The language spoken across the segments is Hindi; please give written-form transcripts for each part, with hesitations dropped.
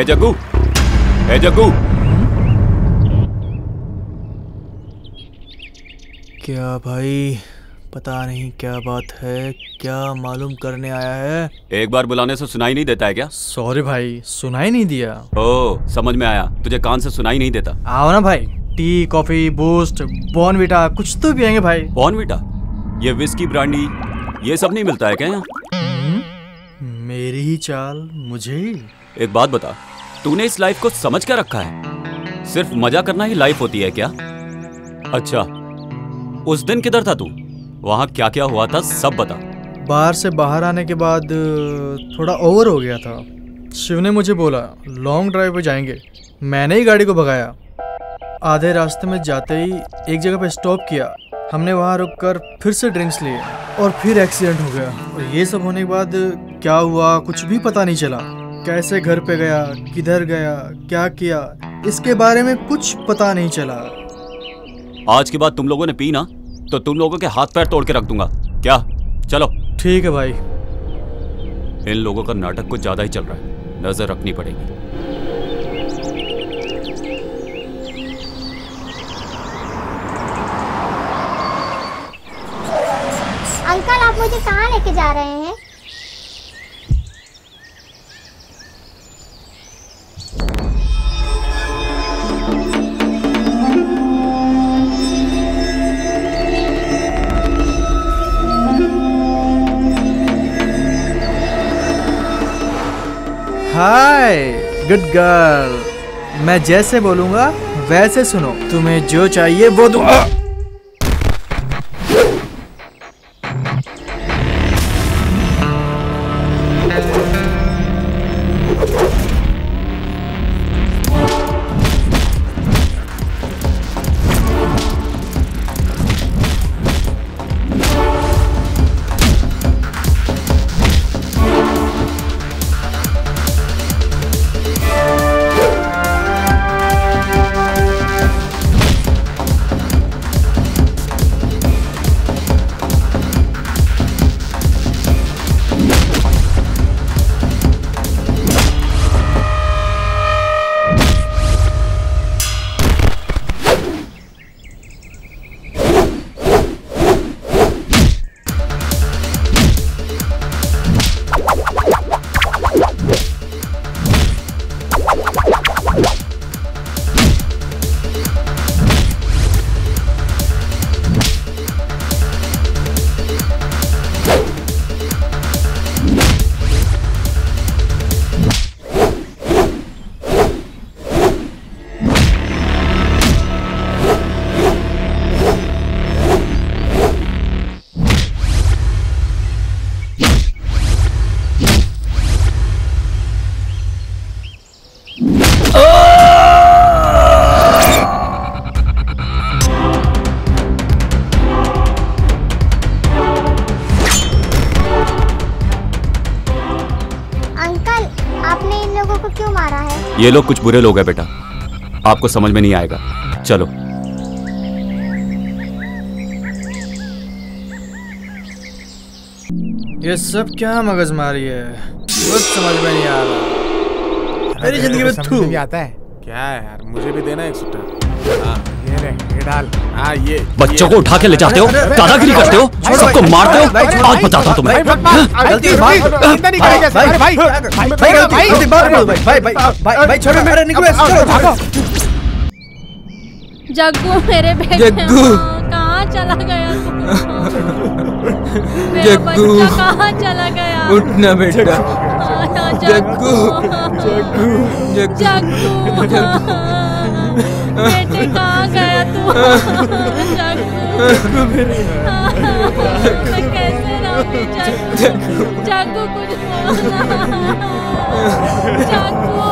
ए जग्गू, ए जग्गू। क्या भाई, पता नहीं क्या बात है, क्या मालूम करने आया है? एक बार बुलाने से सुनाई नहीं देता है क्या? सॉरी भाई, सुनाई नहीं दिया। ओ, समझ में आया, तुझे कान से सुनाई नहीं देता। आओ ना भाई, टी, कॉफी, बूस्ट, बॉर्नविटा कुछ तो पियेंगे भाई। बॉर्नविटा? ये विस्की, ब्रांडी, ये सब नहीं मिलता है क्या यहाँ? मेरी ही चाल, मुझे ही। एक बात बता, तूने इस लाइफ को समझ क्या रखा है? सिर्फ मजा करना ही लाइफ होती है क्या? अच्छा, उस दिन किधर था तू? वहाँ क्या क्या हुआ था सब बता। बाहर से बाहर आने के बाद थोड़ा ओवर हो गया था। शिव ने मुझे बोला लॉन्ग ड्राइव पे जाएंगे, मैंने ही गाड़ी को भगाया। आधे रास्ते में जाते ही एक जगह पे स्टॉप किया, हमने वहाँ रुककर फिर से ड्रिंक्स लिए और फिर एक्सीडेंट हो गया। और ये सब होने के बाद क्या हुआ कुछ भी पता नहीं चला। कैसे घर पे गया, किधर गया, क्या किया, इसके बारे में कुछ पता नहीं चला। आज के बाद तुम लोगों ने पी ना तो तुम लोगों के हाथ पैर तोड़ के रख दूंगा। क्या? चलो। ठीक है भाई। इन लोगों का नाटक कुछ ज्यादा ही चल रहा है, नजर रखनी पड़ेगी। अंकल, आप मुझे कहाँ लेके जा रहे हैं? हाय गुड गर्ल, मैं जैसे बोलूंगा वैसे सुनो, तुम्हें जो चाहिए वो दूंगा। ये लोग कुछ बुरे लोग हैं बेटा, आपको समझ में नहीं आएगा। चलो। ये सब क्या मगजमारी है, कुछ समझ में नहीं आ रहा। मेरी जिंदगी में समझ में आता है क्या है यार? मुझे भी देना एक सुट्टा। ये ले, ये डाल। ये बच्चों को उठा के ले जाते हो, दादागिरी करते हो, सबको मारते हो। आज बताता हूँ तुम्हें। जग्गू मेरे बेटे, जग्गू कहाँ चला गया? जग्गू कहाँ चला गया? उठना बेटा। जग्गू, जग्गू बेटे कहाँ गया तू? जग्गू मैं कैसे रहूं? जग्गू कुछ बोलना। जग्गू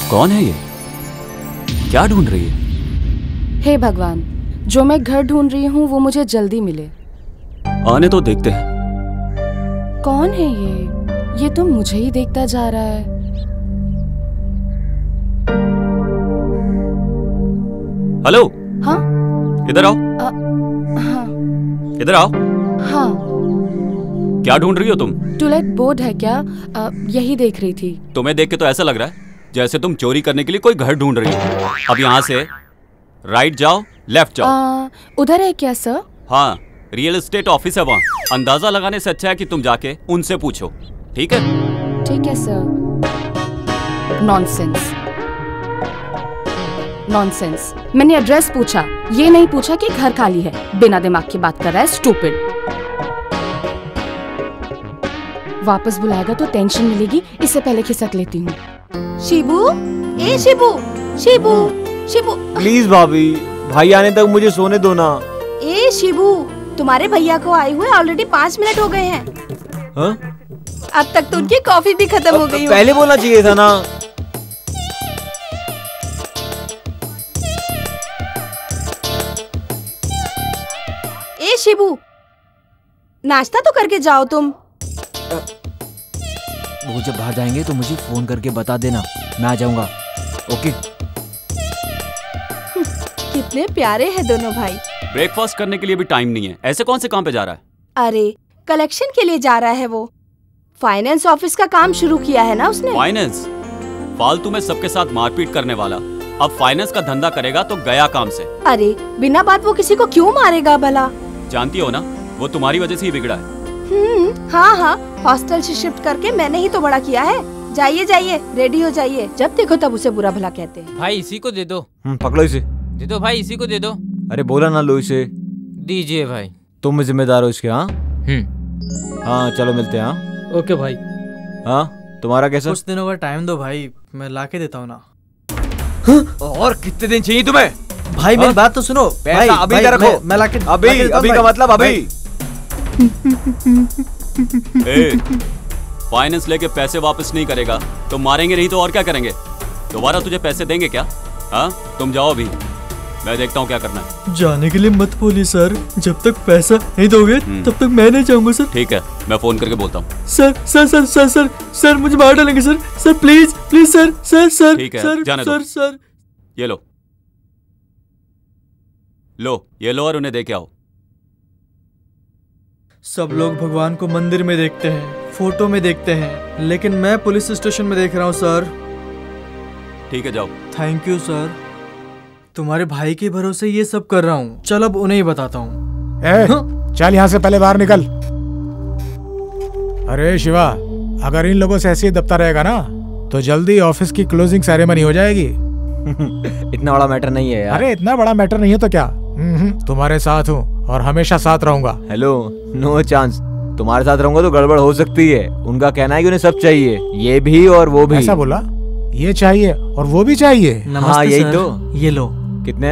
कौन है ये? क्या ढूंढ रही है? हे भगवान, जो मैं घर ढूंढ रही हूँ वो मुझे जल्दी मिले। आने तो देखते हैं। कौन है ये तो मुझे ही देखता जा रहा है। हेलो। हाँ इधर आओ। हाँ इधर आओ। हाँ। क्या ढूंढ रही हो तुम? टूलेट बोर्ड है क्या? यही देख रही थी। तुम्हें देख के तो ऐसा लग रहा है जैसे तुम चोरी करने के लिए कोई घर ढूंढ रही हो। अब यहाँ से राइट जाओ, लेफ्ट जाओ। उधर है क्या सर? हाँ, रियल एस्टेट ऑफिस है वहाँ। अंदाजा लगाने से अच्छा है कि तुम जाके उनसे पूछो, ठीक है? ठीक है सर। Nonsense, nonsense. मैंने एड्रेस पूछा, ये नहीं पूछा कि घर खाली है। बिना दिमाग की बात कर रहा है, स्टूपिड। वापस बुलाएगा तो टेंशन मिलेगी, इससे पहले खिसक लेती हूँ। शिबू, ए शिबू, शिबू, शिबू। प्लीज भाभी, भाई आने तक मुझे सोने दो ना। ए शिबू, तुम्हारे भैया को आए हुए ऑलरेडी 5 मिनट हो गए हैं। हाँ? अब तक तो उनकी कॉफी भी खत्म हो गई। पहले बोलना चाहिए था ना। ए शिबू, नाश्ता तो करके जाओ तुम। वो जब बाहर जाएंगे तो मुझे फोन करके बता देना, मैं आ जाऊंगा। ओके। कितने प्यारे हैं दोनों भाई। ब्रेकफास्ट करने के लिए भी टाइम नहीं है। ऐसे कौन से काम पे जा रहा है? अरे कलेक्शन के लिए जा रहा है वो। फाइनेंस ऑफिस का काम शुरू किया है ना उसने। फाइनेंस? फालतू में सबके साथ मारपीट करने वाला अब फाइनेंस का धंधा करेगा तो गया काम से। अरे बिना बात वो किसी को क्यों मारेगा भला? जानती हो ना, वो तुम्हारी वजह से ही बिगड़ा है। हाँ हाँ, हॉस्टल से शिफ्ट करके मैंने ही तो बड़ा किया है। जाइए जाइए, रेडी हो जाइए। जब देखो तब उसे बुरा भला कहते हैं। भाई इसी को दे दो। पकड़ो इसे। दे दो भाई, इसी को दे दो। अरे बोला ना लो इसे। दीजिए भाई। तुम जिम्मेदार हो इसके। हाँ हाँ, चलो मिलते हैं। हाँ ओके भाई। हाँ, तुम्हारा कैसा? कुछ दिनों का टाइम दो भाई, मैं लाके देता हूँ ना। और कितने दिन चाहिए तुम्हें? भाई मेरी बात तो सुनो। पैसा अभी का रखो। मैं लाके अभी का मतलब अभी। फाइनेंस लेके पैसे वापस नहीं करेगा तो मारेंगे, नहीं तो और क्या करेंगे? दोबारा तुझे पैसे देंगे क्या? हाँ, तुम जाओ अभी, मैं देखता हूँ क्या करना है। जाने के लिए मत बोलिए सर, जब तक पैसा नहीं दोगे तब तक मैं नहीं जाऊंगा सर। ठीक है, मैं फोन करके बोलता हूँ। Sir sir sir sir sir sir मुझे मार डालेंगे sir. Sir please please sir sir sir. ठीक है, सर जाने दो। सर सर ये लो लो, ये लो और उन्हें दे के आओ। सब लोग भगवान को मंदिर में देखते हैं, फोटो में देखते हैं, लेकिन मैं पुलिस स्टेशन में देख रहा हूँ सर। ठीक है, जाओ। थैंक यू सर, तुम्हारे भाई के भरोसे ये सब कर रहा हूँ। चल अब उन्हें ही बताता हूँ। चल यहाँ से पहले बाहर निकल। अरे शिवा, अगर इन लोगों से ऐसे ही दबता रहेगा ना तो जल्दी ऑफिस की क्लोजिंग सेरेमनी हो जाएगी। इतना बड़ा मैटर नहीं है यार। अरे इतना बड़ा मैटर नहीं है तो क्या, तुम्हारे साथ हूँ और हमेशा साथ रहूंगा। Hello, no chance. तुम्हारे साथ रहूंगा तो गड़बड़ हो सकती है। उनका कहना है कि उन्हें सब चाहिए, ये भी और वो भी। ऐसा बोला? ये चाहिए और वो भी चाहिए? हाँ यही तो। ये लो। कितने?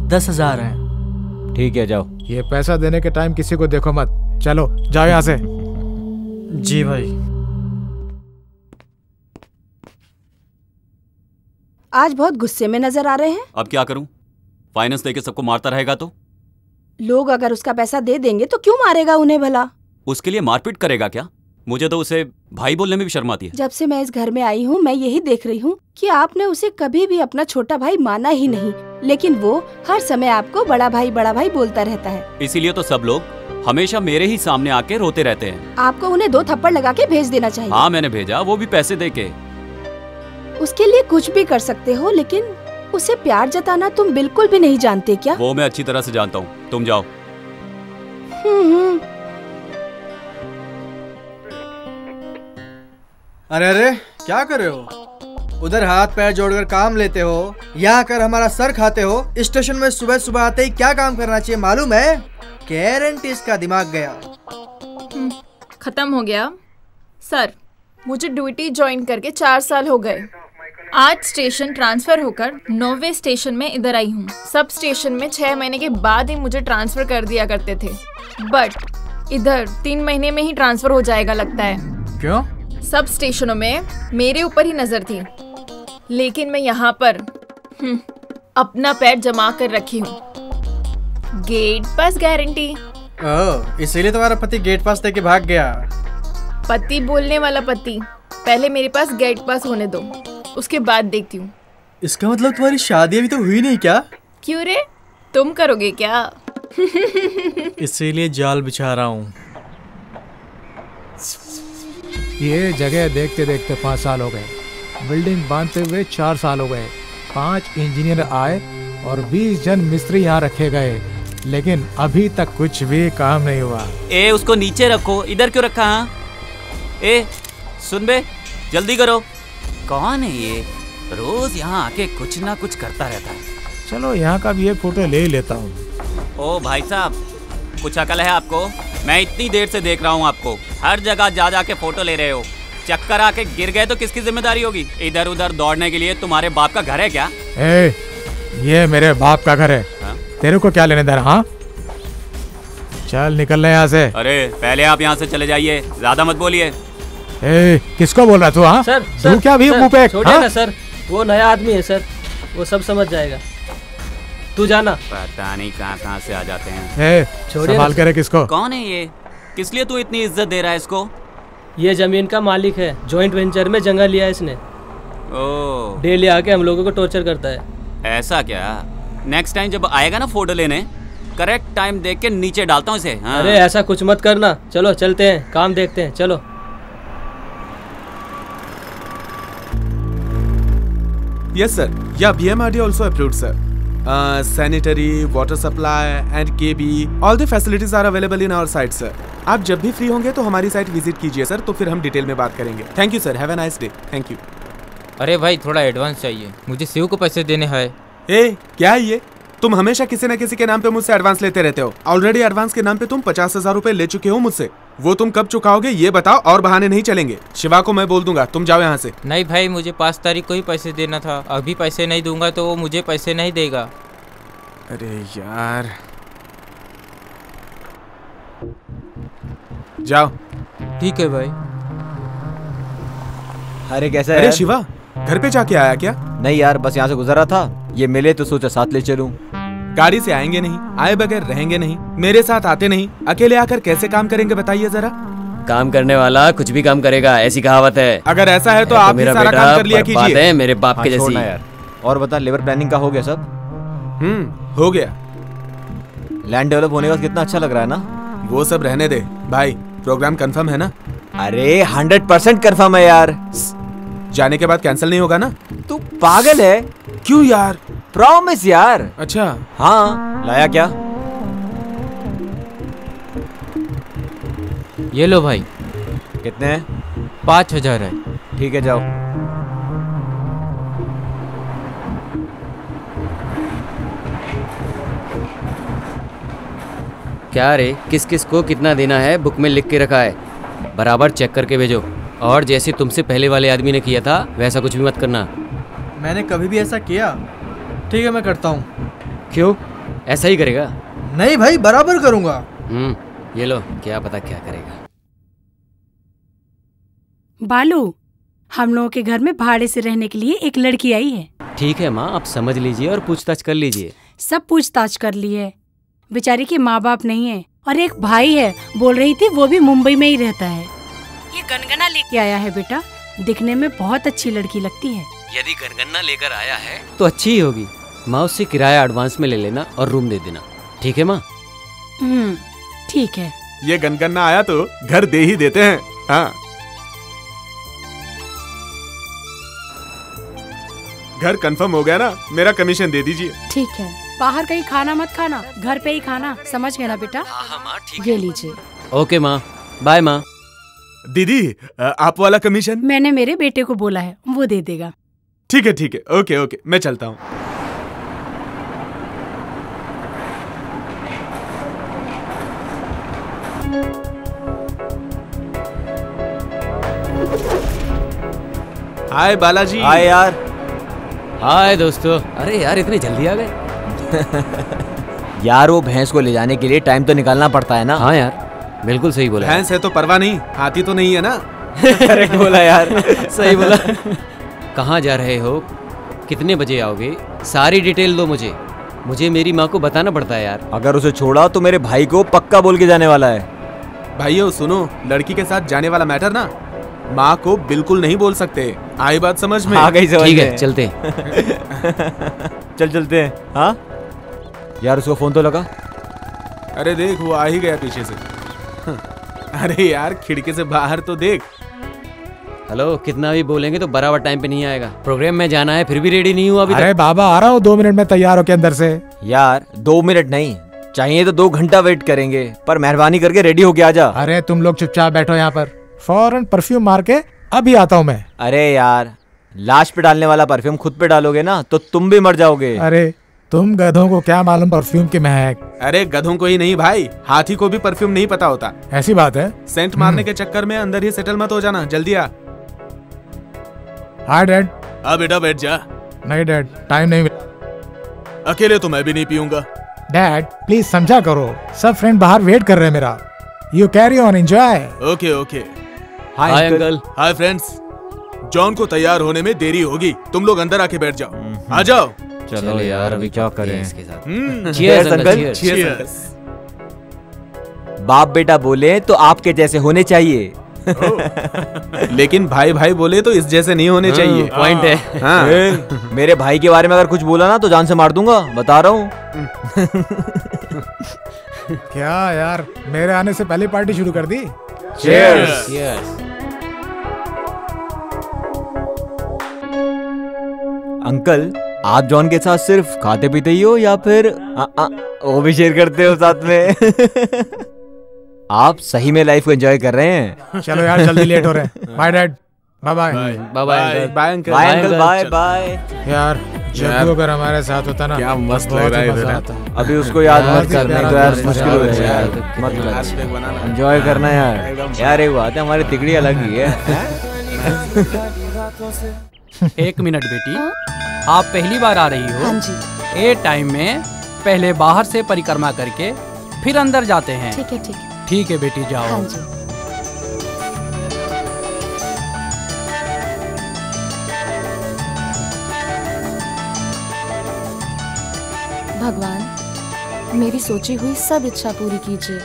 10,000 है। ठीक है, जाओ। ये पैसा देने के टाइम किसी को देखो मत। चलो जाओ यहाँ से। जी भाई। आज बहुत गुस्से में नजर आ रहे हैं। अब क्या करूं? फाइनेंस देके सबको मारता रहेगा तो? लोग अगर उसका पैसा दे देंगे तो क्यों मारेगा उन्हें भला? उसके लिए मारपीट करेगा क्या? मुझे तो उसे भाई बोलने में भी शर्म आती है। जब से मैं इस घर में आई हूँ मैं यही देख रही हूँ कि आपने उसे कभी भी अपना छोटा भाई माना ही नहीं, लेकिन वो हर समय आपको बड़ा भाई बोलता रहता है। इसीलिए तो सब लोग हमेशा मेरे ही सामने आके रोते रहते हैं। आपको उन्हें 2 थप्पड़ लगा के भेज देना चाहिए। हाँ मैंने भेजा, वो भी पैसे दे के। उसके लिए कुछ भी कर सकते हो, लेकिन उसे प्यार जताना तुम बिल्कुल भी नहीं जानते क्या? वो मैं अच्छी तरह से जानता हूँ, तुम जाओ। अरे अरे क्या कर रहे हो? उधर हाथ पैर जोड़कर काम लेते हो, यहाँ आकर हमारा सर खाते हो। स्टेशन में सुबह सुबह आते ही क्या काम करना चाहिए मालूम है? गारंटी इसका दिमाग गया। खत्म हो गया सर। मुझे ड्यूटी ज्वाइन करके 4 साल हो गए। आज स्टेशन ट्रांसफर होकर 9वें स्टेशन में इधर आई हूँ। सब स्टेशन में 6 महीने के बाद ही मुझे ट्रांसफर कर दिया करते थे, बट इधर 3 महीने में ही ट्रांसफर हो जाएगा लगता है। क्यों? सब स्टेशनों में मेरे ऊपर ही नजर थी, लेकिन मैं यहाँ पर अपना पैर जमा कर रखी हूँ। गेट पास गारंटी। ओह, इसीलिए तुम्हारा पति गेट पास देके भाग गया। पति बोलने वाला पति, पहले मेरे पास गेट पास होने दो, उसके बाद देखती हूँ। इसका मतलब तुम्हारी शादी अभी तो हुई नहीं क्या? क्यों रे, तुम करोगे क्या? इसीलिए जाल बिछा रहा हूँ। ये जगह देखते देखते 5 साल हो गए, बिल्डिंग बांधते हुए 4 साल हो गए, 5 इंजीनियर आए और 20 जन मिस्त्री यहाँ रखे गए, लेकिन अभी तक कुछ भी काम नहीं हुआ। ए उसको नीचे रखो, इधर क्यों रखा? हाँ ए सुन बे, जल्दी करो। कौन है ये? रोज यहाँ आके कुछ ना कुछ करता रहता है। चलो यहाँ का भी एक फोटो ले लेता हूँ। ओ भाई साहब, कुछ अकल है आपको? मैं इतनी देर से देख रहा हूँ आपको, हर जगह जा जा के फोटो ले रहे हो। चक्कर आके गिर गए तो किसकी जिम्मेदारी होगी? इधर उधर दौड़ने के लिए तुम्हारे बाप का घर है क्या? ये मेरे बाप का घर है। हाँ? तेरे को क्या लेने देना? हाँ चल निकल ले यहाँ से। अरे पहले आप यहाँ से चले जाइए, ज्यादा मत बोलिए। किसको बोल रहा तू? हाँ सर, तू क्या भी मुंह पे? छोड़िए ना सर, वो नया आदमी है सर, वो सब समझ जाएगा। तू जाना। पता नहीं कहाँ से आ जाते हैं। सवाल करे किसको? कौन है ये? किस लिए तू इतनी इज्जत दे रहा है इसको? ये जमीन का मालिक है, जॉइंट वेंचर में जगह लिया है इसने। ओह, डेली आके हम लोगों को टॉर्चर करता है। ऐसा क्या? नेक्स्ट टाइम जब आएगा ना फोटो लेने, करेक्ट टाइम देख के नीचे डालता हूँ इसे। हाँ। अरे ऐसा कुछ मत करना, चलो चलते हैं, काम देखते हैं, चलो। Yes sir, yeah, BMRD also approved sir. Sanitary, water supply and KB, all the facilities are available in our site sir. आप जब भी फ्री होंगे तो हमारी साइट विजिट कीजिए सर, तो फिर हम डिटेल में बात करेंगे। Thank you sir, have a nice day. Thank you. अरे भाई थोड़ा एडवांस चाहिए, मुझे शिव को पैसे देने हैं। क्या है ये? तुम हमेशा किसी न किसी के नाम पे मुझसे एडवांस लेते रहते हो। ऑलरेडी एडवांस के नाम पे तुम 50,000 रुपए ले चुके हो मुझसे। वो तुम कब चुकाओगे ये बताओ, और बहाने नहीं चलेंगे। शिवा को मैं बोल दूंगा, तुम जाओ यहाँ से। नहीं भाई, मुझे 5 तारीख को ही पैसे देना था, अभी पैसे नहीं दूंगा तो वो मुझे पैसे नहीं देगा। अरे यार, जाओ। ठीक है भाई। अरे कैसा है? अरे शिवा, घर पे जाके आया क्या? नहीं यार, बस यहाँ से गुजर रहा था, ये मिले तो सोचा साथ ले चलूं। गाड़ी से आएंगे नहीं, आए बगैर रहेंगे नहीं, मेरे साथ आते नहीं, अकेले आकर कैसे काम करेंगे बताइए जरा। काम करने वाला कुछ भी काम करेगा, ऐसी कहावत है। अगर ऐसा है तो आप भी सारा काम कर लिया कीजिए। मेरे बाप के जैसी। यार। और बता, लेबर प्लानिंग का हो गया सब? हो गया। लैंड डेवलप होने का कितना अच्छा लग रहा है ना? वो सब रहने दे भाई, प्रोग्राम कंफर्म है ना? अरे 100% कंफर्म है यार। जाने के बाद कैंसिल नहीं होगा ना? तू पागल है? क्यों यार? प्रॉमिस यार। अच्छा हाँ, लाया क्या? ये लो भाई। कितने हैं? 5,000 है। ठीक है, जाओ। क्या रे, किस किस को कितना देना है बुक में लिख के रखा है, बराबर चेक करके भेजो। और जैसे तुमसे पहले वाले आदमी ने किया था वैसा कुछ भी मत करना। मैंने कभी भी ऐसा किया? ठीक है, मैं करता हूँ। क्यों, ऐसा ही करेगा? नहीं भाई, बराबर करूँगा। ये लो, क्या पता क्या करेगा। बालू, हम लोगों के घर में भाड़े से रहने के लिए एक लड़की आई है। ठीक है माँ, आप समझ लीजिए और पूछताछ कर लीजिए। सब पूछताछ कर ली है। बेचारी के माँ बाप नहीं है और एक भाई है, बोल रही थी वो भी मुंबई में ही रहता है। ये गनगना लेके आया है बेटा, दिखने में बहुत अच्छी लड़की लगती है। यदि गनगना लेकर आया है तो अच्छी ही होगी। माँ, उससे किराया एडवांस में ले लेना और रूम दे देना। ठीक है माँ? ठीक है। ये गनगना आया तो घर दे ही देते हैं। हाँ, घर कंफर्म हो गया ना, मेरा कमीशन दे दीजिए। ठीक है, बाहर कहीं खाना मत खाना, घर पे ही खाना, समझ गए ना बेटा? हाँ माँ, ठीक ये लीजिए। ओके माँ, बाय माँ। दीदी, आप वाला कमीशन? मैंने मेरे बेटे को बोला है, वो दे देगा। ठीक है ठीक है, ओके ओके, मैं चलता हूँ। हाय बालाजी। हाय यार। हाय दोस्तों। अरे यार, इतनी जल्दी आ गए? यार, वो भैंस को ले जाने के लिए टाइम तो निकालना पड़ता है ना। हाँ यार, बिल्कुल सही बोला। भैंस है तो परवाह नहीं, हाथी तो नहीं है ना। करेक्ट बोला यार, सही बोला। कहाँ जा रहे हो, कितने बजे आओगे, सारी डिटेल दो मुझे। मुझे मेरी माँ को बताना पड़ता है यार। अगर उसे छोड़ा तो मेरे भाई को पक्का बोल के जाने वाला है। भाइयों सुनो, लड़की के साथ जाने वाला मैटर ना माँ को बिल्कुल नहीं बोल सकते। आई बात समझ में? आ गई समझ में। ठीक है चलते चलते हैं। हाँ यार उसको फोन तो लगा। अरे देख वो आ ही गया पीछे से। अरे यार खिड़की से बाहर तो देख। हेलो, कितना भी बोलेंगे तो बराबर टाइम पे नहीं आएगा। प्रोग्राम में जाना है फिर भी रेडी नहीं हुआ अभी अरे तक। बाबा आ रहा हूँ 2 मिनट में तैयार होके अंदर से। यार 2 मिनट नहीं चाहिए तो 2 घंटा वेट करेंगे, पर मेहरबानी करके रेडी होके आ जा। अरे तुम लोग चुपचाप बैठो यहाँ पर, फौरन परफ्यूम मार के अभी आता हूँ मैं। अरे यार लाश पे डालने वाला परफ्यूम खुद पे डालोगे ना तो तुम भी मर जाओगे। अरे तुम गधों को क्या मालूम परफ्यूम की महक। अरे गधों को ही नहीं भाई, हाथी को भी परफ्यूम नहीं पता होता। ऐसी बात है? सेंट मारने के चक्कर में अंदर ही सेटल मत हो जाना। जल्दी आ। Hi dad. आ बेटा बैठ जा। नहीं डैड टाइम नहीं मिला। अकेले तो मैं भी नहीं पीऊंगा। डैड प्लीज समझा करो, सब फ्रेंड बाहर वेट कर रहे हैं मेरा। You carry on enjoy. Okay okay. Hi uncle. Hi friends. John को तैयार होने में देरी होगी, तुम लोग अंदर आके बैठ जाओ। आ जाओ। चलो यार अभी क्या करें इसके साथ। Cheers uncle. चीयर्स। बाप बेटा बोले तो आपके जैसे होने चाहिए। लेकिन भाई भाई बोले तो इस जैसे नहीं होने चाहिए। पॉइंट है। हाँ। मेरे भाई के बारे में अगर कुछ बोला ना तो जान से मार दूंगा, बता रहा हूँ। क्या यार मेरे आने से पहले पार्टी शुरू कर दी। चीयर्स। अंकल आप जॉन के साथ सिर्फ खाते पीते ही हो या फिर वो भी शेयर करते हो साथ में? आप सही में लाइफ को एंजॉय कर रहे हैं। चलो यार जल्दी लेट हो रहे हैं। Bye dad. Bye bye. Bye bye bye uncle. Bye uncle. Bye bye. यार जब अगर हमारे साथ होता ना क्या मस्त बहुत लग रहा है ही इधर। मजा आता। अभी उसको याद मत कर, नहीं तो यार मुश्किल हो यार, जाएगा। मत एंजॉय करना यार। यार एक बात है, हमारी तिकड़ी अलग ही है। 1 मिनट बेटी, आप पहली बार आ रही हो? हाँ जी। ए टाइम में पहले बाहर से परिक्रमा करके फिर अंदर जाते हैं। ठीक है ठीक है। ठीक है बेटी जाओ। हाँ जी। भगवान मेरी सोची हुई सब इच्छा पूरी कीजिए।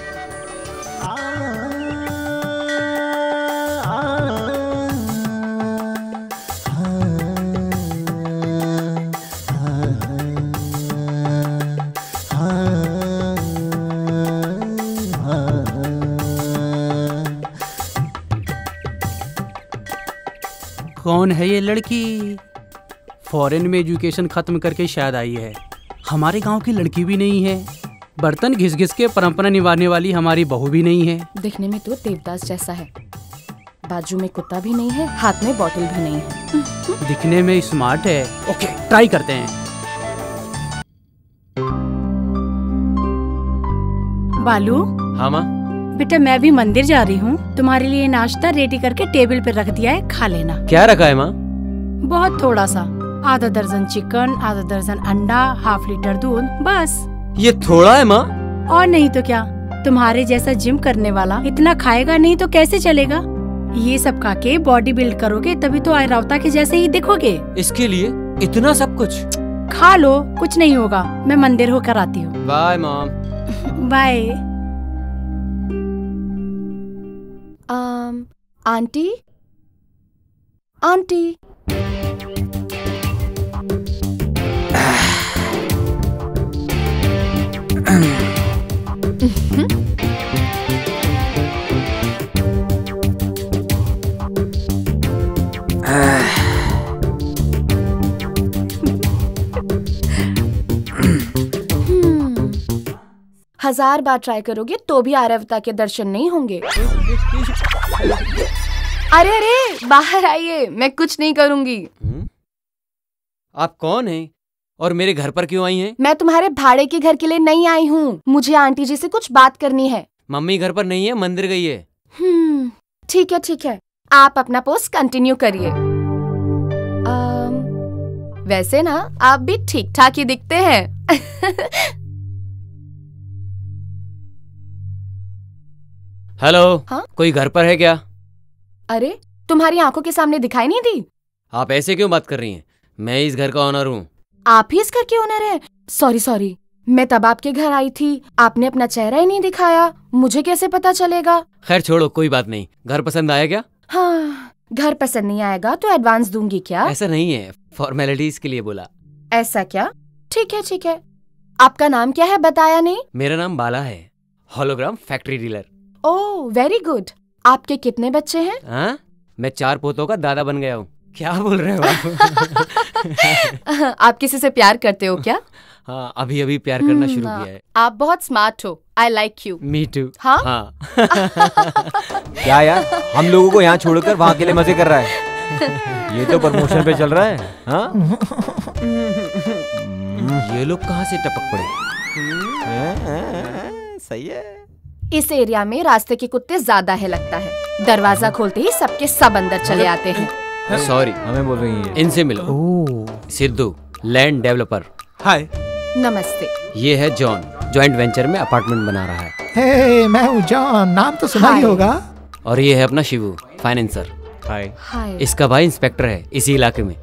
कौन है ये लड़की? फॉरेन में एजुकेशन खत्म करके शायद आई है। हमारे गांव की लड़की भी नहीं है। बर्तन घिस घिस के परंपरा निभाने वाली हमारी बहू भी नहीं है। दिखने में तो देवदास जैसा है, बाजू में कुत्ता भी नहीं है, हाथ में बोतल भी नहीं है। दिखने में स्मार्ट है। ओके ट्राई करते हैं। बालू। हाँ माँ। बेटा मैं भी मंदिर जा रही हूँ, तुम्हारे लिए नाश्ता रेडी करके टेबल पे रख दिया है, खा लेना। क्या रखा है माँ? बहुत थोड़ा सा, आधा दर्जन चिकन, आधा दर्जन अंडा, ½ लीटर दूध, बस। ये थोड़ा है माँ? और नहीं तो क्या, तुम्हारे जैसा जिम करने वाला इतना खाएगा नहीं तो कैसे चलेगा। ये सब खा के बॉडी बिल्ड करोगे तभी तो आयरावता के जैसे ही दिखोगे। इसके लिए इतना सब कुछ? खा लो, कुछ नहीं होगा। मैं मंदिर होकर आती हूँ। Bye mom. Bye. Aunty aunty. हजार बार ट्राई करोगे तो भी आर्यवता के दर्शन नहीं होंगे। अरे अरे बाहर आइए, मैं कुछ नहीं करूंगी। आप कौन हैं और मेरे घर पर क्यों आई हैं? मैं तुम्हारे भाड़े के घर के लिए नहीं आई हूँ, मुझे आंटी जी से कुछ बात करनी है। मम्मी घर पर नहीं है, मंदिर गई है। ठीक है ठीक है, आप अपना पोस्ट कंटिन्यू करिए। वैसे ना आप भी ठीक ठाक ही दिखते हैं। हेलो। हाँ? कोई घर पर है क्या? अरे तुम्हारी आंखों के सामने दिखाई नहीं दी? आप ऐसे क्यों बात कर रही हैं? मैं इस घर का ओनर हूँ। आप ही इस घर के ओनर हैं? सॉरी सॉरी, मैं तब आपके घर आई थी, आपने अपना चेहरा ही नहीं दिखाया, मुझे कैसे पता चलेगा? खैर छोड़ो, कोई बात नहीं। घर पसंद आया क्या? हाँ, घर पसंद नहीं आएगा तो एडवांस दूंगी क्या? ऐसा नहीं है, फॉर्मेलिटीज के लिए बोला। ऐसा क्या? ठीक है ठीक है। आपका नाम क्या है बताया नहीं? मेरा नाम बाला है, hologram factory dealer. Oh very good. आपके कितने बच्चे हैं? हाँ, मैं 4 पोतों का दादा बन गया हूँ। क्या बोल रहे हो आप? आप किसी से प्यार करते हो क्या? हाँ, अभी अभी प्यार करना शुरू किया है। आप बहुत स्मार्ट हो, I like you. Me too. हाँ? हाँ। क्या यार, हम लोगों को यहाँ छोड़कर वहाँ के लिए मजे कर रहा है। ये तो प्रमोशन पे चल रहा है। हाँ? ये लोग कहाँ से टपक पड़े? सही है। इस एरिया में रास्ते के कुत्ते ज्यादा है लगता है। दरवाजा खोलते ही सबके सब अंदर चले आते हैं। सॉरी, हमें बोल रही है। इनसे मिलो। Sidhu, land developer. हाय। नमस्ते। ये है जॉन, जॉइंट वेंचर में अपार्टमेंट बना रहा है। हे, मैं हूँ जॉन, नाम तो सुना ही होगा। और ये है अपना शिवू, फाइनेंसर। हाय। हाय। इसका भाई इंस्पेक्टर है इसी इलाके में।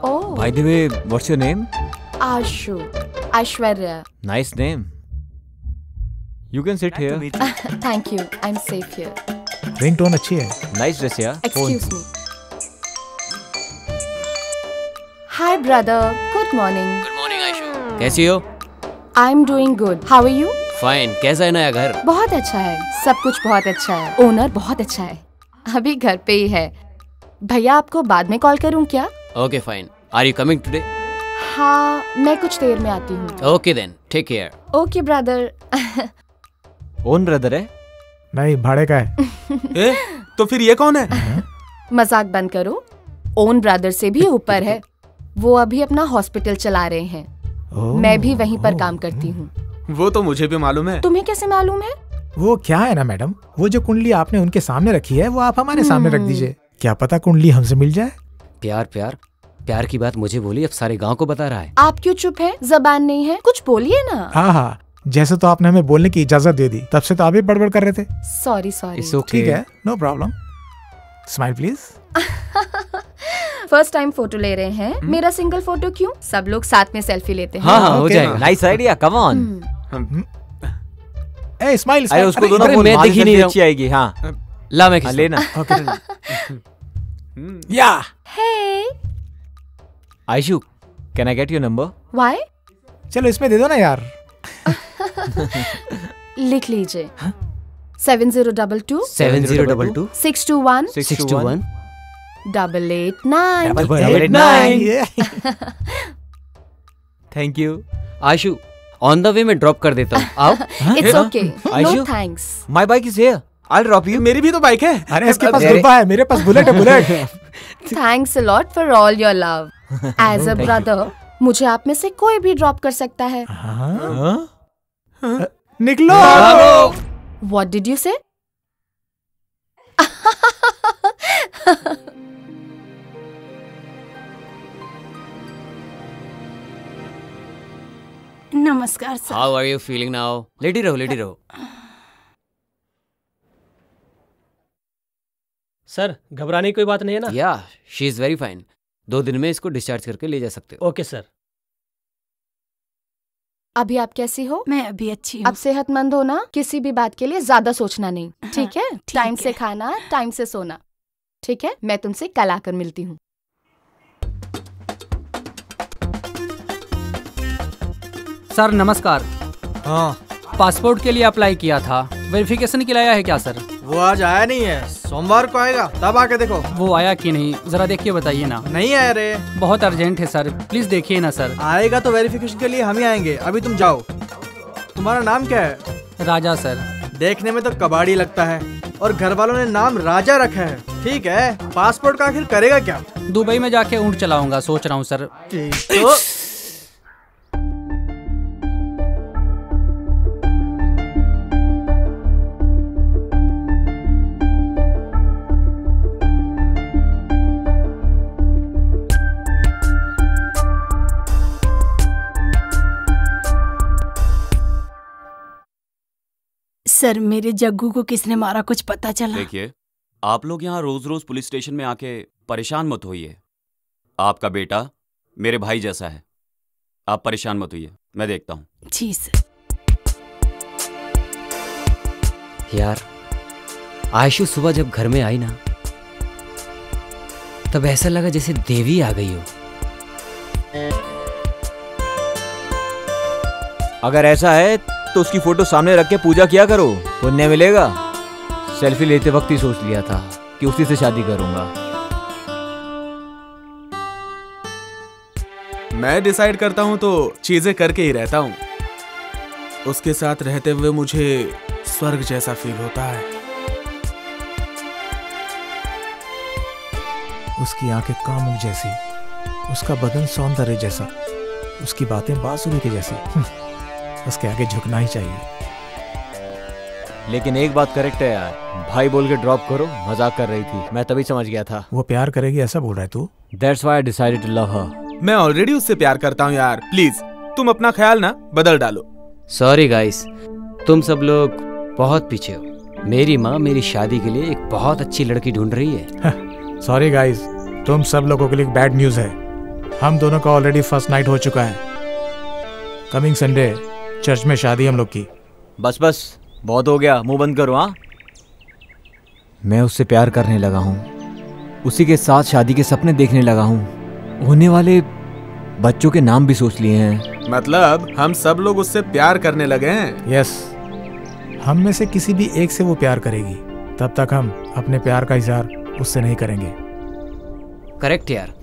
Oh. By the way, what's your name? Ashu, Aishwarya. Nice name. You can sit here. Thank you, I am safe here. Ringtone अच्छी है। नाइस ड्रेस यार। Excuse me. Hi brother, good morning. Good morning Ayshu. कैसी हो? I am doing good, how are you? Fine. कैसा है नया घर? बहुत अच्छा है, सब कुछ बहुत अच्छा है। ओनर बहुत अच्छा है, अभी घर पे ही है। भैया आपको बाद में कॉल करूं क्या? Okay fine. Are you coming today? हाँ, मैं कुछ देर में आती हूँ। Okay then, take care. Okay brother. Own brother है? नहीं, भाड़े का है। तो फिर ये कौन है? मजाक बंद करो, ओन ब्रदर से भी ऊपर है। वो अभी अपना हॉस्पिटल चला रहे हैं। मैं भी वहीं पर काम करती हूँ। वो तो मुझे भी मालूम है। तुम्हें कैसे मालूम है? वो क्या है ना मैडम, वो जो कुंडली आपने उनके सामने रखी है वो आप हमारे सामने रख दीजिए। क्या पता कुंडली हमसे मिल जाए। प्यार प्यार प्यार की बात मुझे बोली, अब सारे गांव को बता रहा है। आप क्यों चुप है? जबान नहीं है, कुछ बोलिए ना। हाँ हाँ, जैसे तो आपने हमें बोलने की इजाजत दे दी, तब से तो आप भी बड़बड़ कर रहे थे। Sorry sorry. ठीक है, no problem. Smile please. First time photo ले रहे हैं, मेरा सिंगल फोटो क्यों? सब लोग साथ में सेल्फी लेते हैं। हाँ, हो जाएगा। Nice idea, come on. A smile. अरे उसको दो ना, मैं दिख ही नहीं रहा हूं। अच्छी आएगी। हाँ ला मैं लेना। या। Hey Ayshu, can I get your number? Why? चलो इसमें दे दो ना यार। लिख लीजिए। 7022 7022 621 621 889। Thank you. Ayshu, on the way में ड्रॉप कर देता हूँ, आओ। It's okay, no thanks. My bike is here, I will drop you. मेरी भी तो बाइक है। अरे इसके पास गुब्बा है, मेरे पास बुलेट है, bullet. Thanks a lot for all your love. As a brother, मुझे आप में से कोई भी ड्रॉप कर सकता है। निकलो। What did you say? नमस्कार sir. How are you feeling now? लेटी रहो, लेटी रहो। सर, घबराने की कोई बात नहीं है ना? Yeah, she is very fine. 2 दिन में इसको डिस्चार्ज करके ले जा सकते हो। Okay sir. अभी आप कैसी हो? मैं अभी अच्छी हूँ। अब सेहतमंद हो ना, किसी भी बात के लिए ज्यादा सोचना नहीं, ठीक है? टाइम से खाना, टाइम से सोना, ठीक है? मैं तुमसे कल आकर मिलती हूँ। सर नमस्कार। हाँ, पासपोर्ट के लिए अप्लाई किया था, वेरिफिकेशन के लिए आया है क्या सर? वो आज आया नहीं है, सोमवार को आएगा, तब आके देखो। वो आया कि नहीं, जरा देखिए बताइए ना। नहीं आया रे। बहुत अर्जेंट है सर, प्लीज देखिए ना सर। आएगा तो वेरिफिकेशन के लिए हम ही आएंगे, अभी तुम जाओ। तुम्हारा नाम क्या है? राजा सर। देखने में तो कबाड़ी लगता है, और घर वालों ने नाम राजा रखा है। ठीक है, पासपोर्ट का आखिर करेगा क्या? दुबई में जाके ऊँट चलाऊंगा सोच रहा हूँ सर। तो सर, मेरे जग्गू को किसने मारा, कुछ पता चला? देखिए, आप लोग यहाँ रोज रोज पुलिस स्टेशन में आके परेशान मत होइए। आपका बेटा मेरे भाई जैसा है, आप परेशान मत होइए। मैं देखता हूँ। जी सर। यार आयशु सुबह जब घर में आई ना, तब ऐसा लगा जैसे देवी आ गई हो। अगर ऐसा है तो उसकी फोटो सामने रख के पूजा किया करो, पुण्य मिलेगा। सेल्फी लेते वक्त ही सोच लिया था कि उसी से शादी करूंगा। मैं डिसाइड करता हूं तो चीजें करके ही रहता हूं। उसके साथ रहते हुए मुझे स्वर्ग जैसा फील होता है। उसकी आंखें कामुक जैसी, उसका बदन सौंदर्य जैसा, उसकी बातें बांसुरी के जैसी। उसके आगे झुकना ही चाहिए। लेकिन एक बात करेक्ट है यार, भाई बोल के ड्रॉप करो। मजाक कर रही थी, मैं तभी समझ गया था। वो प्यार करेगी ऐसा बोल रहा है तू? That's why I decided to love her. मैं ऑलरेडी उससे प्यार करता हूँ यार। प्लीज तुम अपना ख्याल ना बदल डालो। सॉरी गाइस, तुम सब लोग बहुत पीछे हो। मेरी माँ मेरी शादी के लिए एक बहुत अच्छी लड़की ढूंढ रही है। सॉरी गाइस, तुम सब लोगों के लिए बैड न्यूज है। हम दोनों का ऑलरेडी फर्स्ट नाइट हो चुका है। कमिंग संडे चर्च में शादी हम लोग की। बस बस बहुत हो गया, मुंह बंद करो। हाँ, मैं उससे प्यार करने लगा हूँ, उसी के साथ शादी के सपने देखने लगा हूँ। होने वाले बच्चों के नाम भी सोच लिए हैं। मतलब हम सब लोग उससे प्यार करने लगे हैं? यस, हम में से किसी भी एक से वो प्यार करेगी, तब तक हम अपने प्यार का इजहार उससे नहीं करेंगे। करेक्ट यार,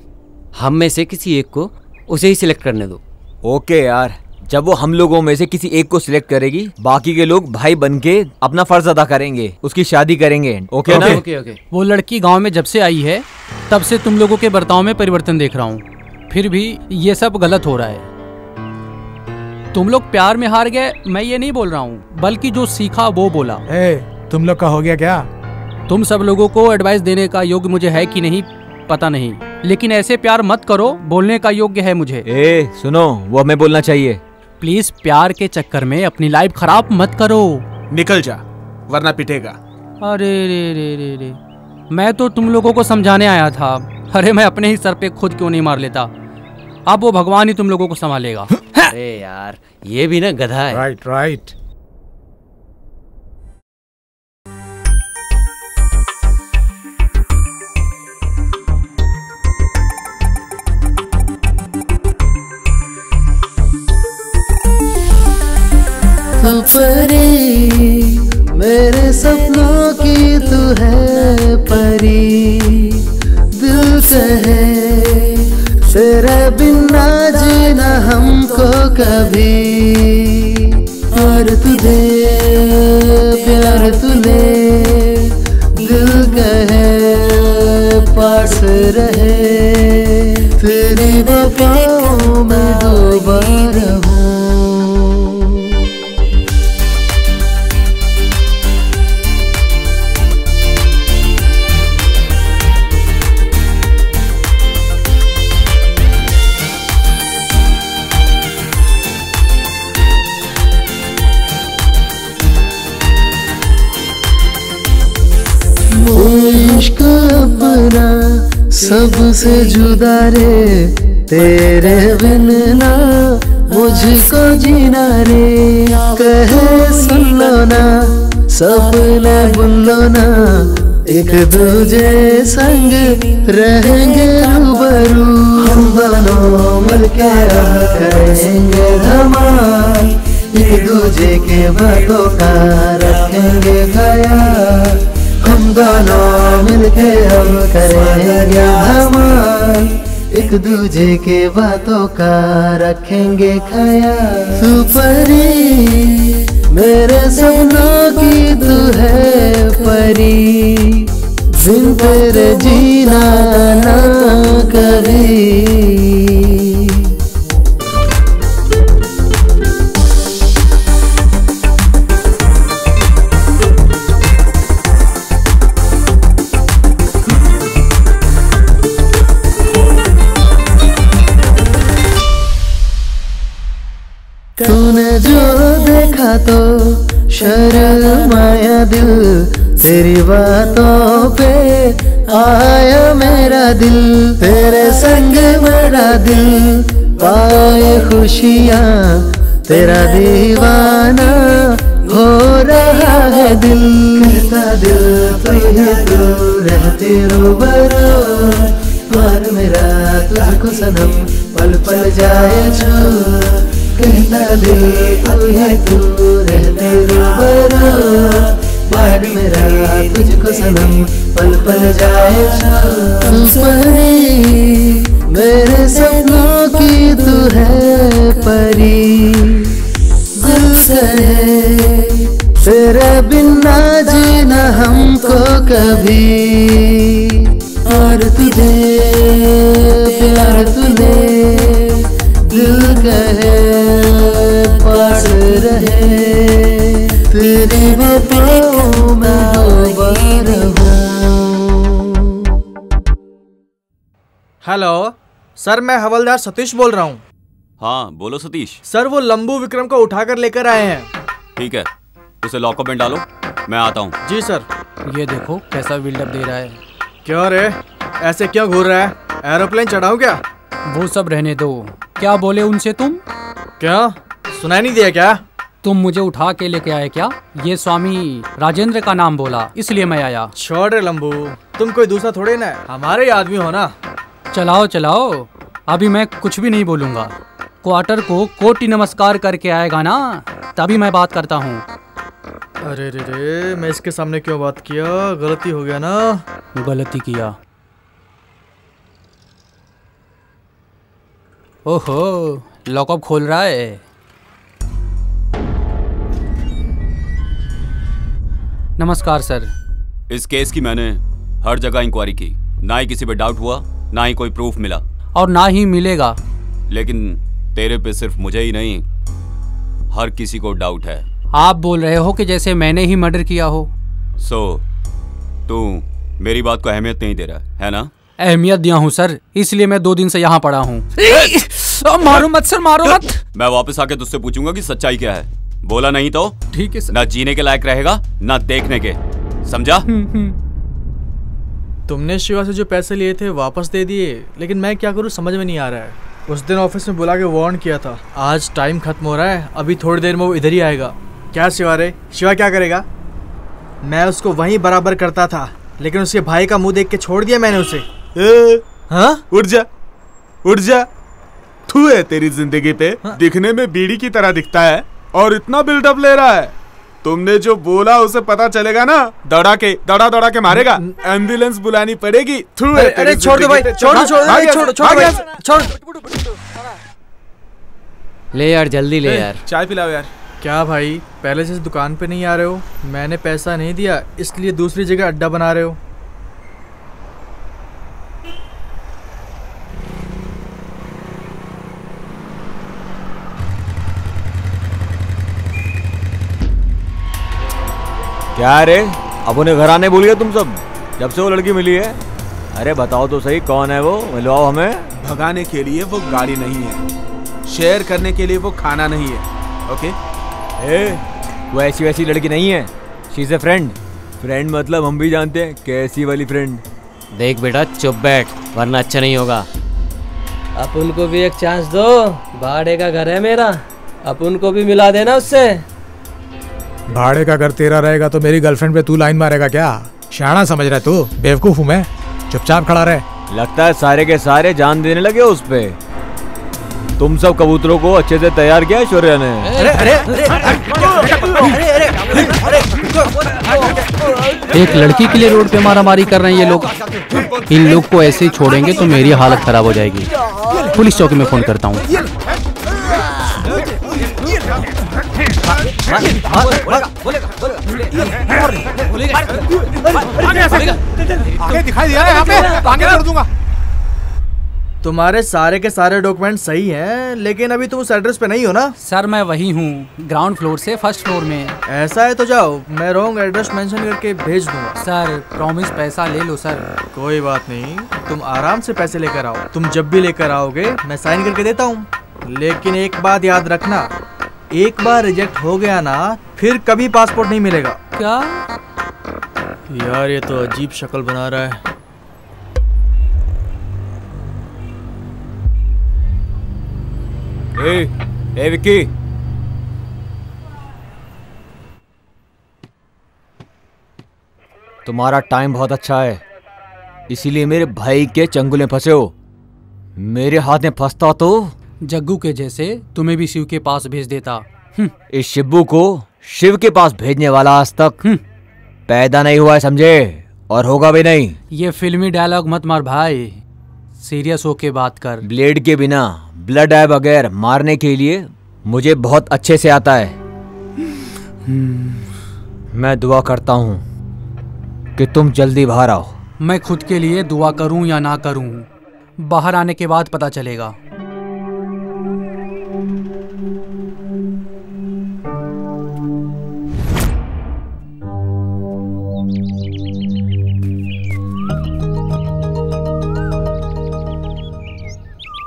हम में से किसी एक को उसे ही सिलेक्ट करने दो। ओके यार, जब वो हम लोगों में से किसी एक को सिलेक्ट करेगी, बाकी के लोग भाई बनके अपना फर्ज अदा करेंगे, उसकी शादी करेंगे। ओके ना? ओके। वो लड़की गांव में जब से आई है तब से तुम लोगों के बर्ताव में परिवर्तन देख रहा हूँ, फिर भी ये सब गलत हो रहा है। तुम लोग प्यार में हार गए, मैं ये नहीं बोल रहा हूँ, बल्कि जो सीखा वो बोला। तुम लोग का हो गया क्या? तुम सब लोगों को एडवाइस देने का योग्य मुझे है कि नहीं पता नहीं, लेकिन ऐसे प्यार मत करो, बोलने का योग्य है मुझे। सुनो, वो हमें बोलना चाहिए। प्लीज प्यार के चक्कर में अपनी लाइफ खराब मत करो। निकल जा वरना पिटेगा। अरे रे, मैं तो तुम लोगों को समझाने आया था। अरे मैं अपने ही सर पे खुद क्यों नहीं मार लेता। अब वो भगवान ही तुम लोगों को संभालेगा। अरे यार, ये भी ना गधा है। राइट। परी मेरे सपनों की तू है परी, दिल कहे तेरे बिना जीना हमको कभी। और तू दे प्यार तूने, दिल कहे पास रहे, तेरी वफाओं में दोबारा हूँ। इश्क अपना सबसे जुदा रे, तेरे बिन ना मुझको जीना रे। कहे सुन लो ना, सपने बुन लो ना, एक दूजे संग रहेंगे रूबरू। हम दोनों मिलके करेंगे धमाल, एक दूजे के बातों का रखेंगे ख्याल। हम दोनों मिलके हम करेंगे धमाल, एक दूजे के बातों का रखेंगे ख्याल। तू परी मेरे सपनों की तू है परी, बिन तेरे जीना ना कभी। तूने जो देखा तो शर्माया दिल, तेरी बातों पे आया मेरा दिल। तेरे संग मेरा दिल पाए खुशियाँ, तेरा दीवाना हो रहा है दिल, कहता दिल तू है तू, रहती रूबरू प्यार मेरा तुझको सनम, पल पल जाए छू, कहता दिल तू है तू, रहती रूबरू प्यार मेरा तुझको सनम, पल पल जाए छू। परी मेरे सपनों की तू है परी, दिल से तेरे बिना जीना हमको कभी, और तुझे प्यार तूने दिल कहे पास रहे, तेरी बातों में डूबा रहूं। हेलो सर, मैं हवलदार सतीश बोल रहा हूँ। हाँ बोलो सतीश। सर वो लंबू विक्रम को उठाकर लेकर आए हैं। ठीक है, उसे लॉकअप में डालो, मैं आता हूँ। जी सर। ये देखो कैसा बिल्डअप दे रहा है। क्यों रे, ऐसे क्यों घूर रहा है? एरोप्लेन चढ़ाऊं क्या? वो सब रहने दो। क्या बोले उनसे तुम? क्या सुनाई नहीं दिया क्या? तुम मुझे उठा के लेके आए क्या? ये स्वामी राजेंद्र का नाम बोला इसलिए मैं आया। छोड़ रे लंबू, तुम कोई दूसरा थोड़े ना, हमारे आदमी हो ना। चलाओ चलाओ, अभी मैं कुछ भी नहीं बोलूंगा। क्वार्टर को कोटि नमस्कार करके आएगा ना, तभी मैं बात करता हूँ। अरे रे रे, मैं इसके सामने क्यों बात किया? गलती हो गया ना। गलती किया। ओहो, लॉकअप खोल रहा है। नमस्कार सर। इस केस की मैंने हर जगह इंक्वायरी की, ना ही किसी पे डाउट हुआ, ना ही कोई प्रूफ मिला, और ना ही मिलेगा। लेकिन तेरे पे सिर्फ मुझे ही नहीं, हर किसी को डाउट है। आप बोल रहे हो कि जैसे मैंने ही मर्डर किया हो। सो तू मेरी बात को अहमियत नहीं दे रहा है ना? अहमियत दिया हूँ सर, इसलिए मैं 2 दिन से यहाँ पड़ा हूँ। मारो मत सर, मारो मत। मैं वापस आके तुझसे पूछूंगा कि सच्चाई क्या है। बोला नहीं तो ठीक है सर। ना जीने के लायक रहेगा, ना देखने के, समझा? तुमने शिवा से जो पैसे लिए थे वापस दे दिए, लेकिन मैं क्या करूँ समझ में नहीं आ रहा है। उस दिन ऑफिस में बुला के वार्न किया था। आज टाइम खत्म हो रहा है, अभी थोड़ी देर में वो इधर ही आएगा। क्या शिवा रे, शिवा क्या करेगा? मैं उसको वहीं बराबर करता था, लेकिन उसके भाई का मुंह देख के छोड़ दिया मैंने उसे। हाँ? उठ जा, उठ जा। तू है तेरी जिंदगी पे। हाँ? दिखने में बीड़ी की तरह दिखता है और इतना बिल्डअप ले रहा है। तुमने जो बोला उसे पता चलेगा ना, दौड़ा के मारेगा। एम्बुलेंस बुलानी पड़ेगी। अरे छोड़ दो भाई, छोड़। ले यार, जल्दी ले यार। चाय पिलाओ यार। क्या भाई, पहले से दुकान पे नहीं आ रहे हो? मैंने पैसा नहीं दिया इसलिए दूसरी जगह अड्डा बना रहे हो। क्या रे, अब उन्हें घर आने भूल गए तुम सब, जब से वो लड़की मिली है? अरे बताओ तो सही, कौन है वो? मिलवाओ हमें। भगाने के लिए वो गाड़ी नहीं है, शेयर करने के लिए वो खाना नहीं है। ओके? वो ऐसी वैसी लड़की नहीं है, she is a friend. Friend मतलब हम भी जानते हैं कैसी वाली फ्रेंड। देख बेटा, चुप बैठ वरना अच्छा नहीं होगा। अपन को भी एक चांस दो, भाड़े का घर है मेरा, अपन को भी मिला देना उससे। भाड़े का घर तेरा रहेगा तो मेरी गर्लफ्रेंड पे तू लाइन मारेगा क्या? शाना समझ रहा है तू? बेवकूफ हूँ मैं, चुपचाप खड़ा रहे। लगता है सारे के सारे जान देने लगे उस पे। तुम सब कबूतरों को अच्छे से तैयार किया शौर्य ने। एक लड़की के लिए रोड पे मारामारी कर रहे हैं ये लोग। इन लोग को ऐसे ही छोड़ेंगे तो मेरी हालत खराब हो जाएगी। पुलिस चौकी में फोन करता हूँ। दिखाई दिया यहाँ पे, आगे कर दूंगा। तुम्हारे सारे के सारे डॉक्यूमेंट सही हैं, लेकिन अभी तुम उस एड्रेस पे नहीं हो ना? सर मैं वही हूँ, ग्राउंड फ्लोर से फर्स्ट फ्लोर में। ऐसा है तो जाओ, मैं रॉन्ग एड्रेस मेंशन करके भेज दूंगा। सर प्रॉमिस पैसा ले लो सर। कोई बात नहीं, तुम आराम से पैसे लेकर आओ। तुम जब भी लेकर आओगे मैं साइन करके देता हूँ। लेकिन एक बात याद रखना, एक बार रिजेक्ट हो गया ना, फिर कभी पासपोर्ट नहीं मिलेगा। क्या यार, ये तो अजीब शक्ल बना रहा है। ए विक्की, तुम्हारा टाइम बहुत अच्छा है, इसीलिए मेरे भाई के चंगुल में फंसे हो। मेरे हाथ में फंसता तो जग्गू के जैसे तुम्हें भी शिव के पास भेज देता। इस शिब्बू को शिव के पास भेजने वाला आज तक पैदा नहीं हुआ है, समझे? और होगा भी नहीं। ये फिल्मी डायलॉग मत मार भाई, सीरियस होके बात कर। ब्लेड के बिना, ब्लड आए बगैर मारने के लिए मुझे बहुत अच्छे से आता है। मैं दुआ करता हूँ कि तुम जल्दी बाहर आओ। मैं खुद के लिए दुआ करूं या ना करूं, बाहर आने के बाद पता चलेगा।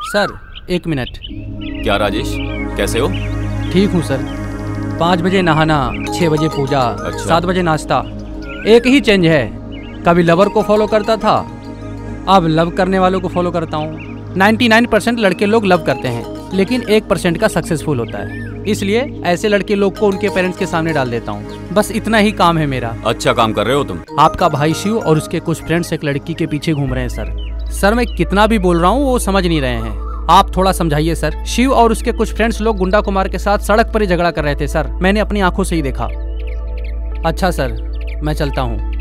Sir 1 minute. क्या राजेश, कैसे हो? ठीक हूँ सर। 5 बजे नहाना, 6 बजे पूजा, अच्छा। 7 बजे नाश्ता। एक ही चेंज है, कभी लवर को फॉलो करता था, अब लव करने वालों को फॉलो करता हूँ। 99% लड़के लोग लव करते हैं, लेकिन 1% का सक्सेसफुल होता है। इसलिए ऐसे लड़के लोग को उनके पेरेंट्स के सामने डाल देता हूँ। बस इतना ही काम है मेरा। अच्छा काम कर रहे हो तुम। आपका भाई शिव और उसके कुछ फ्रेंड्स एक लड़की के पीछे घूम रहे हैं सर। मैं कितना भी बोल रहा हूँ वो समझ नहीं रहे हैं। आप थोड़ा समझाइए सर। शिव और उसके कुछ फ्रेंड्स लोग गुंडा कुमार के साथ सड़क पर ही झगड़ा कर रहे थे सर, मैंने अपनी आंखों से ही देखा। अच्छा सर, मैं चलता हूँ।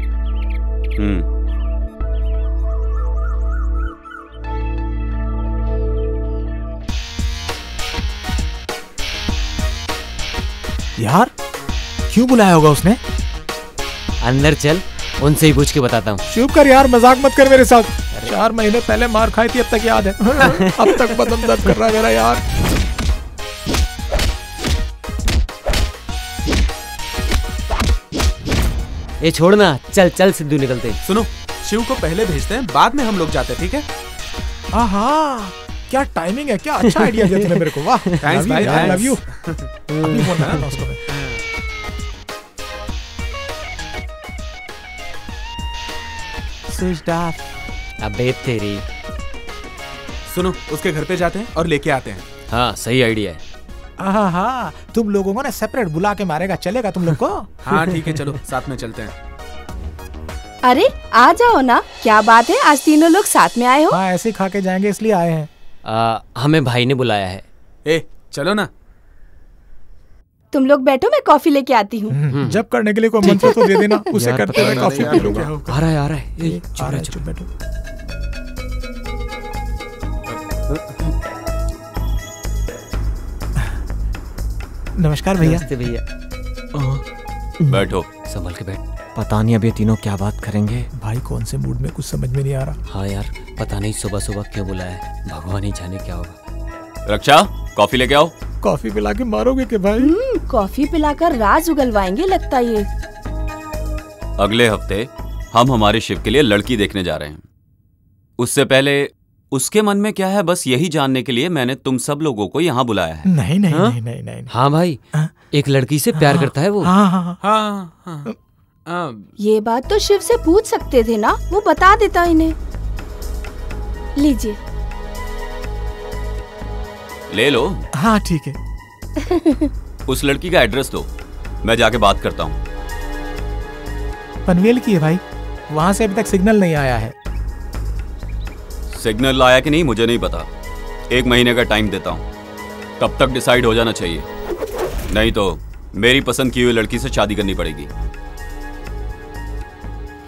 यार क्यों बुलाया होगा उसने? अंदर चल, उनसे ही पूछ के बताता हूँ। चुप कर यार, मजाक मत कर मेरे साथ। 4 महीने पहले मार खाई थी, अब तक याद है। अब तक बदन दर्द कर रहा है मेरा यार। ये छोड़ना, चल चल सिद्धू निकलते। सुनो, शिव को पहले भेजते हैं, बाद में हम लोग जाते हैं, ठीक है? हाँ, क्या टाइमिंग है, क्या अच्छा आइडिया दिया तूने मेरे को। वाह, थैंक्स भाई, आई लव यू। अभी फोन लगाना उसको मैं। Switched off. अबे तेरी। सुनो, उसके घर पे जाते हैं और लेके आते हैं। हाँ, सही आइडिया है। हाँ, तुम लोगों को ना सेपरेट बुला के मारेगा, चलेगा तुम लोग को? हाँ ठीक है, चलो साथ में चलते हैं। अरे आ जाओ ना, क्या बात है, आज तीनों लोग साथ में आए हो? हाँ, ऐसे ही खा के जाएंगे इसलिए आए हैं। हमें भाई ने बुलाया है। ए, चलो ना। तुम लोग बैठो, मैं कॉफी लेके आती हूँ। जब करने के लिए कोई मंत्र तो दे देना, उसे करते हुए कॉफी पी लूंगा। आ रहा है। चुप बैठो। नमस्कार भैया। नमस्ते भैया। बैठो। संभल के बैठ। पता नहीं अब ये तीनों क्या बात करेंगे। भाई कौन से मूड में, कुछ समझ में नहीं आ रहा। हाँ यार, पता नहीं सुबह सुबह क्यों बुलाया है, भगवान ही जाने क्या होगा। रक्षा, कॉफी लेके आओ। कॉफी पिला के मारोगे के भाई? कॉफी पिलाकर राज उगलवाएंगे लगता ये। अगले हफ्ते हम हमारे शिव के लिए लड़की देखने जा रहे हैं। उससे पहले उसके मन में क्या है, बस यही जानने के लिए मैंने तुम सब लोगों को यहाँ बुलाया है। नहीं नहीं नहीं नहीं नहीं। हाँ भाई, एक लड़की से प्यार करता है वो। हाँ। ये बात तो शिव से पूछ सकते थे ना, वो बता देता इन्हें। लीजिए। ले लो। हाँ ठीक है। उस लड़की का एड्रेस दो, मैं जाके बात करता हूँ। पनवेल की है भाई, वहां से अभी तक सिग्नल नहीं आया है। सिग्नल आया कि नहीं मुझे नहीं पता, 1 महीने का टाइम देता हूँ, तब तक डिसाइड हो जाना चाहिए, नहीं तो मेरी पसंद की हुई लड़की से शादी करनी पड़ेगी।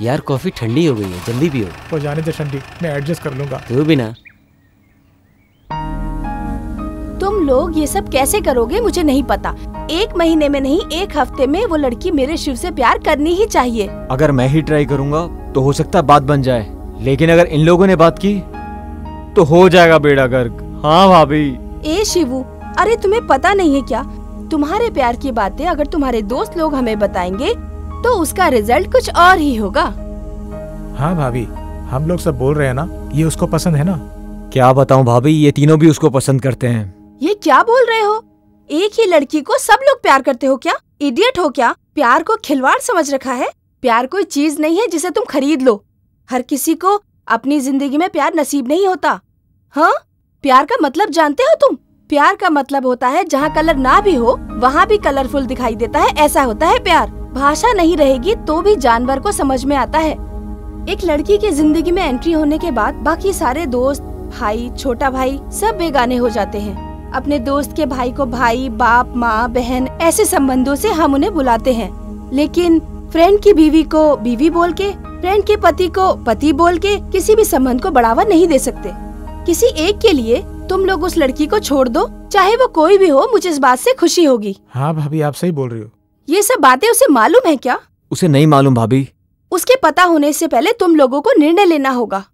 यार कॉफी ठंडी हो गई है, जल्दी पियो। हो जाने दे ठंडी, मैं एडजस्ट कर लूंगा। तू भी ना। तुम लोग ये सब कैसे करोगे मुझे नहीं पता। 1 महीने में नहीं, 1 हफ्ते में वो लड़की मेरे शिव से प्यार करनी ही चाहिए। अगर मैं ही ट्राई करूंगा तो हो सकता है बात बन जाए, लेकिन अगर इन लोगों ने बात की तो हो जाएगा बेड़ा गर्क। हाँ भाभी। ए शिवू, अरे तुम्हें पता नहीं है क्या, तुम्हारे प्यार की बातें अगर तुम्हारे दोस्त लोग हमें बताएंगे तो उसका रिजल्ट कुछ और ही होगा। हाँ भाभी, हम लोग सब बोल रहे हैं ना, ये उसको पसंद है ना। क्या बताऊं भाभी, ये तीनों भी उसको पसंद करते हैं। ये क्या बोल रहे हो? एक ही लड़की को सब लोग प्यार करते हो क्या? इडियट हो क्या? प्यार को खिलवाड़ समझ रखा है? प्यार कोई चीज नहीं है जिसे तुम खरीद लो। हर किसी को अपनी जिंदगी में प्यार नसीब नहीं होता। हाँ, प्यार का मतलब जानते हो तुम? प्यार का मतलब होता है जहाँ कलर ना भी हो वहाँ भी कलरफुल दिखाई देता है, ऐसा होता है प्यार। भाषा नहीं रहेगी तो भी जानवर को समझ में आता है। एक लड़की की जिंदगी में एंट्री होने के बाद बाकी सारे दोस्त, भाई, छोटा भाई सब बेगाने हो जाते हैं। अपने दोस्त के भाई को भाई, बाप, माँ, बहन ऐसे संबंधों से हम उन्हें बुलाते हैं, लेकिन फ्रेंड की बीवी को बीवी बोल के, फ्रेंड के पति को पति बोल के किसी भी संबंध को बढ़ावा नहीं दे सकते। किसी एक के लिए तुम लोग उस लड़की को छोड़ दो, चाहे वो कोई भी हो, मुझे इस बात से खुशी होगी। हाँ भाभी, आप सही बोल रही हो। ये सब बातें उसे मालूम है क्या? उसे नहीं मालूम भाभी। उसके पता होने से पहले तुम लोगों को निर्णय लेना होगा।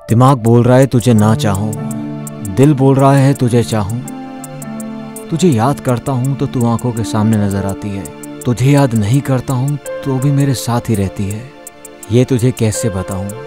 दिमाग बोल रहा है तुझे ना चाहूं, दिल बोल रहा है तुझे चाहूं। तुझे याद करता हूं तो तू आंखों के सामने नजर आती है, तुझे याद नहीं करता हूं तो भी मेरे साथ ही रहती है। ये तुझे कैसे बताऊं।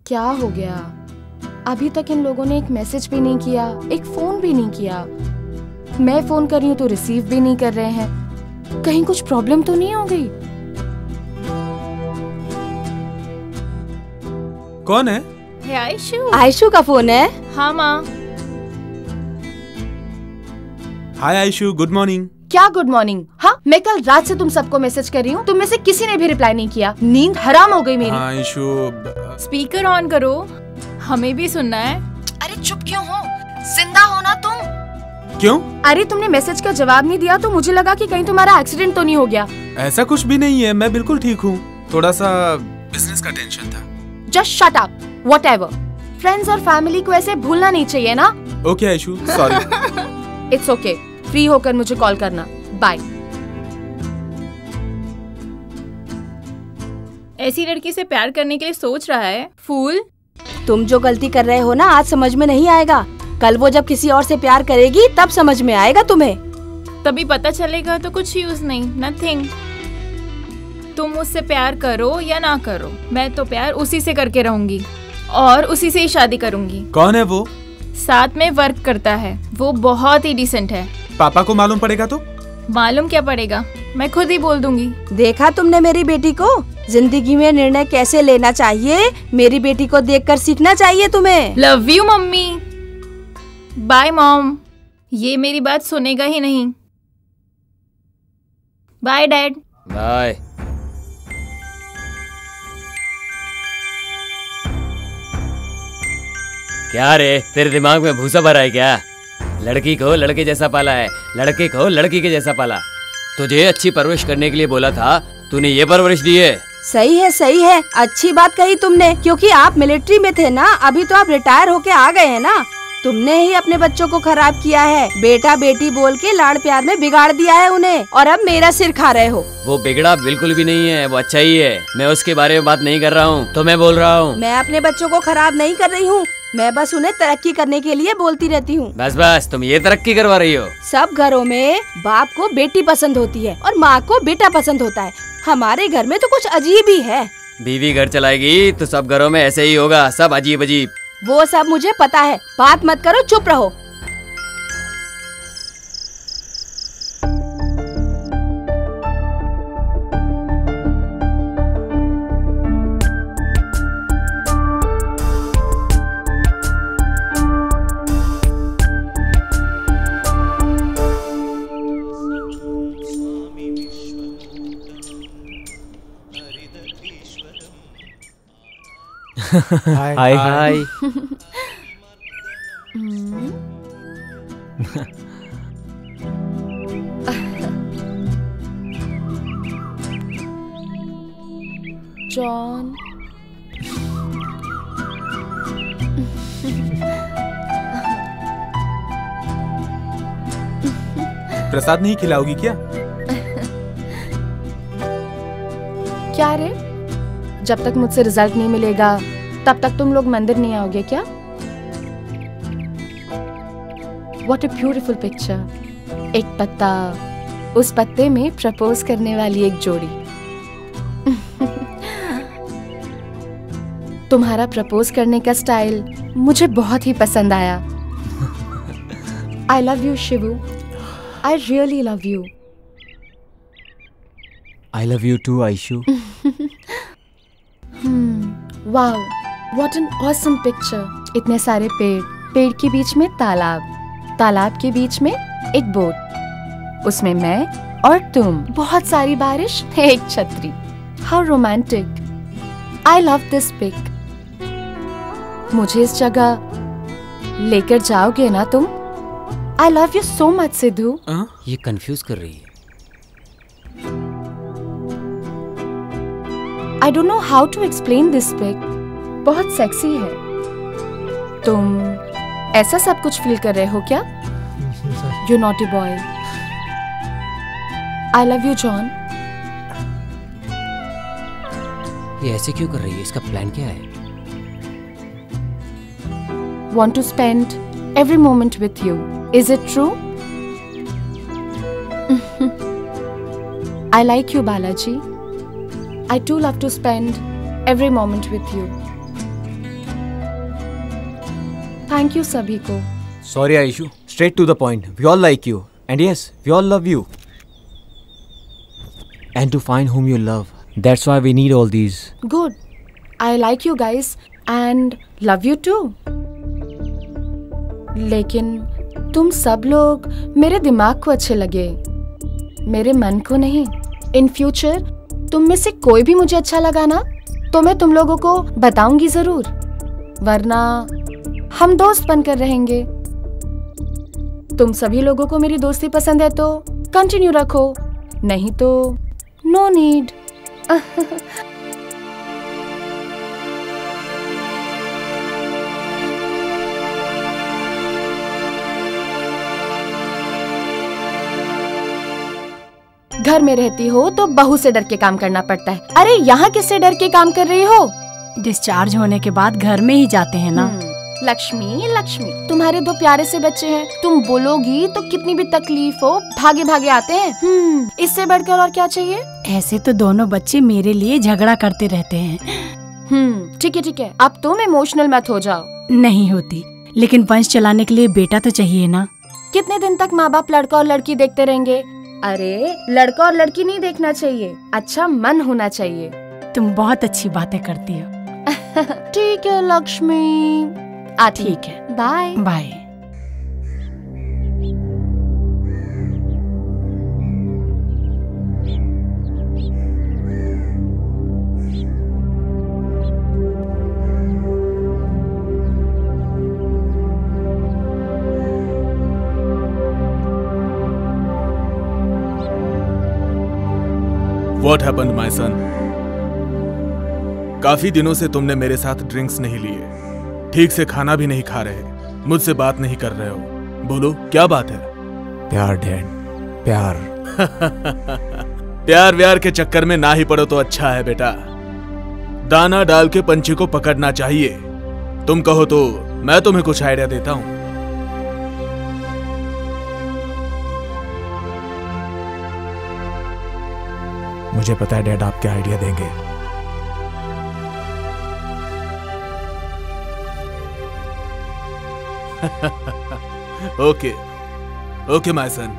क्या हो गया? अभी तक इन लोगों ने एक मैसेज भी नहीं किया, एक फोन भी नहीं किया। मैं फोन कर रही हूँ तो रिसीव भी नहीं कर रहे हैं। कहीं कुछ प्रॉब्लम तो नहीं हो गई? कौन है? आयशु। आयशु का फोन है? हाँ माँ। हाय आयशु, गुड मॉर्निंग। क्या गुड मॉर्निंग? हाँ, मैं कल रात से तुम सबको मैसेज कर रही हूँ, तुम में से किसी ने भी रिप्लाई नहीं किया। नींद हराम हो गई मेरी। हाँ आयशु, स्पीकर ऑन करो, हमें भी सुनना है। अरे चुप क्यों हो? जिंदा हो ना तुम? क्यों? अरे तुमने मैसेज का जवाब नहीं दिया तो मुझे लगा कि कहीं तुम्हारा एक्सीडेंट तो नहीं हो गया। ऐसा कुछ भी नहीं है, मैं बिल्कुल ठीक हूँ। थोड़ा सा बिजनेस का टेंशन था। Just shut up, whatever. Friends और फैमिली को ऐसे भूलना नहीं चाहिए ना। Okay Aishu, sorry. It's okay, free होकर मुझे कॉल करना। बाय। ऐसी लड़की से प्यार करने के लिए सोच रहा है? फूल। तुम जो गलती कर रहे हो ना, आज समझ में नहीं आएगा, कल वो जब किसी और से प्यार करेगी तब समझ में आएगा तुम्हें। तभी पता चलेगा तो कुछ यूज नहीं, नथिंग। तुम मुझसे प्यार करो या ना करो, मैं तो प्यार उसी से करके रहूंगी और उसी से ही शादी करूंगी। कौन है वो? साथ में वर्क करता है, वो बहुत ही डिसेंट है। पापा को मालूम पड़ेगा तो? मालूम क्या पड़ेगा, मैं खुद ही बोल दूंगी। देखा तुमने मेरी बेटी को? जिंदगी में निर्णय कैसे लेना चाहिए, मेरी बेटी को देखकर सीखना चाहिए तुम्हें। Love you mummy. Bye mom. ये मेरी बात सुनेगा ही नहीं। Bye dad. बाय। क्या रे, तेरे दिमाग में भूसा भरा है क्या? लड़की को लड़के जैसा पाला है, लड़के को लड़की के जैसा पाला। तुझे अच्छी परवरिश करने के लिए बोला था, तूने ये परवरिश दी है। सही है, सही है, अच्छी बात कही तुमने, क्योंकि आप मिलिट्री में थे ना, अभी तो आप रिटायर होके आ गए हैं ना। तुमने ही अपने बच्चों को खराब किया है, बेटा बेटी बोल के लाड़ प्यार में बिगाड़ दिया है उन्हें, और अब मेरा सिर खा रहे हो। वो बिगड़ा बिल्कुल भी नहीं है, वो अच्छा ही है। मैं उसके बारे में बात नहीं कर रहा हूँ, तो मैं बोल रहा हूँ। मैं अपने बच्चों को खराब नहीं कर रही हूँ, मैं बस उन्हें तरक्की करने के लिए बोलती रहती हूँ। बस बस, तुम ये तरक्की करवा रही हो। सब घरों में बाप को बेटी पसंद होती है और माँ को बेटा पसंद होता है, हमारे घर में तो कुछ अजीब ही है। बीवी घर चलाएगी तो सब घरों में ऐसे ही होगा, सब अजीब अजीब। वो सब मुझे पता है, बात मत करो, चुप रहो। हाय हाय। जॉन। प्रसाद नहीं खिलाओगी क्या? क्या रे, जब तक मुझसे रिजल्ट नहीं मिलेगा तब तक तुम लोग मंदिर नहीं आओगे क्या? What a beautiful picture। एक पत्ता, उस पत्ते में प्रपोज करने वाली एक जोड़ी। तुम्हारा प्रपोज करने का स्टाइल मुझे बहुत ही पसंद आया। I love you, Shibu. I really love you। I love you too, Aishu. Wow, what an awesome picture। इतने सारे पेड़, पेड़ के बीच में तालाब, तालाब के बीच में एक बोट, उसमें मैं और तुम, बहुत सारी बारिश, एक छतरी। How romantic। I love this pic। मुझे इस जगह लेकर जाओगे ना तुम? I love you so much, Sidhu. ये कंफ्यूज कर रही है। I don't know how to explain this pic। बहुत सेक्सी है। तुम ऐसा सब कुछ फील कर रहे हो क्या? You naughty boy। I love you, John। ये ऐसे क्यों कर रही है? इसका प्लान क्या है? Want to spend every moment with you। Is it true? I like you, Balaji। I too love to spend every moment with you। Thank you सभी को। Sorry, Aishu, straight to the point। We all like you, and yes, we all love you। And to find whom you love, that's why we need all these। Good। I like you guys and love you too। लेकिन तुम सब लोग मेरे दिमाग को अच्छे लगे, मेरे मन को नहीं। इन फ्यूचर तुम में से कोई भी मुझे अच्छा लगा ना तो मैं तुम लोगों को बताऊंगी जरूर, वरना हम दोस्त बनकर रहेंगे। तुम सभी लोगों को मेरी दोस्ती पसंद है तो कंटिन्यू रखो, नहीं तो नो नीड। घर में रहती हो तो बहू से डर के काम करना पड़ता है। अरे यहाँ किससे डर के काम कर रही हो? डिस्चार्ज होने के बाद घर में ही जाते हैं ना। लक्ष्मी, लक्ष्मी, तुम्हारे दो प्यारे से बच्चे हैं, तुम बोलोगी तो कितनी भी तकलीफ हो भागे भागे आते हैं। इससे बढ़कर और क्या चाहिए? ऐसे तो दोनों बच्चे मेरे लिए झगड़ा करते रहते हैं। ठीक है ठीक है, अब तुम इमोशनल मत हो जाओ। नहीं होती, लेकिन वंश चलाने के लिए बेटा तो चाहिए ना। कितने दिन तक माँ बाप लड़का और लड़की देखते रहेंगे? अरे लड़का और लड़की नहीं देखना चाहिए, अच्छा मन होना चाहिए। तुम बहुत अच्छी बातें करती हो। ठीक है लक्ष्मी, ठीक है, bye bye. What happened, my son? काफी दिनों से तुमने मेरे साथ ड्रिंक्स नहीं लिए, ठीक से खाना भी नहीं खा रहे, मुझसे बात नहीं कर रहे हो। बोलो क्या बात है? प्यार डैड, प्यार। प्यार व्यार के चक्कर में ना ही पड़ो तो अच्छा है बेटा। दाना डाल के पंछी को पकड़ना चाहिए। तुम कहो तो मैं तुम्हें कुछ आइडिया देता हूं। मुझे पता है डैड आप क्या आइडिया देंगे। Okay okay my son,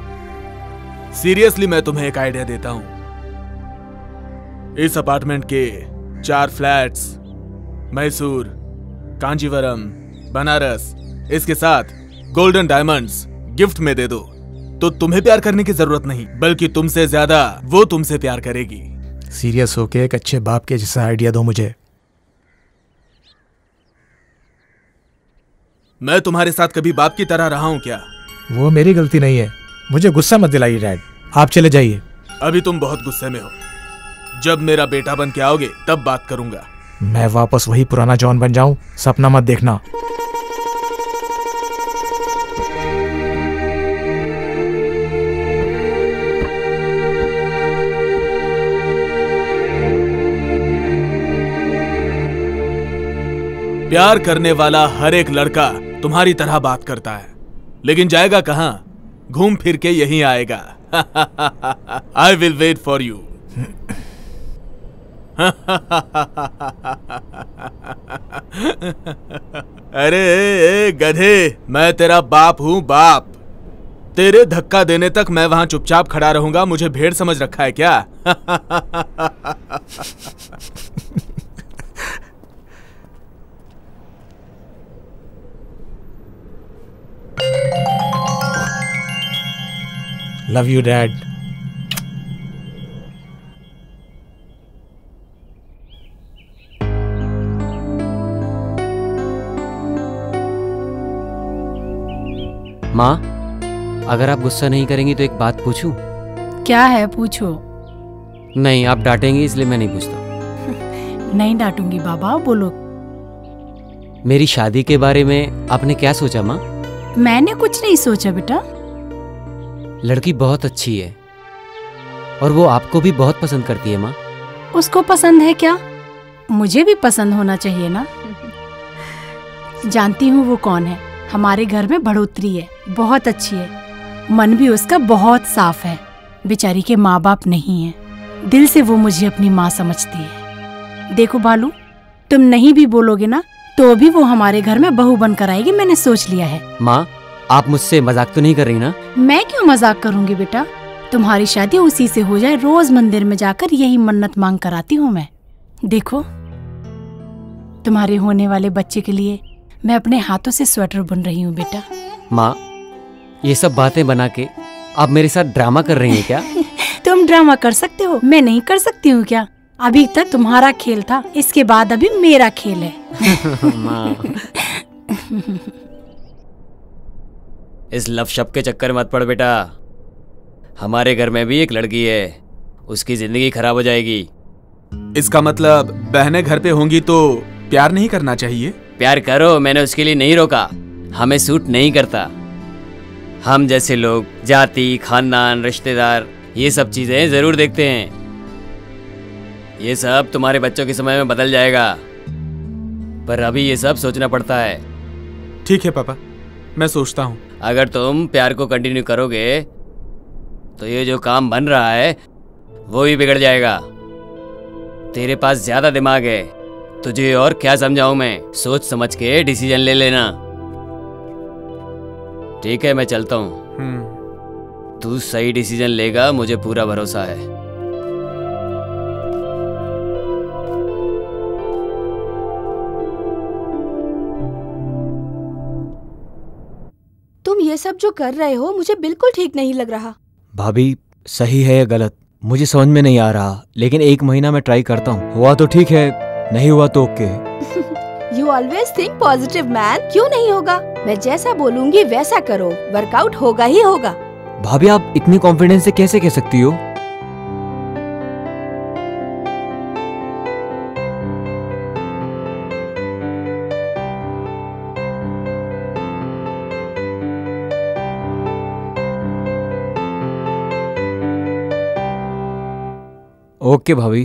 seriously मैं तुम्हें एक आइडिया देता हूं। इस अपार्टमेंट के 4 फ्लैट्स मैसूर, कांजीवरम, बनारस, इसके साथ गोल्डन डायमंड्स गिफ्ट में दे दो तो तुम्हें प्यार करने की जरूरत नहीं, बल्कि तुमसे ज्यादा वो तुमसे प्यार करेगी। सीरियस होके एक अच्छे बाप के जैसा आइडिया दो मुझे। मैं तुम्हारे साथ कभी बाप की तरह रहा हूँ क्या? वो मेरी गलती नहीं है, मुझे गुस्सा मत दिलाइए डैड, आप चले जाइए। अभी तुम बहुत गुस्से में हो, जब मेरा बेटा बन के आओगे तब बात करूंगा। मैं वापस वही पुराना जॉन बन जाऊं, सपना मत देखना। प्यार करने वाला हर एक लड़का तुम्हारी तरह बात करता है, लेकिन जाएगा कहाँ? घूम फिर के यहीं आएगा। I will wait for you. अरे गधे, मैं तेरा बाप हूं, बाप। तेरे धक्का देने तक मैं वहां चुपचाप खड़ा रहूंगा, मुझे भेड़ समझ रखा है क्या? Love you dad. माँ, अगर आप गुस्सा नहीं करेंगी तो एक बात पूछूं? क्या है, पूछो। नहीं, आप डांटेंगी इसलिए मैं नहीं पूछता। नहीं डांटूंगी बाबा, बोलो। मेरी शादी के बारे में आपने क्या सोचा माँ? मैंने कुछ नहीं सोचा बेटा। लड़की बहुत अच्छी है और वो आपको भी बहुत पसंद करती है माँ। उसको पसंद है क्या? मुझे भी पसंद होना चाहिए ना। जानती हूँ वो कौन है। हमारे घर में बढ़ोतरी है, बहुत अच्छी है, मन भी उसका बहुत साफ है। बेचारी के माँ बाप नहीं है, दिल से वो मुझे अपनी माँ समझती है। देखो बालू, तुम नहीं भी बोलोगे ना तो भी वो हमारे घर में बहू बनकर आएगी, मैंने सोच लिया है। माँ, आप मुझसे मजाक तो नहीं कर रही ना? मैं क्यों मजाक करूंगी बेटा, तुम्हारी शादी उसी से हो जाए, रोज मंदिर में जाकर यही मन्नत मांग कर आती हूँ मैं। देखो, तुम्हारे होने वाले बच्चे के लिए मैं अपने हाथों से स्वेटर बुन रही हूँ बेटा। माँ, ये सब बातें बना के आप मेरे साथ ड्रामा कर रही हैं क्या? तुम ड्रामा कर सकते हो, मैं नहीं कर सकती हूँ क्या? अभी तक तुम्हारा खेल था, इसके बाद अभी मेरा खेल है। माँ, इस लव शब्द के चक्कर मत पड़ बेटा। हमारे घर में भी एक लड़की है, उसकी जिंदगी खराब हो जाएगी। इसका मतलब बहनें घर पे होंगी तो प्यार नहीं करना चाहिए? प्यार करो, मैंने उसके लिए नहीं रोका, हमें सूट नहीं करता। हम जैसे लोग जाति, खानदान, रिश्तेदार, ये सब चीजें जरूर देखते हैं। ये सब तुम्हारे बच्चों के समय में बदल जाएगा, पर अभी ये सब सोचना पड़ता है। ठीक है पापा, मैं सोचता हूँ। अगर तुम प्यार को कंटिन्यू करोगे तो ये जो काम बन रहा है वो भी बिगड़ जाएगा। तेरे पास ज्यादा दिमाग है, तुझे और क्या समझाऊं मैं? सोच समझ के डिसीजन ले लेना। ठीक है, मैं चलता हूँ। तू सही डिसीजन लेगा, मुझे पूरा भरोसा है। तुम ये सब जो कर रहे हो मुझे बिल्कुल ठीक नहीं लग रहा। भाभी, सही है या गलत मुझे समझ में नहीं आ रहा, लेकिन 1 महीना मैं ट्राई करता हूँ। हुआ तो ठीक है, नहीं हुआ तो okay. You always think positive man। क्यों नहीं होगा? मैं जैसा बोलूंगी वैसा करो, वर्कआउट होगा ही होगा। भाभी, आप इतनी कॉन्फिडेंस से कैसे कह सकती हो? ओके भाभी।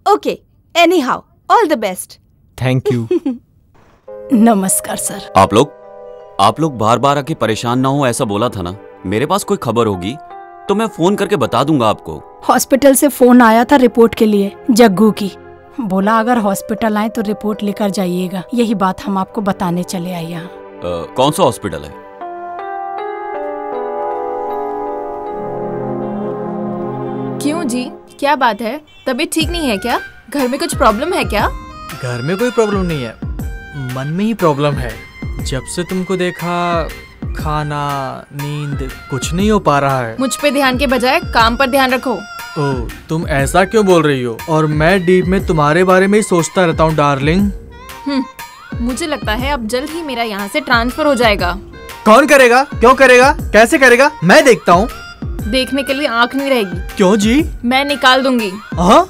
Okay, any how, all the best. Thank you. नमस्कार सर। आप लोग बार बार आके परेशान ना हो ऐसा बोला था ना। मेरे पास कोई खबर होगी तो मैं फोन करके बता दूंगा आपको। हॉस्पिटल से फोन आया था रिपोर्ट के लिए, जग्गू की। बोला अगर हॉस्पिटल आए तो रिपोर्ट लेकर जाइएगा, यही बात हम आपको बताने चले आए यहाँ। कौन सा हॉस्पिटल है? क्यों जी, क्या बात है? तबीयत ठीक नहीं है क्या? घर में कुछ प्रॉब्लम है क्या? घर में कोई प्रॉब्लम नहीं है, मन में ही प्रॉब्लम है। जब से तुमको देखा, खाना, नींद कुछ नहीं हो पा रहा है। मुझ पे ध्यान के बजाय काम पर ध्यान रखो। ओह, तुम ऐसा क्यों बोल रही हो? और मैं डीप में तुम्हारे बारे में ही सोचता रहता हूँ डार्लिंग। मुझे लगता है अब जल्द ही मेरा यहाँ से ट्रांसफर हो जाएगा। कौन करेगा? क्यों करेगा? कैसे करेगा? मैं देखता हूँ। देखने के लिए आँख नहीं रहेगी। क्यों जी? मैं निकाल दूंगी। हाँ?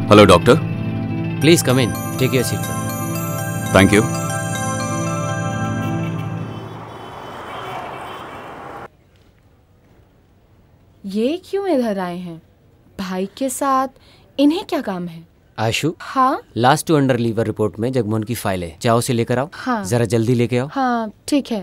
Hello doctor. Please come in, take your seat sir. Thank you. ये क्यों इधर आए हैं? भाई के साथ इन्हें क्या काम है? आशु, हाँ last two under liver report में जगमोहन की फाइल है, जाओ उसे लेकर आओ। हाँ। जरा जल्दी लेके आओ। हाँ ठीक है।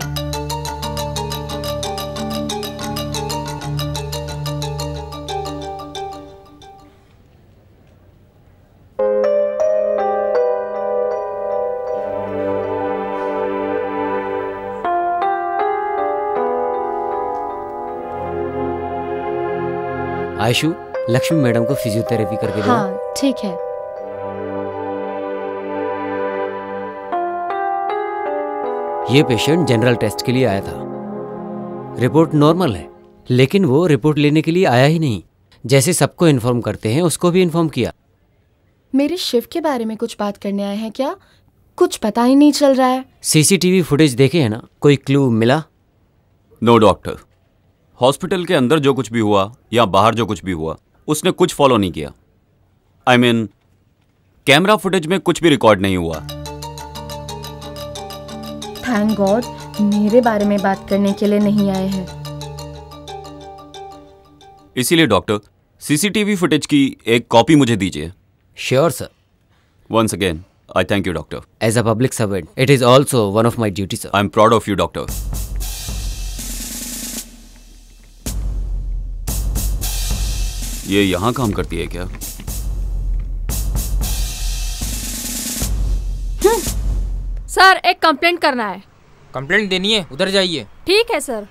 आयशु, लक्ष्मी मैडम को फिजियोथेरेपी करके दो। हाँ ठीक है। ये पेशेंट जनरल टेस्ट के लिए आया था। रिपोर्ट नॉर्मल है, लेकिन वो रिपोर्ट लेने के लिए आया ही नहीं। जैसे सबको इन्फॉर्म करते हैं, उसको भी इन्फॉर्म किया। मेरे शिफ्ट के बारे में कुछ बात करने आए हैं क्या? कुछ पता ही नहीं चल रहा है। सीसीटीवी फुटेज देखे है ना? कोई क्लू मिला? नो डॉक्टर, हॉस्पिटल के अंदर जो कुछ भी हुआ या बाहर जो कुछ भी हुआ, उसने कुछ फॉलो नहीं किया। I mean, कैमरा फुटेज में कुछ भी रिकॉर्ड नहीं हुआ। थैंक गॉड, मेरे बारे में बात करने के लिए नहीं आए हैं। इसीलिए डॉक्टर, सीसीटीवी फुटेज की एक कॉपी मुझे दीजिए। Sure sir. Once again I thank you doctor. As a public servant it is also one of my duty sir. I am proud of you doctor. ये यहाँ काम करती है क्या? सर, एक कंप्लेंट करना है। कंप्लेंट देनी है? उधर जाइए। ठीक है सर।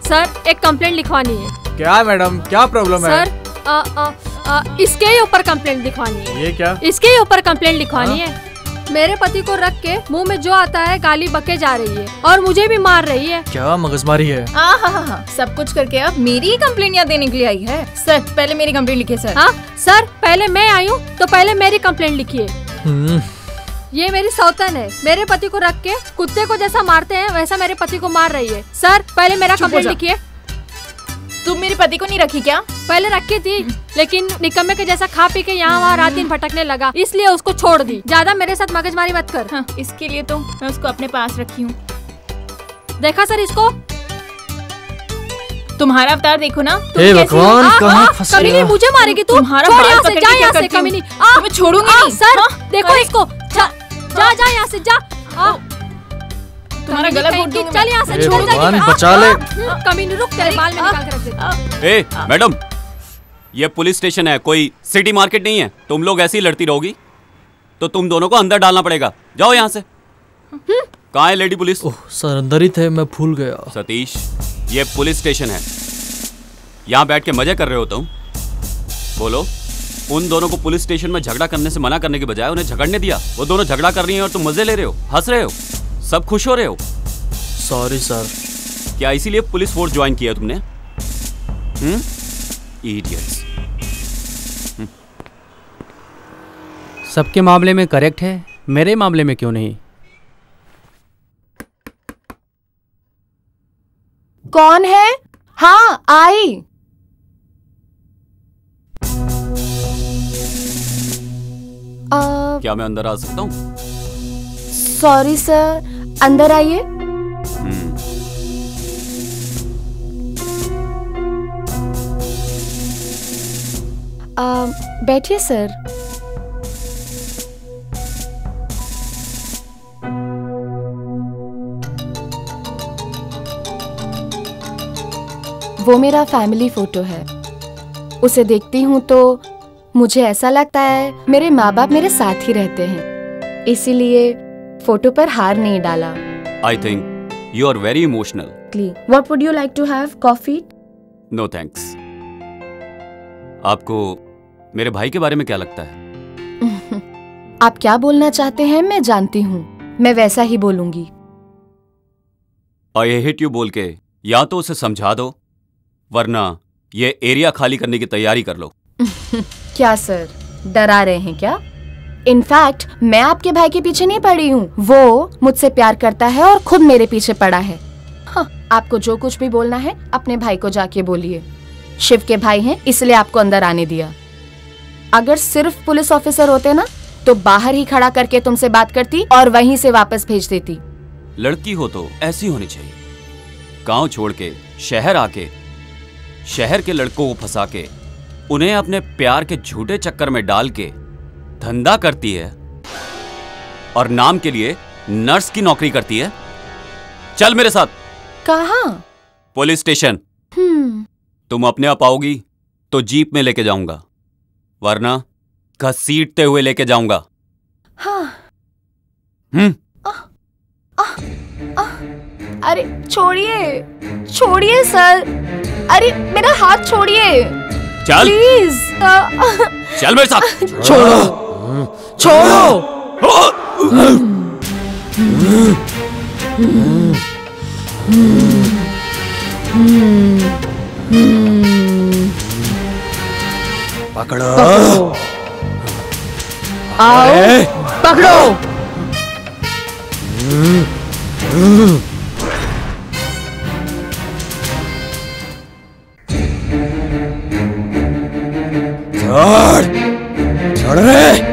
सर, एक कंप्लेंट लिखवानी है। क्या मैडम, क्या प्रॉब्लम है? सर, इसके ही ऊपर कंप्लेंट लिखवानी है। ये क्या? इसके ही ऊपर कंप्लेंट लिखवानी है। मेरे पति को रख के मुंह में जो आता है गाली बके जा रही है और मुझे भी मार रही है। क्या मगजमारी है? हाँ, सब कुछ करके अब मेरी ही कंप्लेंट यहाँ देने के लिए आई है। सर, पहले मेरी कंप्लेंट लिखिए सर। हाँ सर, पहले मैं आई हूँ तो पहले मेरी कंप्लेंट लिखिए। ये मेरी सौतन है, मेरे पति को रख के कुत्ते को जैसा मारते हैं वैसा मेरे पति को मार रही है। सर, पहले मेरा कंप्लेंट लिखिए। तुम मेरे पति को नहीं रखी क्या? पहले रखी थी, लेकिन निकम्मे के जैसा खा पी के यहाँ वहाँ रात दिन भटकने लगा, इसलिए उसको छोड़ दी। ज्यादा मेरे साथ मगजमारी मत कर। हाँ, इसके लिए तो मैं उसको अपने पास रखी हूँ। देखा सर इसको? तुम्हारा अवतार देखो ना। हे भगवान, कहाँ फंस गया? कमीनी, मुझे मारेगी तू। तुम्हारा छोड़ बाल यहाँ पकड़ से, के जा क्या यहाँ से करती हूँ? कमीनी। तुम्हें छोड़ूंगी नहीं। सर, देखो इसको। जा जा यहाँ से, जा। तुम्हारा गला घोट दूंगी। चल यहाँ से, हे छोड़ भगवान, जा। बचा ले। कमीनी रुक, तेरे बाल में निकाल के रख देता। ए मैडम, ये पुलिस स्टेशन है, कोई सिटी मार्केट नहीं है। तुम लोग ऐसे ही लड़ती रहोगी तो तुम दोनों को अंदर डालना पड़ेगा। जाओ यहाँ से। कहाँ है लेडी पुलिस? ओह सर, अंदर ही थे, मैं भूल गया। सतीश, ये पुलिस स्टेशन है, यहाँ बैठ के मजे कर रहे हो तुम? बोलो, उन दोनों को पुलिस स्टेशन में झगड़ा करने से मना करने के बजाय उन्हें झगड़ने दिया। वो दोनों झगड़ा कर रही हैं और तुम मजे ले रहे हो, हंस रहे हो, सब खुश हो रहे हो। Sorry sir. क्या इसीलिए पुलिस फोर्स ज्वाइन किया तुमने? इडियट्स। सबके मामले में करेक्ट है, मेरे मामले में क्यों नहीं? कौन है? हाँ आई। क्या मैं अंदर आ सकता हूँ? सॉरी सर, अंदर आइए। बैठिए सर। वो मेरा फैमिली फोटो है। उसे देखती हूँ तो मुझे ऐसा लगता है मेरे माँ बाप मेरे साथ ही रहते हैं, इसीलिए फोटो पर हार नहीं डाला। I think you are very emotional. What would you like to have? Coffee? No thanks. आपको मेरे भाई के बारे में क्या लगता है? आप क्या बोलना चाहते हैं मैं जानती हूँ, मैं वैसा ही बोलूंगी। I hate you बोल के या तो उसे समझा दो, वरना ये एरिया खाली करने की तैयारी कर लो। क्या सर, डरा रहे हैं क्या? इनफैक्ट मैं आपके भाई के पीछे नहीं पड़ी हूँ, वो मुझसे प्यार करता है और खुद मेरे पीछे पड़ा है। हाँ, आपको जो कुछ भी बोलना है अपने भाई को जाके बोलिए। शिव के भाई हैं इसलिए आपको अंदर आने दिया। अगर सिर्फ पुलिस ऑफिसर होते ना तो बाहर ही खड़ा करके तुमसे बात करती और वहीं से वापस भेज देती। लड़की हो तो ऐसी होनी चाहिए, गांव छोड़ के शहर आके शहर के लड़कों को फंसा के उन्हें अपने प्यार के झूठे चक्कर में डाल के धंधा करती है और नाम के लिए नर्स की नौकरी करती है। चल मेरे साथ। कहाँ? Police station. तुम अपने आप आओगी तो जीप में लेके जाऊंगा, वरना घसीटते हुए लेके जाऊंगा। हाँ। अरे छोड़िए, छोड़िए सर, अरे मेरा हाथ छोड़िए चल प्लीज। चल मेरे साथ। छोड़ो, छोड़ो। पकड़ो, आओ, पकड़ो। छोड़, छोड़ रे।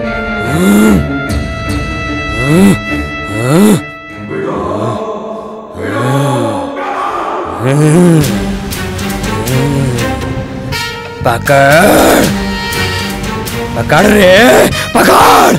पकड़, पकड़ रे, पकड़।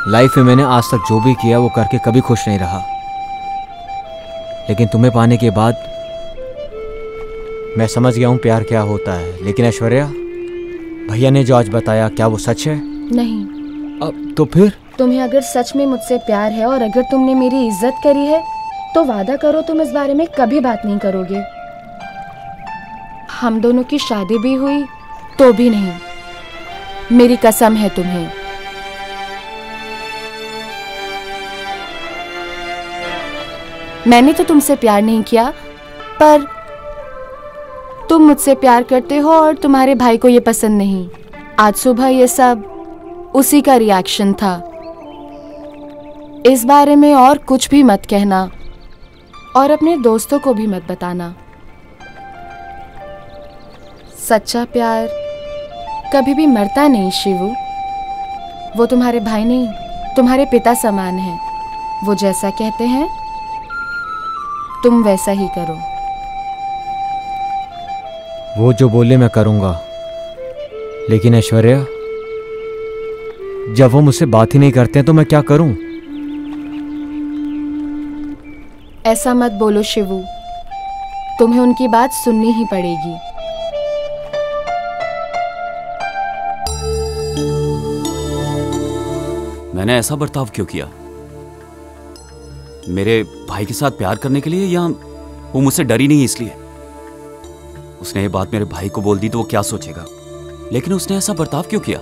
लाइफ में मैंने आज तक जो भी किया वो करके कभी खुश नहीं रहा, लेकिन तुम्हें पाने के बाद मैं समझ गया हूँ प्यार क्या होता है। लेकिन ऐश्वर्या, भैया ने जो आज बताया क्या वो सच है? नहीं। अब तो फिर? तुम्हें अगर सच में मुझसे प्यार है और अगर तुमने मेरी इज्जत करी है तो वादा करो तुम इस बारे में कभी बात नहीं करोगे। हम दोनों की शादी भी हुई तो भी नहीं। मेरी कसम है तुम्हें। मैंने तो तुमसे प्यार नहीं किया, पर तुम मुझसे प्यार करते हो और तुम्हारे भाई को ये पसंद नहीं। आज सुबह ये सब उसी का रिएक्शन था। इस बारे में और कुछ भी मत कहना और अपने दोस्तों को भी मत बताना। सच्चा प्यार कभी भी मरता नहीं शिवू। वो तुम्हारे भाई नहीं, तुम्हारे पिता समान है। वो जैसा कहते हैं तुम वैसा ही करो। वो जो बोले मैं करूंगा, लेकिन ऐश्वर्या, जब वो मुझसे बात ही नहीं करते हैं तो मैं क्या करूं? ऐसा मत बोलो शिवू, तुम्हें उनकी बात सुननी ही पड़ेगी। मैंने ऐसा बर्ताव क्यों किया? मेरे भाई के साथ प्यार करने के लिए, या वो मुझसे डरी नहीं इसलिए? उसने ये बात मेरे भाई को बोल दी तो वो क्या सोचेगा, लेकिन उसने ऐसा बर्ताव क्यों किया?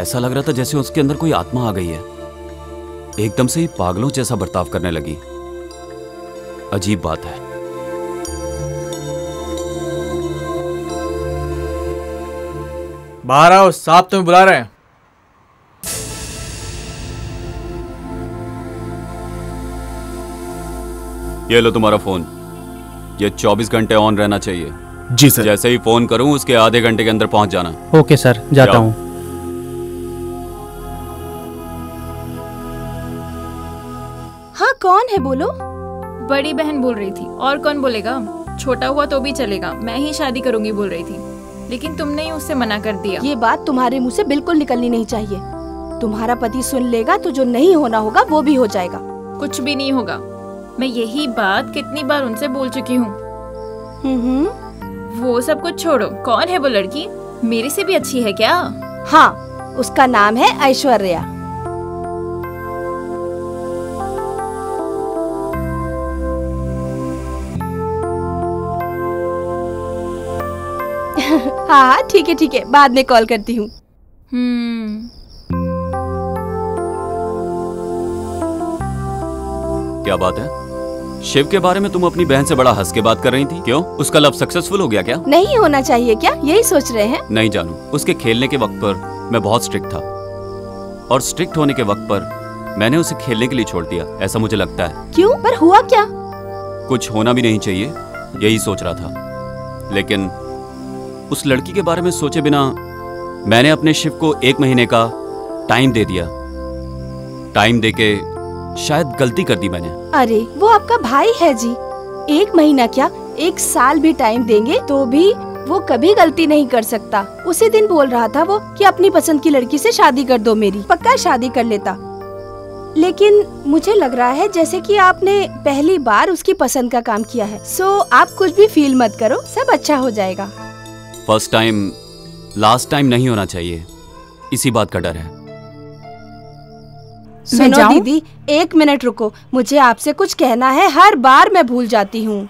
ऐसा लग रहा था जैसे उसके अंदर कोई आत्मा आ गई है। एकदम से ही पागलों जैसा बर्ताव करने लगी। अजीब बात है। बाहर आओ, साहब तुम्हें बुला रहे हैं। ये लो तुम्हारा फोन। ये 24 घंटे ऑन रहना चाहिए। जी सर। जैसे ही फोन करूं उसके आधे घंटे के अंदर पहुंच जाना। ओके सर, जाता हूँ। हाँ, कौन है बोलो? बड़ी बहन बोल रही थी, और कौन बोलेगा? छोटा हुआ तो भी चलेगा, मैं ही शादी करूंगी बोल रही थी, लेकिन तुमने ही उससे मना कर दिया। ये बात तुम्हारे मुंह से बिल्कुल निकलनी नहीं चाहिए। तुम्हारा पति सुन लेगा तो जो नहीं होना होगा वो भी हो जाएगा। कुछ भी नहीं होगा। मैं यही बात कितनी बार उनसे बोल चुकी हूँ। वो सब कुछ छोड़ो, कौन है वो लड़की? मेरे से भी अच्छी है क्या? हाँ, उसका नाम है ऐश्वर्या। हाँ ठीक है, बाद में कॉल करती हूँ। क्या बात है? शिव के बारे में तुम अपनी बहन से बड़ा हंस के बात कर रही थी, क्यों? उसका लव सक्सेसफुल हो गया क्या? नहीं होना चाहिए क्या, यही सोच रहे हैं? नहीं जानू, उसके खेलने के वक्त पर मैं बहुत स्ट्रिक्ट था और स्ट्रिक्ट होने के वक्त पर मैंने उसे खेलने के लिए छोड़ दिया, ऐसा मुझे लगता है। क्यों? पर हुआ क्या? कुछ होना भी नहीं चाहिए, यही सोच रहा था। लेकिन उस लड़की के बारे में सोचे बिना मैंने अपने शिव को 1 महीने का टाइम दे दिया। टाइम देके शायद गलती कर दी मैंने। अरे वो आपका भाई है जी, 1 महीना क्या 1 साल भी टाइम देंगे तो भी वो कभी गलती नहीं कर सकता। उसी दिन बोल रहा था वो कि अपनी पसंद की लड़की से शादी कर दो मेरी, पक्का शादी कर लेता। लेकिन मुझे लग रहा है जैसे कि आपने पहली बार उसकी पसंद का काम किया है। सो आप कुछ भी फील मत करो, सब अच्छा हो जाएगा। फर्स्ट टाइम लास्ट टाइम नहीं होना चाहिए, इसी बात का डर है। सुनो दीदी, 1 मिनट रुको, मुझे आपसे कुछ कहना है, हर बार मैं भूल जाती हूँ।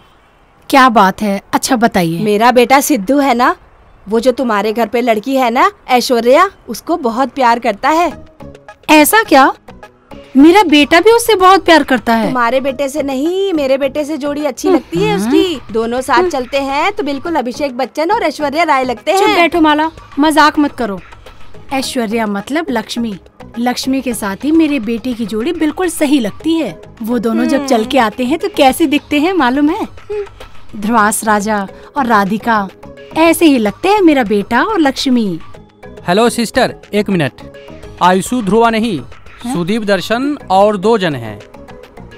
क्या बात है? अच्छा बताइए। मेरा बेटा सिद्धू है ना, वो जो तुम्हारे घर पे लड़की है ना ऐश्वर्या, उसको बहुत प्यार करता है। ऐसा क्या? मेरा बेटा भी उससे बहुत प्यार करता है। तुम्हारे बेटे से नहीं, मेरे बेटे से जोड़ी अच्छी लगती है उसकी। दोनों साथ चलते हैं तो बिल्कुल अभिषेक बच्चन और ऐश्वर्या राय लगते हैं। चुप बैठो माला, मजाक मत करो। ऐश्वर्या मतलब लक्ष्मी, लक्ष्मी के साथ ही मेरे बेटे की जोड़ी बिल्कुल सही लगती है। वो दोनों जब चल के आते हैं तो कैसे दिखते हैं मालूम है? ध्रुवास राजा और राधिका, ऐसे ही लगते हैं मेरा बेटा और Lakshmi. Hello sister, 1 minute. Ayushu Dhruva नहीं, सुदीप दर्शन और 2 जन हैं।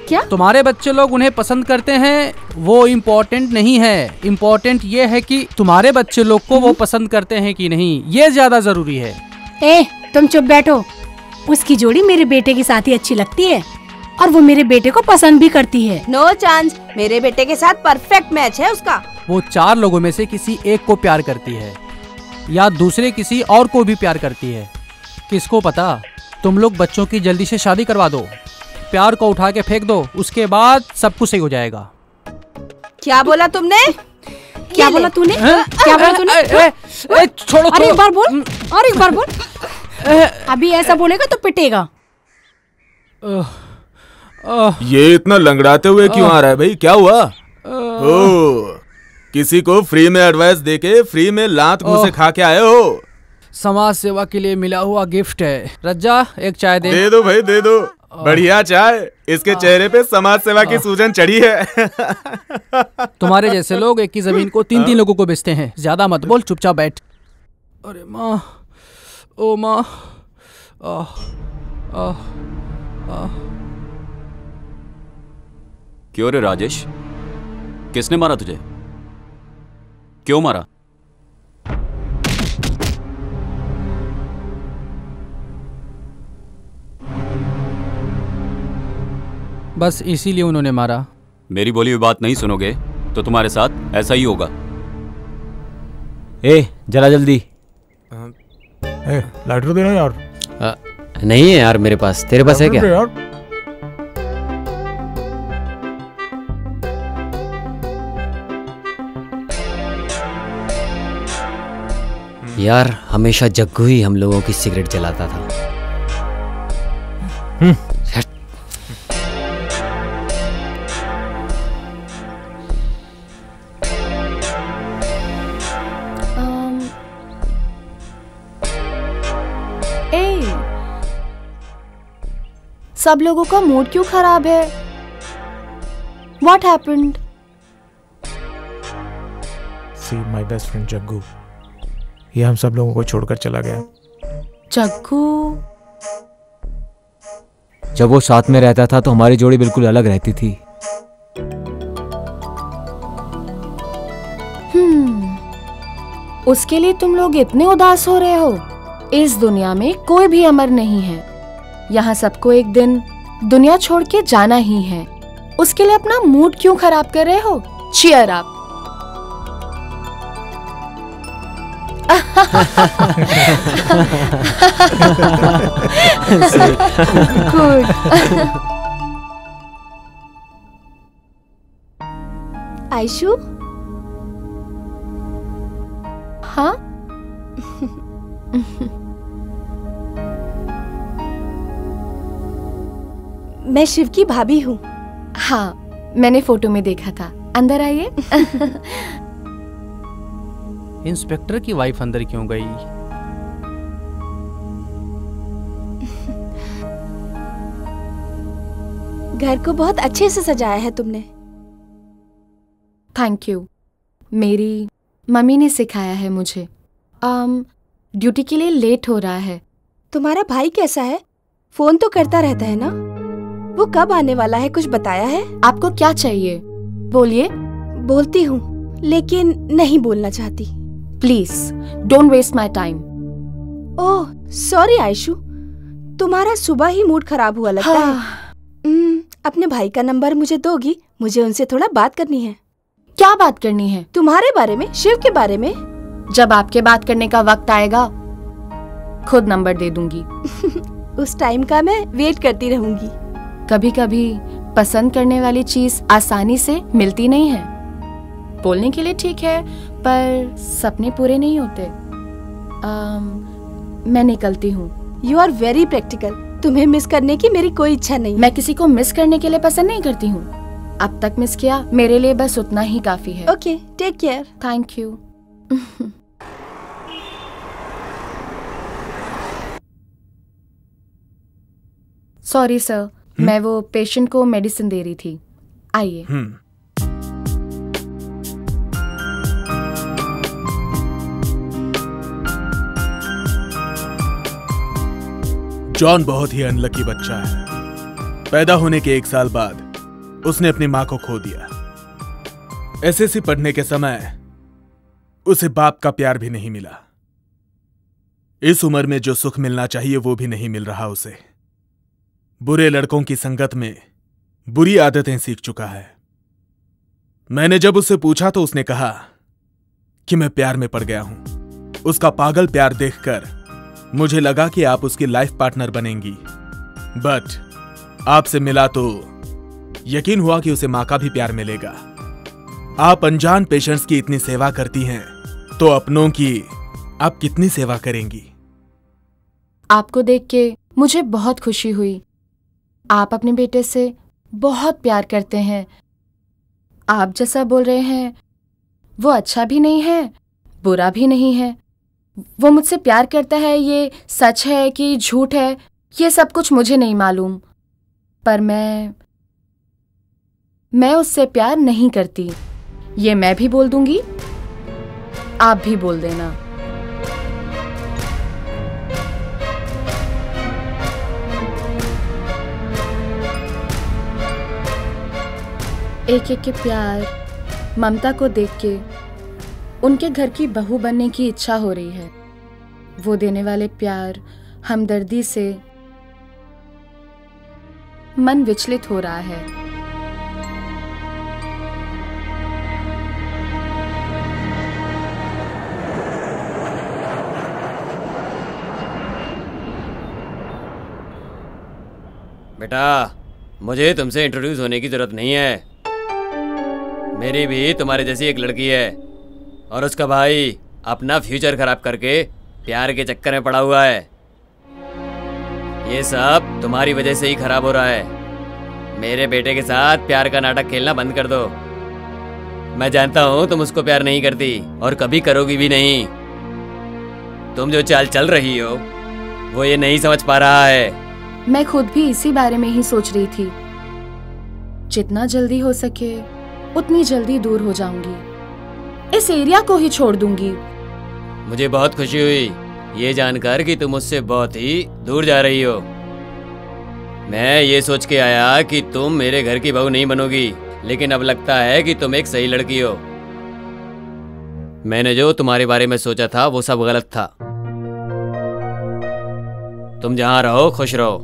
क्या? तुम्हारे बच्चे लोग उन्हें पसंद करते हैं वो इम्पोर्टेंट नहीं है, इम्पोर्टेंट ये है कि तुम्हारे बच्चे लोग को वो पसंद करते हैं कि नहीं, ये ज्यादा जरूरी है। तुम चुप बैठो। उसकी जोड़ी मेरे बेटे के साथ ही अच्छी लगती है और वो मेरे बेटे को पसंद भी करती है। नो चांस, मेरे बेटे के साथ परफेक्ट मैच है उसका। वो 4 लोगों में से किसी एक को प्यार करती है या दूसरे किसी और को भी प्यार करती है, किसको पता। तुम लोग बच्चों की जल्दी से शादी करवा दो, प्यार को उठा के फेंक दो, उसके बाद सब कुछ सही हो जाएगा। क्या बोला तुमने? क्या बोला तूने? क्या बोला तूने? छोड़ो। अरे एक बार बोल, और एक बार बोल। अभी ऐसा बोलेगा तो पिटेगा। ये इतना लंगड़ाते हुए क्यों आ रहा है भाई, क्या हुआ? ओ, किसी को फ्री में एडवाइस देके फ्री में लात मुंह से खा के आए हो? समाज सेवा के लिए मिला हुआ गिफ्ट है। रज्जा, एक चाय दे। दे दो भाई, दे दो। बढ़िया चाय, इसके चेहरे पे समाज सेवा की सूजन चढ़ी है। तुम्हारे जैसे लोग एक ही जमीन को 3-3 लोगों को बेचते हैं। ज्यादा मत बोल, चुपचाप बैठ। अरे माँ, ओ माँ। क्यों रे राजेश, किसने मारा तुझे? क्यों मारा? बस इसीलिए उन्होंने मारा। मेरी बोली हुई बात नहीं सुनोगे तो तुम्हारे साथ ऐसा ही होगा। जरा जल्दी। लाइटर देना यार। नहीं है यार मेरे पास, तेरे पास है क्या? यार हमेशा जग्गू ही हम लोगों की सिगरेट जलाता था। सब लोगों का मूड क्यों खराब है? What happened? See my best friend Jaggu, ये हम सब लोगों को छोड़कर चला गया। जग्गू? जब वो साथ में रहता था तो हमारी जोड़ी बिल्कुल अलग रहती थी। उसके लिए तुम लोग इतने उदास हो रहे हो? इस दुनिया में कोई भी अमर नहीं है। यहाँ सबको एक दिन दुनिया छोड़ के जाना ही है। उसके लिए अपना मूड क्यों खराब कर रहे हो? Cheer up. गुड। आयशु, हाँ मैं शिव की भाभी हूँ। हाँ, मैंने फोटो में देखा था। अंदर आइए। इंस्पेक्टर की वाइफ अंदर क्यों गई? घर को बहुत अच्छे से सजाया है तुमने। Thank you. मेरी मम्मी ने सिखाया है मुझे। ड्यूटी के लिए लेट हो रहा है। तुम्हारा भाई कैसा है? फोन तो करता रहता है ना? वो कब आने वाला है, कुछ बताया है? आपको क्या चाहिए, बोलिए। बोलती हूँ लेकिन नहीं बोलना चाहती। Please don't waste my time. Oh sorry Ayshu, तुम्हारा सुबह ही मूड खराब हुआ लगता है। अपने भाई का नंबर मुझे दोगी? मुझे उनसे थोड़ा बात करनी है। क्या बात करनी है? तुम्हारे बारे में, शिव के बारे में। जब आपके बात करने का वक्त आएगा खुद नंबर दे दूंगी। उस टाइम का मैं वेट करती रहूंगी। कभी कभी पसंद करने वाली चीज आसानी से मिलती नहीं है। बोलने के लिए ठीक है पर सपने पूरे नहीं होते। मैं निकलती हूँ। You are very practical. तुम्हें मिस करने की मेरी कोई इच्छा नहीं। मैं किसी को मिस करने के लिए पसंद नहीं करती हूँ। अब तक मिस किया, मेरे लिए बस उतना ही काफी है। Okay, take care. Thank you. Sorry sir, मैं वो पेशेंट को मेडिसिन दे रही थी। आइए। जॉन बहुत ही अनलकी बच्चा है। पैदा होने के 1 साल बाद उसने अपनी मां को खो दिया। एसएससी पढ़ने के समय उसे बाप का प्यार भी नहीं मिला। इस उम्र में जो सुख मिलना चाहिए वो भी नहीं मिल रहा उसे। बुरे लड़कों की संगत में बुरी आदतें सीख चुका है। मैंने जब उससे पूछा तो उसने कहा कि मैं प्यार में पड़ गया हूं। उसका पागल प्यार देखकर मुझे लगा कि आप उसकी लाइफ पार्टनर बनेंगी, बट आपसे मिला तो यकीन हुआ कि उसे मां का भी प्यार मिलेगा। आप अनजान पेशेंट्स की इतनी सेवा करती हैं तो अपनों की आप कितनी सेवा करेंगी? आपको देख के मुझे बहुत खुशी हुई। आप अपने बेटे से बहुत प्यार करते हैं। आप जैसा बोल रहे हैं वो अच्छा भी नहीं है, बुरा भी नहीं है। वो मुझसे प्यार करता है, ये सच है कि झूठ है ये सब कुछ मुझे नहीं मालूम, पर मैं उससे प्यार नहीं करती। ये मैं भी बोल दूंगी, आप भी बोल देना। एक एक के प्यार, ममता को देख के उनके घर की बहू बनने की इच्छा हो रही है। वो देने वाले प्यार, हमदर्दी से मन विचलित हो रहा है। बेटा, मुझे तुमसे इंट्रोड्यूस होने की जरूरत नहीं है। मेरी भी तुम्हारे जैसी एक लड़की है और उसका भाई अपना फ्यूचर खराब करके प्यार के चक्कर में पड़ा हुआ है। ये सब तुम्हारी वजह से ही खराब हो रहा है। मेरे बेटे के साथ प्यार का नाटक खेलना बंद कर दो। मैं जानता हूं तुम उसको प्यार नहीं करती और कभी करोगी भी नहीं। तुम जो चाल चल रही हो वो ये नहीं समझ पा रहा है। मैं खुद भी इसी बारे में ही सोच रही थी। जितना जल्दी हो सके उतनी जल्दी दूर हो जाऊंगी। इस एरिया को ही छोड़ दूंगी। मुझे बहुत खुशी हुई ये जानकर कि तुम मुझसे बहुत ही दूर जा रही हो। मैं ये सोच के आया कि तुम मेरे घर की बहू नहीं बनोगी, लेकिन अब लगता है कि तुम एक सही लड़की हो। मैंने जो तुम्हारे बारे में सोचा था वो सब गलत था। तुम जहां रहो खुश रहो।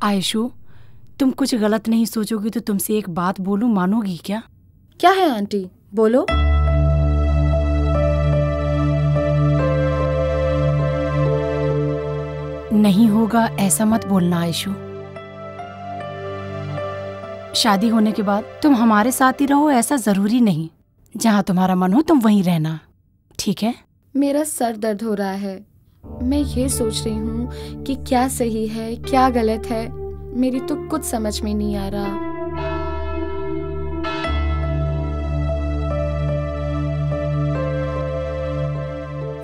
आयशु, तुम कुछ गलत नहीं सोचोगी तो तुमसे एक बात बोलूं, मानोगी क्या? क्या है आंटी, बोलो। नहीं होगा ऐसा मत बोलना आयशु। शादी होने के बाद तुम हमारे साथ ही रहो ऐसा जरूरी नहीं। जहाँ तुम्हारा मन हो तुम वहीं रहना, ठीक है? मेरा सर दर्द हो रहा है। मैं ये सोच रही हूँ कि क्या सही है क्या गलत है, मेरी तो कुछ समझ में नहीं आ रहा।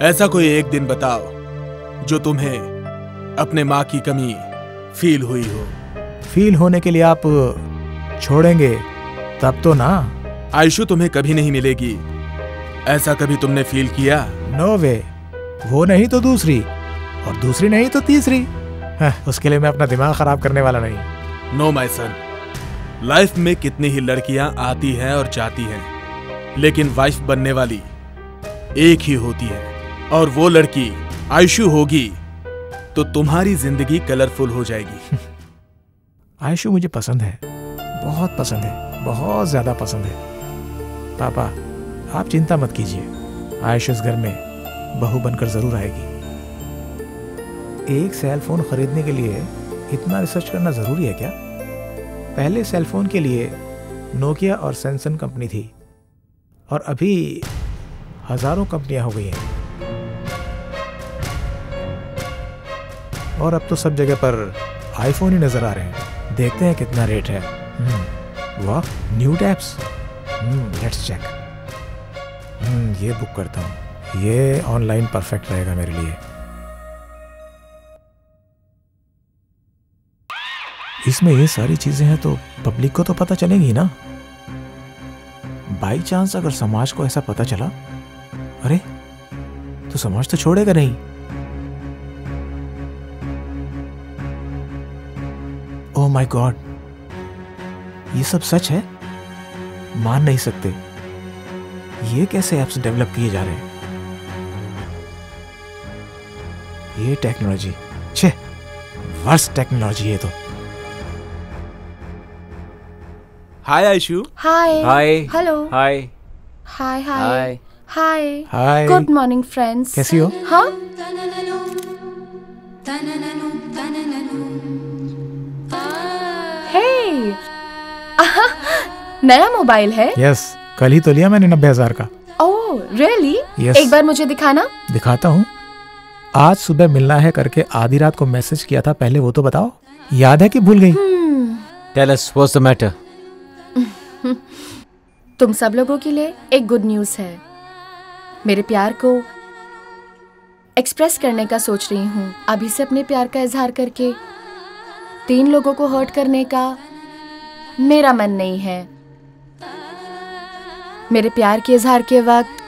ऐसा कोई एक दिन बताओ जो तुम्हें अपने माँ की कमी फील हुई हो। फील होने के लिए आप छोड़ेंगे तब तो ना। आयशु तुम्हें कभी नहीं मिलेगी, ऐसा कभी तुमने फील किया? नो वे, वो नहीं तो दूसरी, और दूसरी नहीं तो तीसरी। उसके लिए मैं अपना दिमाग खराब करने वाला नहीं। नो माय सन, लाइफ में कितनी ही लड़कियां आती हैं और जाती हैं, लेकिन वाइफ बनने वाली एक ही होती है, और वो लड़की आयशु होगी तो तुम्हारी जिंदगी कलरफुल हो जाएगी। आयशु मुझे पसंद है, बहुत पसंद है, बहुत ज्यादा पसंद है। पापा आप चिंता मत कीजिए, आयशु इस घर में बहू बनकर जरूर आएगी। एक सेल फोन खरीदने के लिए इतना रिसर्च करना जरूरी है क्या? पहले सेल फोन के लिए नोकिया और सैमसंग कंपनी थी, और अभी हजारों कंपनियां हो गई हैं, और अब तो सब जगह पर आईफोन ही नजर आ रहे हैं। देखते हैं कितना रेट है। वाह, न्यू टैब्स, लेट्स चेक। ये बुक करता हूँ, ये ऑनलाइन परफेक्ट रहेगा मेरे लिए। इसमें ये सारी चीजें हैं तो पब्लिक को तो पता चलेगी ना। बाई चांस अगर समाज को ऐसा पता चला, अरे तो समाज तो छोड़ेगा नहीं। ओह माय गॉड, ये सब सच है? मान नहीं सकते। ये कैसे ऐप्स डेवलप किए जा रहे हैं? ये टेक्नोलॉजी, छे वर्स्ट टेक्नोलॉजी है तो। Hi Ayshu. Hi. Hi. Hello. Hi. Hi hi hi. Hi. Hi. Good morning friends. कैसी हो? हाँ, हे, नया मोबाइल है? यस, कल ही तो लिया मैंने 90,000 का। Oh really? Yes. एक बार मुझे दिखाना। दिखाता हूँ। आज सुबह मिलना है करके आधी रात को मैसेज किया था, पहले वो तो बताओ, याद है कि भूल गई? Tell us what's the matter? तुम सब लोगों के लिए एक गुड न्यूज़ है। मेरे प्यार को एक्सप्रेस करने का सोच रही हूँ। अभी से अपने प्यार का इजहार करके 3 लोगों को हर्ट करने का मेरा मन नहीं है। मेरे प्यार के इजहार के वक्त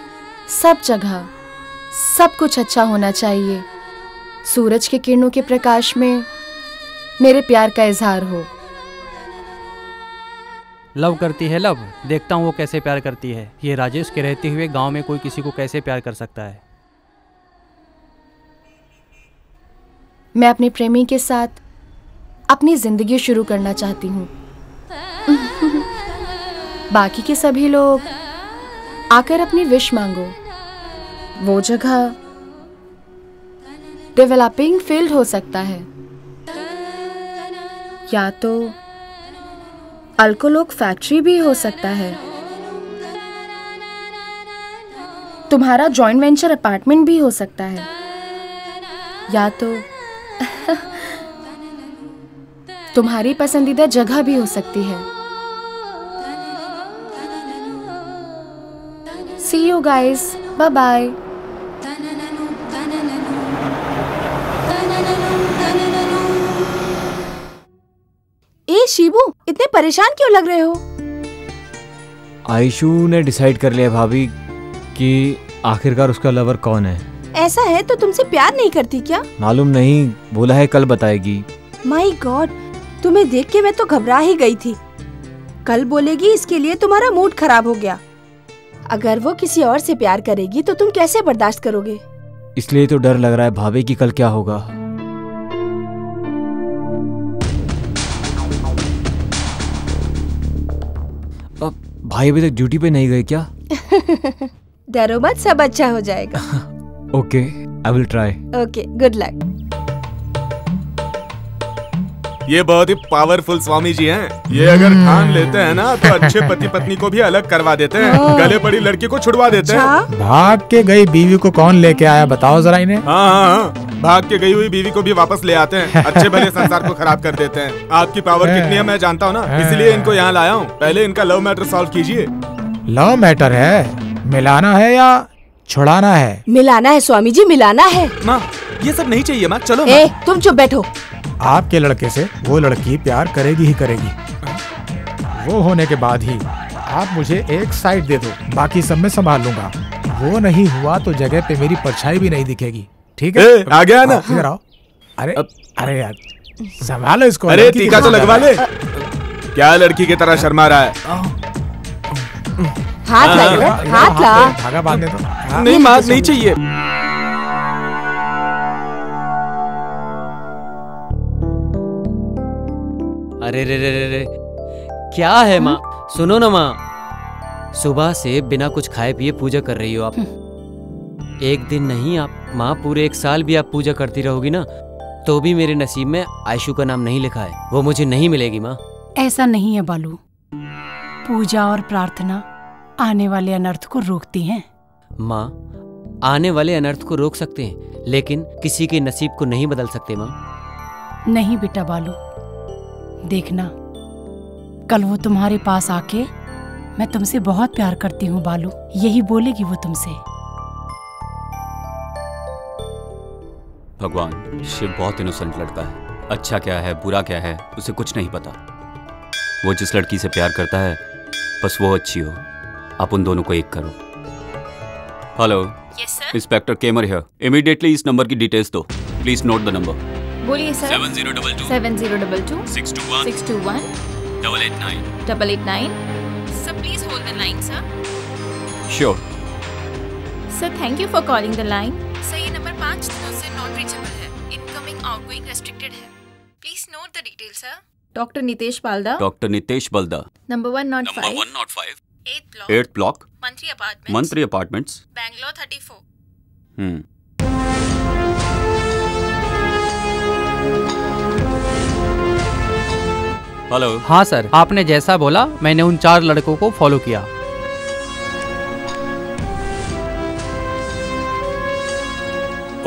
सब जगह सब कुछ अच्छा होना चाहिए। सूरज के किरणों के प्रकाश में मेरे प्यार का इजहार हो। लव करती है लव, देखता हूँ वो कैसे प्यार करती है। ये राजेश के रहते हुए गांव में कोई किसी को कैसे प्यार कर सकता है। मैं अपने प्रेमी के साथ अपनी जिंदगी शुरू करना चाहती हूँ। बाकी के सभी लोग आकर अपनी विश मांगो। वो जगह डेवलपिंग फील्ड हो सकता है, या तो अल्कोलोक फैक्ट्री भी हो सकता है, तुम्हारा जॉइंट वेंचर अपार्टमेंट भी हो सकता है, या तो तुम्हारी पसंदीदा जगह भी हो सकती है। See you guys. Bye bye. ए शिबू, इतने परेशान क्यों लग रहे हो? आयशु ने डिसाइड कर लिया भाभी कि आखिरकार उसका लवर कौन है। ऐसा है तो तुमसे प्यार नहीं करती क्या? मालूम नहीं, बोला है कल बताएगी। माय गॉड, तुम्हें देख के मैं तो घबरा ही गई थी। कल बोलेगी इसके लिए तुम्हारा मूड खराब हो गया। अगर वो किसी और से प्यार करेगी तो तुम कैसे बर्दाश्त करोगे? इसलिए तो डर लग रहा है भाभी कि कल क्या होगा। भाई अभी तक ड्यूटी पे नहीं गए क्या? डरो मत, सब अच्छा हो जाएगा। Okay, I will try. Okay, good luck. ये बहुत ही पावरफुल स्वामी जी हैं। ये अगर ठान लेते हैं ना तो अच्छे पति पत्नी को भी अलग करवा देते हैं, गले पड़ी लड़की को छुड़वा देते हैं। भाग के गई बीवी को कौन लेके आया बताओ जरा इन्हें। हाँ, भाग के गई हुई बीवी को भी वापस ले आते हैं, अच्छे भले संसार को खराब कर देते हैं। आपकी पावर कितनी है मैं जानता हूँ ना, इसलिए इनको यहाँ लाया हूँ। पहले इनका लव मैटर सॉल्व कीजिए। लव मैटर है? मिलाना है या छुड़ाना है? मिलाना है स्वामी जी, मिलाना है। माँ ये सब नहीं चाहिए माँ, चलो। ए, तुम चुप बैठो। आपके लड़के से वो लड़की प्यार करेगी ही करेगी। वो होने के बाद ही आप मुझे एक साइड दे दो, बाकी सब मैं संभाल लूंगा। वो नहीं हुआ तो जगह पे मेरी परछाई भी नहीं दिखेगी, ठीक है? आ गया ना? इधर आओ। अरे अरे यार संभालो इसको। अरे टीका तो लगवा ले। क्या लड़की की तरह शर्मा रहा है? हाथ ला, हाथ ला। धागा बांधने दो। नहीं माँ, नहीं चाहिए। अरे रे रे रे रे, क्या है माँ? सुनो ना माँ, सुबह से बिना कुछ खाए पिए पूजा कर रही हो आप। एक दिन नहीं आप माँ, पूरे 1 साल भी आप पूजा करती रहोगी ना तो भी मेरे नसीब में आयशु का नाम नहीं लिखा है, वो मुझे नहीं मिलेगी माँ। ऐसा नहीं है बालू, पूजा और प्रार्थना आने वाले अनर्थ को रोकती हैं। माँ, आने वाले अनर्थ को रोक सकते हैं लेकिन किसी के नसीब को नहीं बदल सकते माँ। नहीं बेटा बालू, देखना कल वो तुम्हारे पास आके मैं तुमसे बहुत प्यार करती हूँ बालू, यही बोलेगी वो तुमसे। भगवान, शिव बहुत इनोसेंट लड़का है। अच्छा क्या है बुरा क्या है उसे कुछ नहीं पता। वो जिस लड़की से प्यार करता है बस वो अच्छी हो। आप उन दोनों को एक करो। हेलो, इंस्पेक्टर केमर हियर। इमीडिएटली इस नंबर की डिटेल्स दो। Please note the number. बोलिए sir. 7022 7022 621 621 889 889। Sir please hold the line sir. Sure. Sir thank you for calling the line. Sir ये नंबर 5 दिनों से नॉट रीचेबल है। इनकमिंग आउटगोइंग रेस्ट्रिक्टेड है। Please note the detail sir. Doctor Nitesh Balda. Doctor Nitesh Balda. Number 105 8th block Mantri apartments Bangalore 34। Hello. हाँ सर, आपने जैसा बोला मैंने उन 4 लड़कों को फॉलो किया।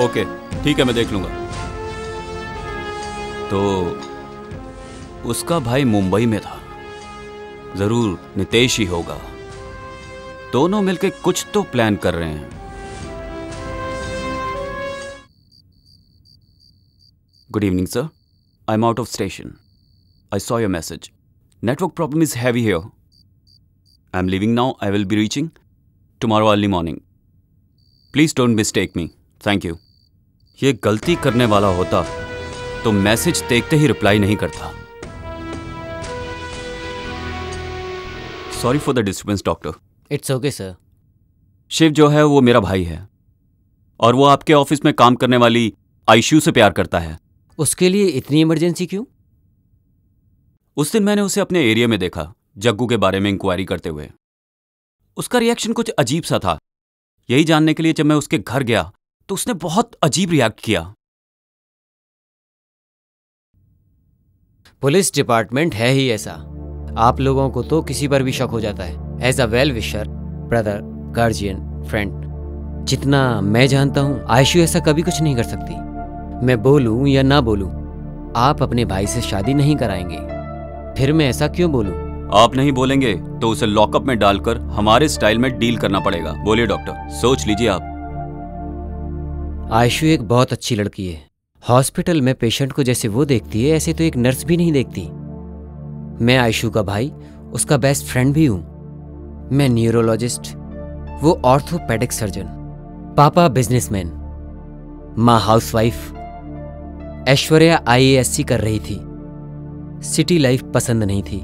ओके ठीक है, मैं देख लूंगा। तो उसका भाई मुंबई में था, जरूर नितेश ही होगा। दोनों मिलकर कुछ तो प्लान कर रहे हैं। Good evening sir, I am out of station. I saw your message. Network problem is heavy here. I'm leaving now. I will be reaching tomorrow early morning. Please don't mistake me. Thank you. ये गलती करने वाला होता तो मैसेज देखते ही रिप्लाई नहीं करता। Sorry for the disturbance, doctor. It's okay, sir. Shiv जो है वो मेरा भाई है और वो आपके ऑफिस में काम करने वाली आयशु से प्यार करता है। उसके लिए इतनी इमरजेंसी क्यों? उस दिन मैंने उसे अपने एरिया में देखा, जग्गू के बारे में इंक्वायरी करते हुए। उसका रिएक्शन कुछ अजीब सा था। यही जानने के लिए जब मैं उसके घर गया तो उसने बहुत अजीब रिएक्ट किया। पुलिस डिपार्टमेंट है ही ऐसा। आप लोगों को तो किसी पर भी शक हो जाता है। As a well wisher, brother, guardian, friend, जितना मैं जानता हूं आयशु ऐसा कभी कुछ नहीं कर सकती। मैं बोलूं या ना बोलूं, आप अपने भाई से शादी नहीं कराएंगे। फिर मैं ऐसा क्यों बोलूं? आप नहीं बोलेंगे तो उसे लॉकअप में डालकर हमारे स्टाइल में डील करना पड़ेगा। बोलिए डॉक्टर, सोच लीजिए आप। आयशु एक बहुत अच्छी लड़की है। हॉस्पिटल में पेशेंट को जैसे वो देखती है ऐसे तो एक नर्स भी नहीं देखती। मैं आयशु का भाई, उसका बेस्ट फ्रेंड भी हूं। मैं न्यूरोलॉजिस्ट, वो ऑर्थोपेडिक सर्जन। पापा बिजनेसमैन, माँ हाउसवाइफ। ऐश्वर्या IASC कर रही थी। सिटी लाइफ पसंद नहीं थी।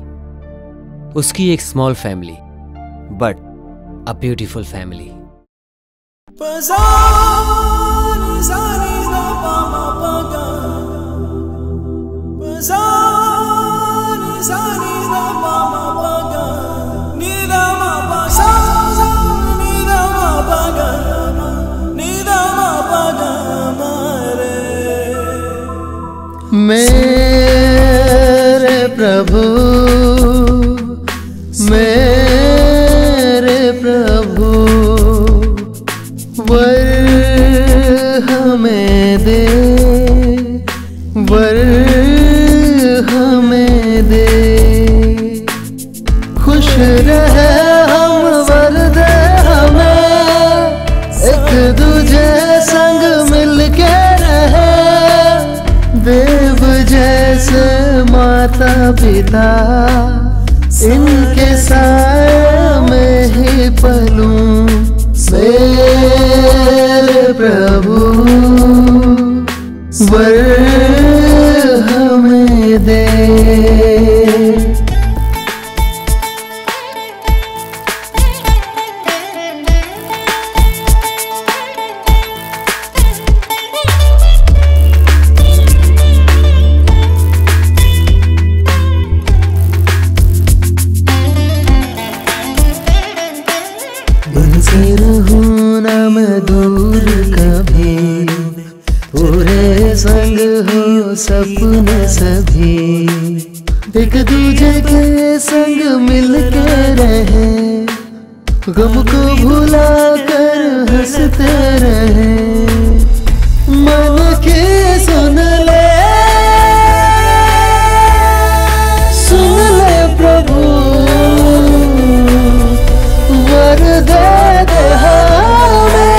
उसकी एक small family, but a beautiful family. Ni da मेरे प्रभु मेरे प्रभु वर हमें दे वर हमें दे खुश रहे हम वर दे हमें एक दूजे संग मिल के रहे देव जैसे माता पिता इनके साए में ही पलूं मेरे प्रभु वर हमें दे। रहूं ना मैं दूर कभी पूरे संग हो सपने सभी एक दूजे के संग मिल के रहे गम को भुला कर हंसते रहे मन के सुन ले प्रभु वर दे हमें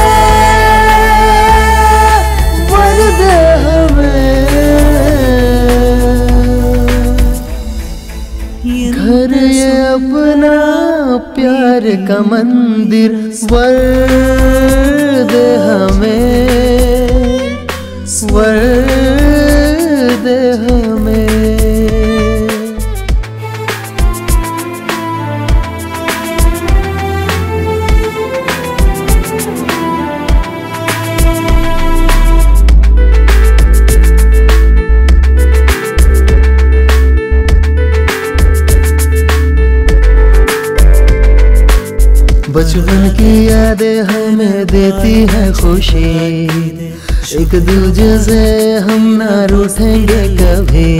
वर दे हमें घर ये अपना प्यार का मंदिर वर दे हमें वर दे हमें। बचपन की यादें हमें देती है खुशी एक दूजे से हम ना रूठेंगे कभी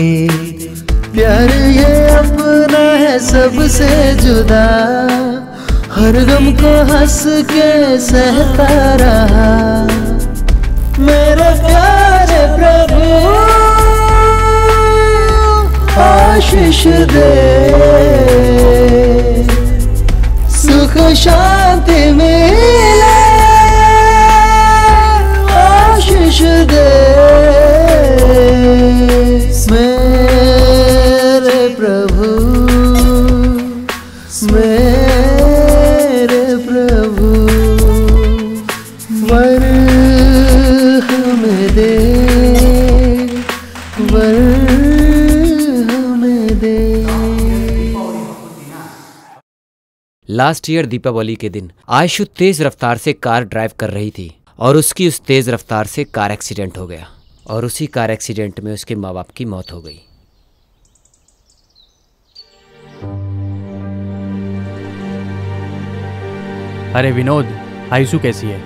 प्यार ये अपना है सबसे जुदा हर गम को हंस के सहता रहा मेरे प्यारे प्रभु आशीष दे सुख शांति मिले आशीष दे मेरे प्रभु मेरे प्रभु वर हमें दे वर हमें दे। लास्ट ईयर दीपावली के दिन आयशु तेज रफ्तार से कार ड्राइव कर रही थी और उसकी उस तेज रफ्तार से कार एक्सीडेंट हो गया और उसी कार एक्सीडेंट में उसके माँ बाप की मौत हो गई। अरे विनोद, आयशु कैसी है?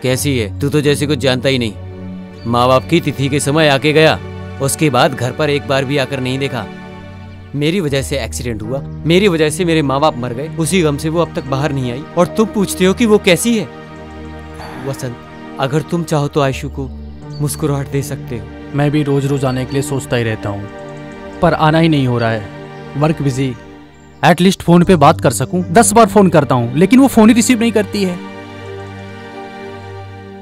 कैसी है? तू तो जैसे कुछ जानता ही नहीं। माँ बाप की तिथि के समय आके गया, उसके बाद घर पर एक बार भी आकर नहीं देखा। मेरी वजह से एक्सीडेंट हुआ, मेरी वजह से मेरे माँ बाप मर गए, उसी गम से वो अब तक बाहर नहीं आई और तुम पूछते हो कि वो कैसी है। वसंत, अगर तुम चाहो तो आयशु को मुस्कुराहट दे सकते हो। मैं भी रोज रोज आने के लिए सोचता ही रहता हूँ, पर आना ही नहीं हो रहा है। वर्क बिजी, एटलीस्ट फोन पे बात कर सकूं। 10 बार फोन करता हूँ लेकिन वो फोन ही रिसीव नहीं करती है।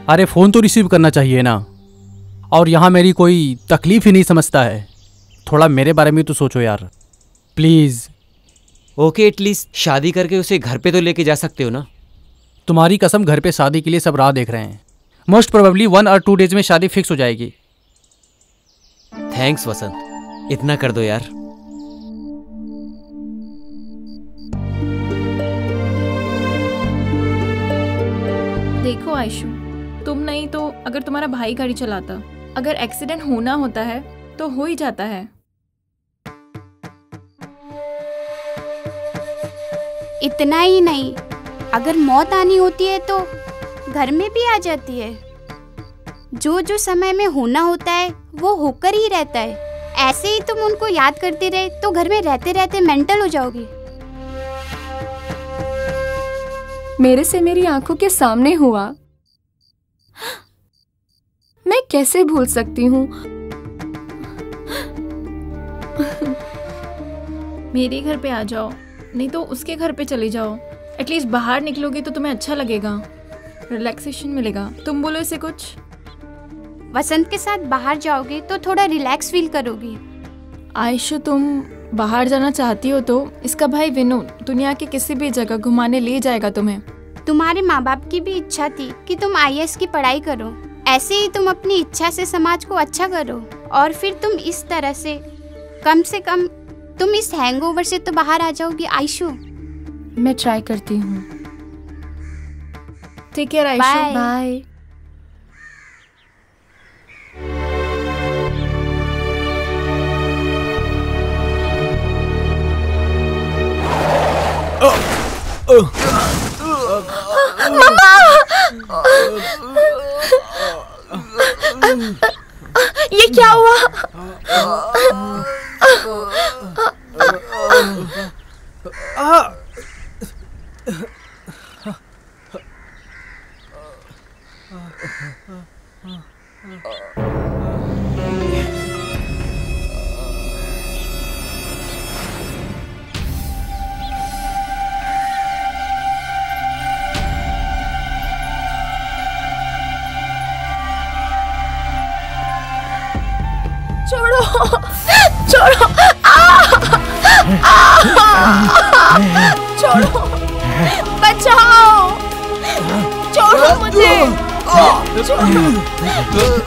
अरे फोन तो रिसीव करना चाहिए ना। और यहाँ मेरी कोई तकलीफ ही नहीं समझता है। थोड़ा मेरे बारे में तो सोचो यार, प्लीज। ओके, एटलीस्ट शादी करके उसे घर पे तो लेके जा सकते हो ना। तुम्हारी कसम, घर पे शादी के लिए सब राह देख रहे हैं। मोस्ट प्रोबेबली 1 और 2 डेज में शादी फिक्स हो जाएगी। थैंक्स वसंत, इतना कर दो यार। देखो आयशु, तुम नहीं तो अगर तुम्हारा भाई गाड़ी चलाता, अगर एक्सीडेंट होना होता है तो हो ही जाता है। इतना ही नहीं, अगर मौत आनी होती है तो घर में भी आ जाती है। जो जो समय में होना होता है वो होकर ही रहता है। ऐसे ही तुम उनको याद करते रहे तो घर में रहते रहते मेंटल हो जाओगे। मेरे से मेरी आंखों के सामने हुआ, मैं कैसे भूल सकती हूँ। मेरे घर पे आ जाओ, नहीं तो उसके घर पे चले जाओ। एटलीस्ट बाहर निकलोगे तो तुम्हें अच्छा लगेगा, रिलैक्सेशन मिलेगा। तुम बोलो इसे कुछ। वसंत के साथ बाहर जाओगे तो थोड़ा रिलैक्स फील करोगी। आयशु, तुम बाहर जाना चाहती हो तो इसका भाई विनू दुनिया के किसी भी जगह घुमाने ले जाएगा तुम्हें। तुम्हारे माँ बाप की भी इच्छा थी कि तुम IAS की पढ़ाई करो। ऐसे ही तुम अपनी इच्छा से समाज को अच्छा करो और फिर तुम इस तरह से कम तुम इस हैंगओवर से तो बाहर आ जाओगी आयशु। मैं ट्राई करती हूँ। Take care Ayshu. बाय। ये क्या हुआ? छोड़ो, छोड़ो, छोड़ो, बचाओ, छोड़ो मुझे,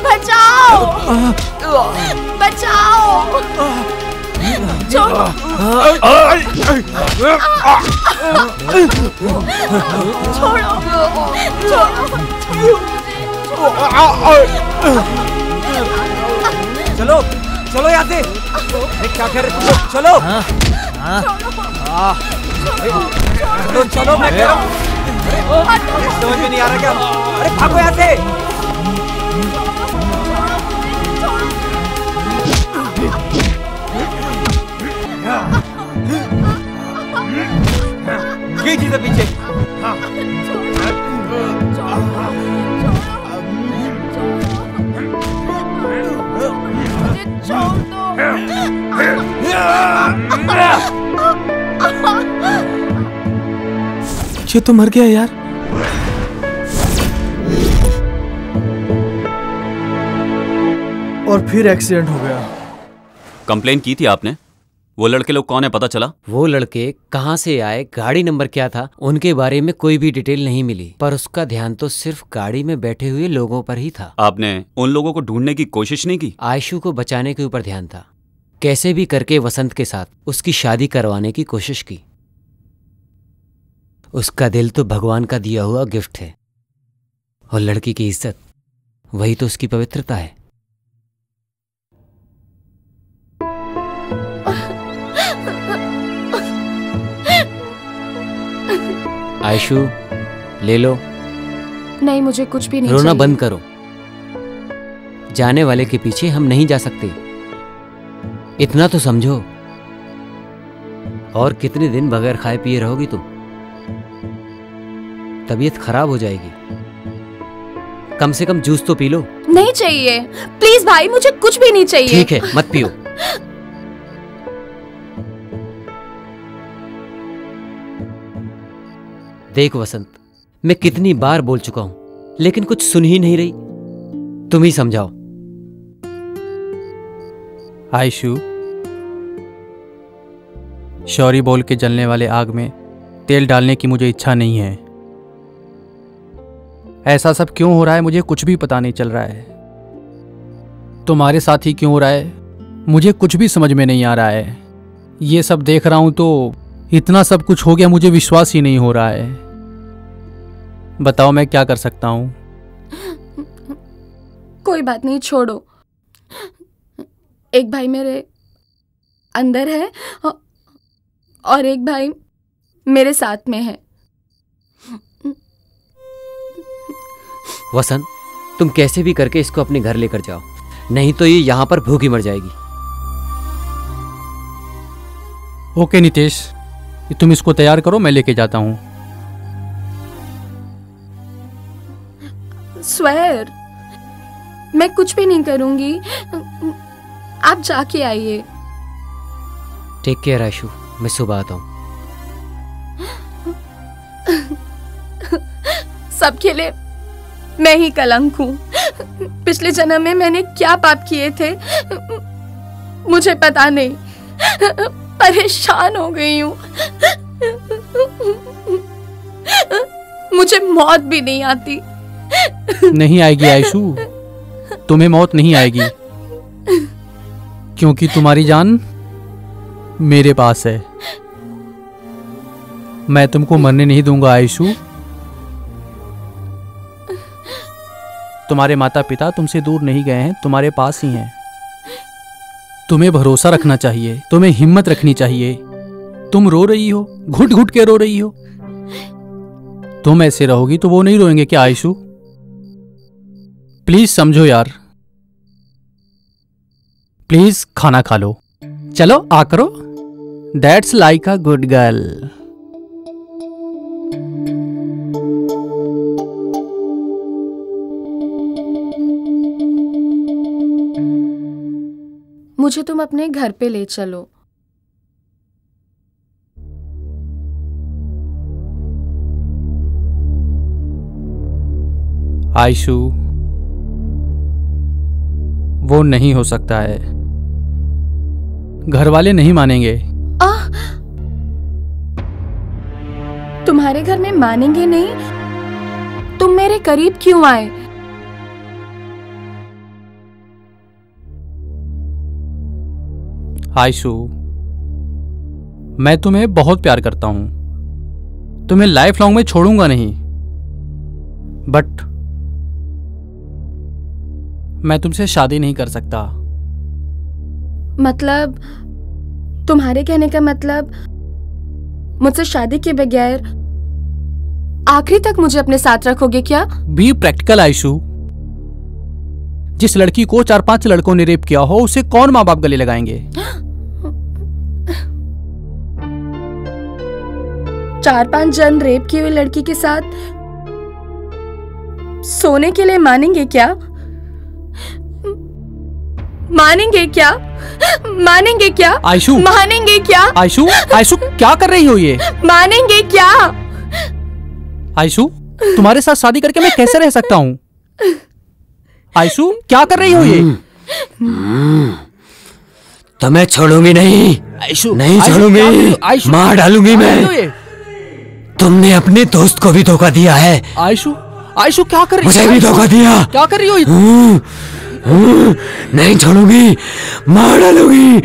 बचाओ, बचाओ, छोड़ो, चलो चलो यहाँ से। क्या कर रहे तुम लोग? चलो चलो चलो, मैं कह रहा हूँ। समझ में नहीं आ रहा क्या? अरे भागो यहाँ से। ये चीज़ है पीछे। ये तो मर गया यार। और फिर एक्सीडेंट हो गया। कंप्लेन की थी आपने? वो लड़के लोग कौन है पता चला? वो लड़के कहाँ से आए, गाड़ी नंबर क्या था, उनके बारे में कोई भी डिटेल नहीं मिली, पर उसका ध्यान तो सिर्फ गाड़ी में बैठे हुए लोगों पर ही था। आपने उन लोगों को ढूंढने की कोशिश नहीं की? आयशु को बचाने के ऊपर ध्यान था। कैसे भी करके वसंत के साथ उसकी शादी करवाने की कोशिश की। उसका दिल तो भगवान का दिया हुआ गिफ्ट है, और लड़की की इज्जत वही तो उसकी पवित्रता है। आयशु, ले लो। नहीं, मुझे कुछ भी नहीं रोना चाहिए। बंद करो। जाने वाले के पीछे हम नहीं जा सकते, इतना तो समझो। और कितने दिन बगैर खाए पिए रहोगी तुम? तबीयत खराब हो जाएगी। कम से कम जूस तो पी लो। नहीं चाहिए, प्लीज भाई, मुझे कुछ भी नहीं चाहिए। ठीक है, मत पियो। देख वसंत, मैं कितनी बार बोल चुका हूं, लेकिन कुछ सुन ही नहीं रही। तुम ही समझाओ। आयशु, शौरी बोल के जलने वाले आग में तेल डालने की मुझे इच्छा नहीं है। ऐसा सब क्यों हो रहा है मुझे कुछ भी पता नहीं चल रहा है। तुम्हारे साथ ही क्यों हो रहा है मुझे कुछ भी समझ में नहीं आ रहा है। ये सब देख रहा हूं तो इतना सब कुछ हो गया, मुझे विश्वास ही नहीं हो रहा है। बताओ मैं क्या कर सकता हूं? कोई बात नहीं, छोड़ो। एक भाई मेरे अंदर है और एक भाई मेरे साथ में है। वसंत, तुम कैसे भी करके इसको अपने घर लेकर जाओ, नहीं तो ये यहाँ पर भूखी मर जाएगी। ओके नितेश, तुम इसको तैयार करो, मैं लेके जाता हूँ। स्वेर, मैं कुछ भी नहीं करूंगी, आप जाके आइए। टेक केयर आयशु, मैं सुबह आता हूँ। सबके लिए मैं ही कलंक हूँ। पिछले जन्म में मैंने क्या पाप किए थे मुझे पता नहीं, परेशान हो गई हूँ। मुझे मौत भी नहीं आती। नहीं आएगी आयशु, तुम्हें मौत नहीं आएगी, क्योंकि तुम्हारी जान मेरे पास है। मैं तुमको मरने नहीं दूंगा आयशु। तुम्हारे माता पिता तुमसे दूर नहीं गए हैं, तुम्हारे पास ही हैं। तुम्हें भरोसा रखना चाहिए, तुम्हें हिम्मत रखनी चाहिए। तुम रो रही हो, घुट घुट के रो रही हो। तुम ऐसे रहोगी तो वो नहीं रोएंगे क्या आयशु? प्लीज समझो यार, प्लीज खाना खा लो। चलो आ करो। That's like a good girl. मुझे तुम अपने घर पे ले चलो। आयशु, वो नहीं हो सकता है, घर वाले नहीं मानेंगे। तुम्हारे घर में मानेंगे नहीं? तुम मेरे करीब क्यों आए? आयशु, मैं तुम्हें बहुत प्यार करता हूं, तुम्हें लाइफ लॉन्ग में छोड़ूंगा नहीं, बट मैं तुमसे शादी नहीं कर सकता। मतलब तुम्हारे कहने का मतलब मुझसे शादी के बगैर आखिरी तक मुझे अपने साथ रखोगे क्या? Be practical Aishu. जिस लड़की को 4-5 लड़कों ने रेप किया हो, उसे कौन माँ बाप गले लगाएंगे? 4-5 जन रेप की हुई लड़की के साथ सोने के लिए मानेंगे क्या? मानेंगे क्या? मानेंगे क्या? आयशु, मानेंगे क्या? आयशु, आयशु क्या कर रही हो ये? मानेंगे क्या? आयशु, तुम्हारे साथ शादी करके मैं कैसे रह सकता हूँ? आयशु क्या कर रही हो ये? तो मैं छोड़ूंगी नहीं, आयशु, नहीं छोड़ूंगी, मार डालूंगी मैं। तुमने अपने दोस्त को भी धोखा दिया है। आयशु, आयशु क्या कर रही हो? मुझे भी धोखा दिया। क्या कर रही हो? नहीं छोड़ूंगी, मार डालूंगी।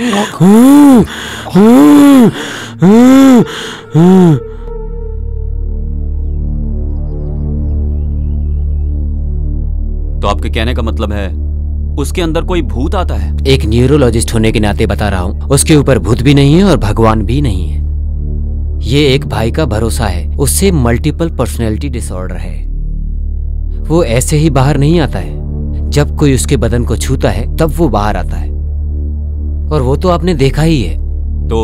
तो आपके कहने का मतलब है उसके अंदर कोई भूत आता है? एक न्यूरोलॉजिस्ट होने के नाते बता रहा हूँ, उसके ऊपर भूत भी नहीं है और भगवान भी नहीं है। ये एक भाई का भरोसा है, उससे मल्टीपल पर्सनैलिटी डिसऑर्डर है। वो ऐसे ही बाहर नहीं आता है, जब कोई उसके बदन को छूता है तब वो बाहर आता है, और वो तो आपने देखा ही है। तो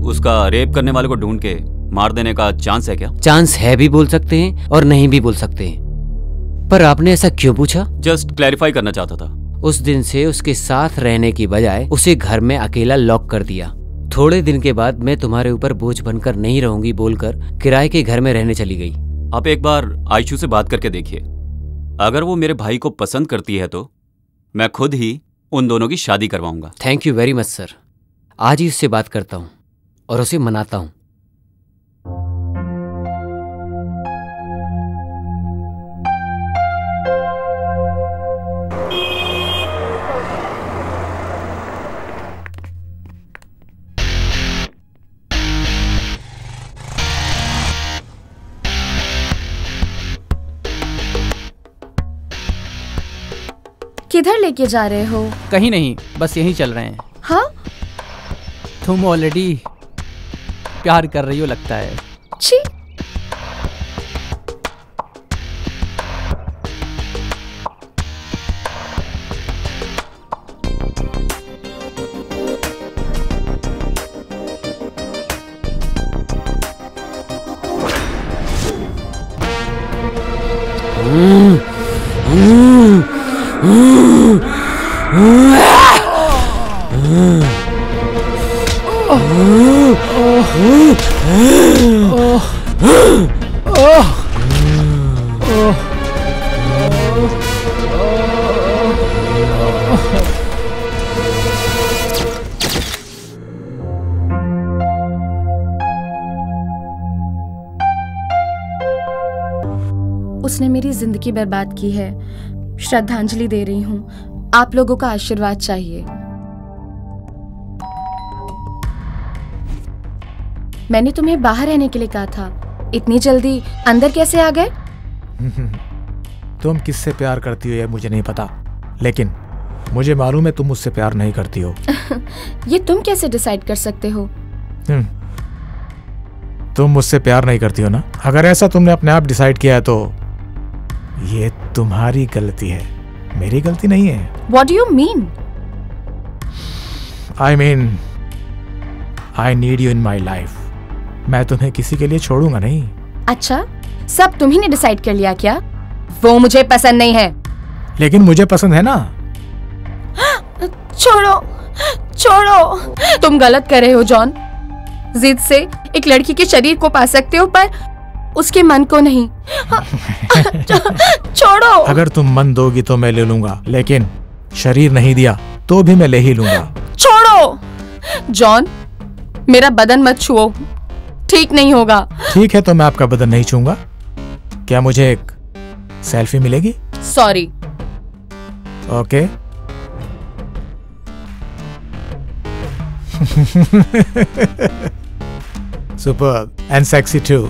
उसका रेप करने वाले को ढूंढ के मार देने का चांस है क्या? चांस है भी बोल सकते हैं और नहीं भी बोल सकते हैं, पर आपने ऐसा क्यों पूछा? जस्ट क्लैरिफाई करना चाहता था। उस दिन से उसके साथ रहने की बजाय उसे घर में अकेला लॉक कर दिया। थोड़े दिन के बाद मैं तुम्हारे ऊपर बोझ बनकर नहीं रहूंगी बोलकर किराए के घर में रहने चली गई। आप एक बार आयशु से बात करके देखिए, अगर वो मेरे भाई को पसंद करती है तो मैं खुद ही उन दोनों की शादी करवाऊंगा। Thank you very much sir. आज ही उससे बात करता हूँ और उसे मनाता हूँ। किधर लेके जा रहे हो? कहीं नहीं, बस यहीं चल रहे हैं। हाँ? तुम ऑलरेडी प्यार कर रही हो लगता है। छी। उसने मेरी जिंदगी बर्बाद की है। श्रद्धांजलि दे रही हूँ। आप लोगों का आशीर्वाद चाहिए। मैंने तुम्हें बाहर रहने के लिए कहा था, इतनी जल्दी अंदर कैसे आ गए? तुम किससे प्यार करती हो ये मुझे नहीं पता, लेकिन मुझे मालूम है तुम मुझसे प्यार नहीं करती हो। ये तुम कैसे डिसाइड कर सकते हो? तुम मुझसे प्यार नहीं करती हो ना? अगर ऐसा तुमने अपने आप डिसाइड किया है तो ये तुम्हारी गलती है, मेरी गलती नहीं है। What do you mean? I mean, I need you in my life. मैं तुम्हें किसी के लिए छोड़ूंगा नहीं। अच्छा, सब तुम्ही ने डिसाइड कर लिया क्या? वो मुझे पसंद नहीं है। लेकिन मुझे पसंद है ना। छोड़ो, छोड़ो। तुम गलत कर रहे हो जॉन। जिद से एक लड़की के शरीर को पा सकते हो पर उसके मन को नहीं। छोड़ो। अगर तुम मन दोगी तो मैं ले लूंगा, लेकिन शरीर नहीं दिया तो भी मैं ले ही लूंगा। छोड़ो जॉन, मेरा बदन मत छुओ, ठीक नहीं होगा। ठीक है तो मैं आपका बदन नहीं छूंगा। क्या मुझे एक सेल्फी मिलेगी? Sorry. Okay. Superb and sexy too.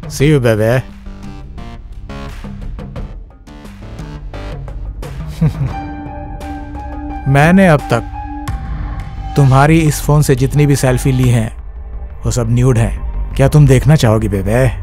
See you, baby. मैंने अब तक तुम्हारी इस फोन से जितनी भी सेल्फी ली हैं वो सब न्यूड हैं। क्या तुम देखना चाहोगी बेबे?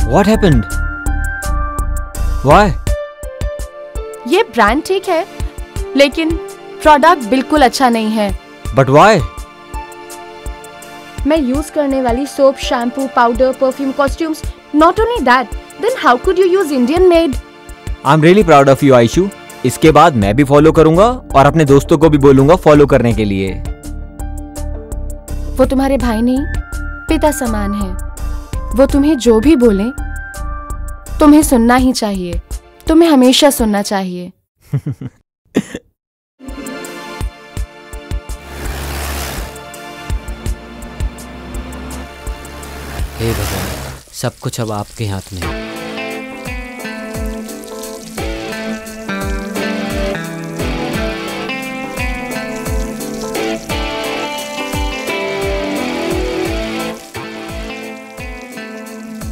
What happened? Why? ये ब्रांड ठीक है, लेकिन प्रोडक्ट बिल्कुल अच्छा नहीं है। But why? मैं यूज करने वाली soap, shampoo, powder, perfume, costumes, not only that, then how could you use Indian made? I'm really proud of you, Aishu. इसके बाद मैं भी फॉलो करूंगा और अपने दोस्तों को भी बोलूंगा फॉलो करने के लिए। वो तुम्हारे भाई नहीं, पिता समान है। वो तुम्हें जो भी बोले तुम्हें सुनना ही चाहिए, तुम्हें हमेशा सुनना चाहिए। हे भगवान, सब कुछ अब आपके हाथ में है।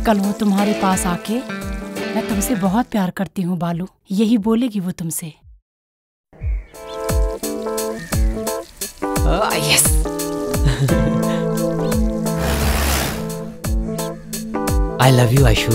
कल वो तुम्हारे पास आके मैं तुमसे बहुत प्यार करती हूँ बालू, यही बोलेगी वो तुमसे। Yes. I love you Aishu.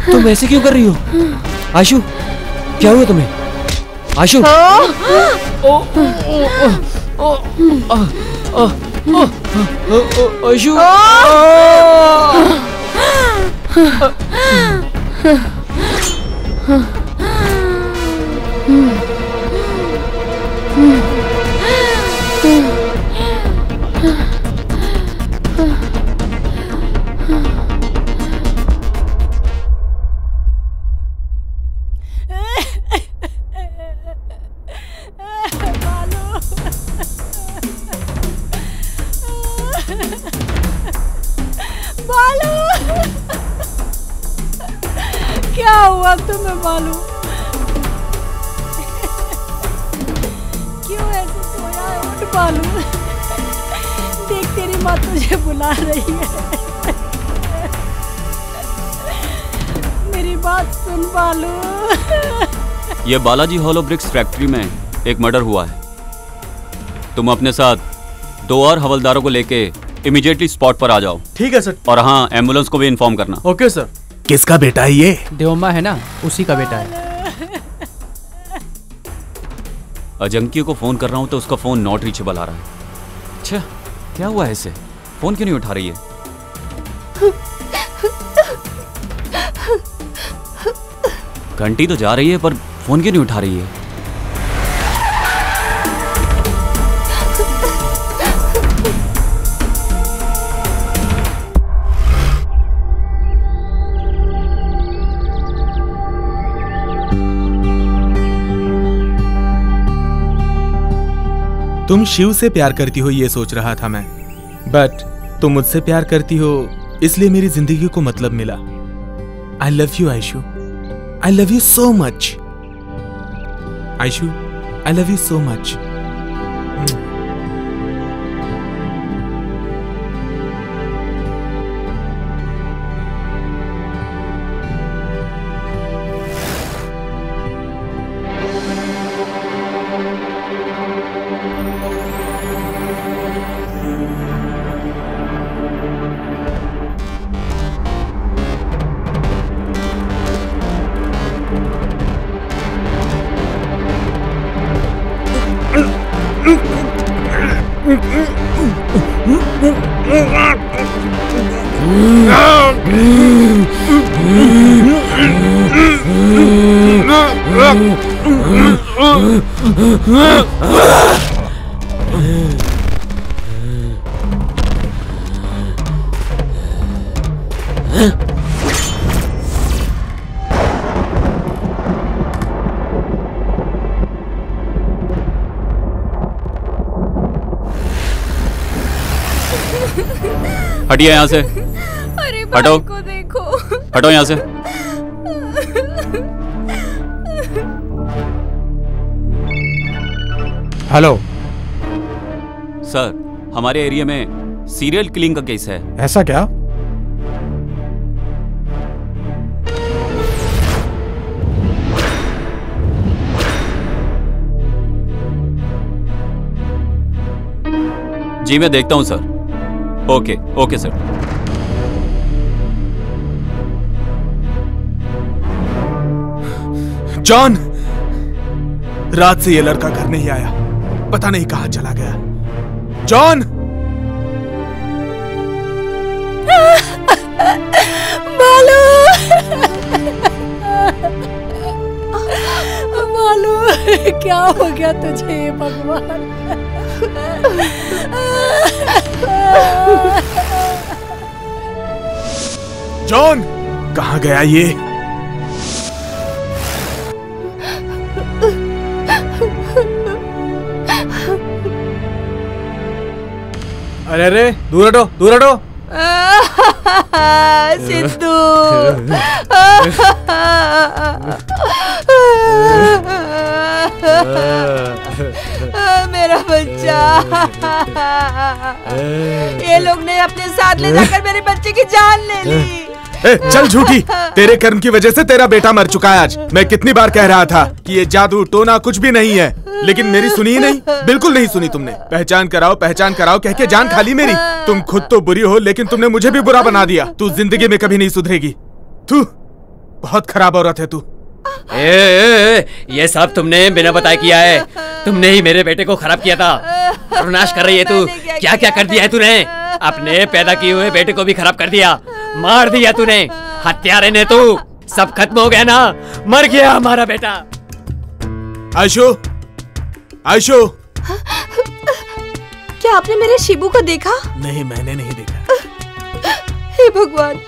तुम ऐसे क्यों कर रही हो आयशु? क्या हुआ तुम्हें आयशु? आयशु क्या हुआ तुम्हें बालू? क्यों ऐसे सोया है? उठ बालू, देख तेरी माँ तुझे बुला रही है। मेरी बात सुन बालू। ये बालाजी हॉलो ब्रिक्स फैक्ट्री में एक मर्डर हुआ है। तुम अपने साथ 2 और हवलदारों को लेके इमीडिएटली स्पॉट पर आ जाओ। ठीक है सर। और हाँ, एम्बुलेंस को भी इन्फॉर्म करना। Okay sir. किसका बेटा है ये? देवम्मा है ना, उसी का बेटा है। अजंकी को फोन कर रहा हूँ तो उसका फोन नॉट रीचेबल आ रहा है। अच्छा, क्या हुआ है इसे? फोन क्यों नहीं उठा रही है? घंटी तो जा रही है पर फोन क्यों नहीं उठा रही है? तुम शिव से प्यार करती हो ये सोच रहा था मैं, बट तुम मुझसे प्यार करती हो इसलिए मेरी जिंदगी को मतलब मिला। I love you Ayshu, I love you so much Ayshu, I love you so much. हटिए यहाँ से। अरे हटो, को देखो। हटो यहाँ से। हेलो सर, हमारे एरिया में सीरियल किलिंग का केस है। ऐसा क्या? जी मैं देखता हूँ sir. Okay okay sir. John, रात से ये लड़का घर नहीं आया, पता नहीं कहां चला गया। जॉन! बालू, बालू, क्या हो गया तुझे भगवान? जॉन, कहां गया ये? अरे अरे, दूर हटो, दूर हटो। सिद्धू, मेरा बच्चा। ये लोग ने अपने साथ ले जाकर मेरे बच्चे की जान ले ली। चल झूठी, तेरे कर्म की वजह से तेरा बेटा मर चुका है आज। मैं कितनी बार कह रहा था कि ये जादू टोना कुछ भी नहीं है, लेकिन मेरी सुनी ही नहीं, बिल्कुल नहीं सुनी तुमने। पहचान कराओ कह के जान खाली मेरी। तुम खुद तो बुरी हो, लेकिन तुमने मुझे भी बुरा बना दिया। तू जिंदगी में कभी नहीं सुधरेगी। तू बहुत खराब औरत है। तू ये सब तुमने बिना बताए किया है। तुमने ही मेरे बेटे को खराब किया था। सर्वनाश कर रही है तू। क्या क्या कर दिया है तूने? अपने पैदा किए हुए बेटे को भी खराब कर दिया, मार दिया तूने। हत्यारे ने तू। सब खत्म हो गया ना, मर गया हमारा बेटा। आयशु, आयशु, क्या आपने मेरे शिबू को देखा? नहीं, मैंने नहीं देखा। हे भगवान।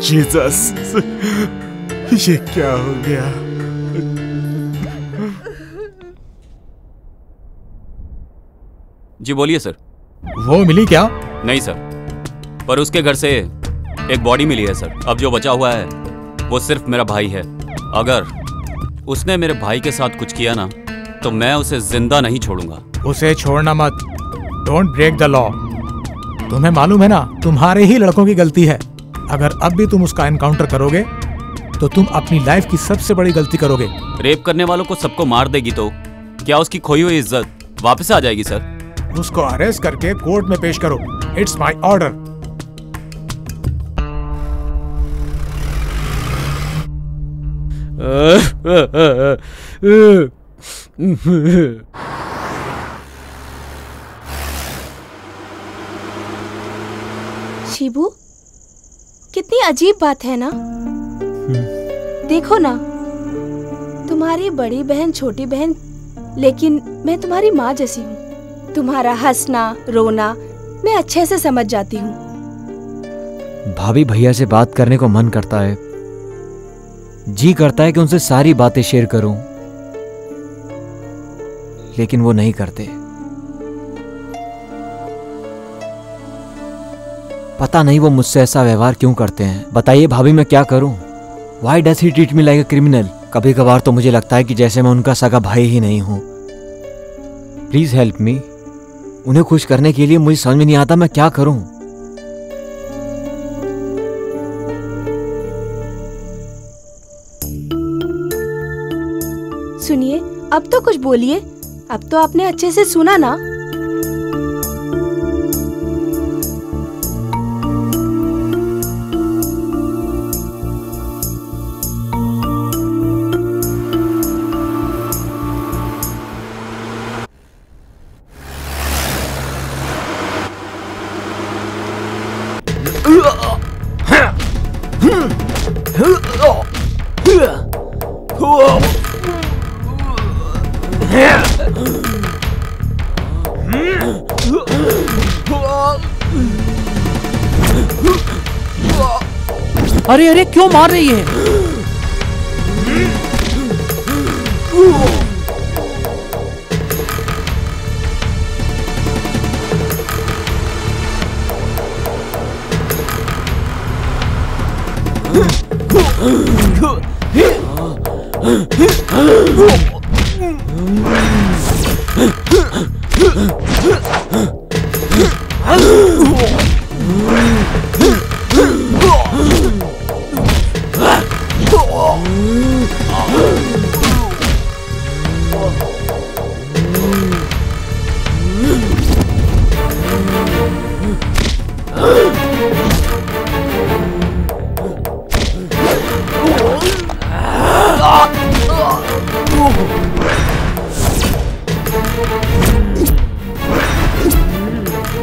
जीसस, ये क्या हो गया? जी बोलिए सर। वो मिली क्या? नहीं सर, पर उसके घर से एक बॉडी मिली है सर। अब जो बचा हुआ है वो सिर्फ मेरा भाई है। अगर उसने मेरे भाई के साथ कुछ किया ना तो मैं उसे जिंदा नहीं छोड़ूंगा। उसे छोड़ना मत। Don't break the law. तुम्हें मालूम है ना, तुम्हारे ही लड़कों की गलती है। अगर अब भी तुम उसका एनकाउंटर करोगे तो तुम अपनी लाइफ की सबसे बड़ी गलती करोगे। रेप करने वालों को सबको मार देगी तो क्या उसकी खोई हुई इज्जत वापस आ जाएगी सर? उसको अरेस्ट करके कोर्ट में पेश करो। It's my order. शिबू, कितनी अजीब बात है ना। देखो ना, तुम्हारी बड़ी बहन छोटी बहन, लेकिन मैं तुम्हारी माँ जैसी हूँ। तुम्हारा हंसना रोना मैं अच्छे से समझ जाती हूँ। भाभी भैया से बात करने को मन करता है, जी करता है कि उनसे सारी बातें शेयर करूं, लेकिन वो नहीं करते। पता नहीं वो मुझसे ऐसा व्यवहार क्यों करते हैं। बताइए भाभी, मैं क्या करूं? Why does he treat me like a criminal? कभी कभार तो मुझे लगता है कि जैसे मैं उनका सगा भाई ही नहीं हूं। Please help me. उन्हें खुश करने के लिए मुझे समझ में नहीं आता मैं क्या करूं। सुनिए, अब तो कुछ बोलिए। अब तो आपने अच्छे से सुना ना। अरे अरे, क्यों मार रही है?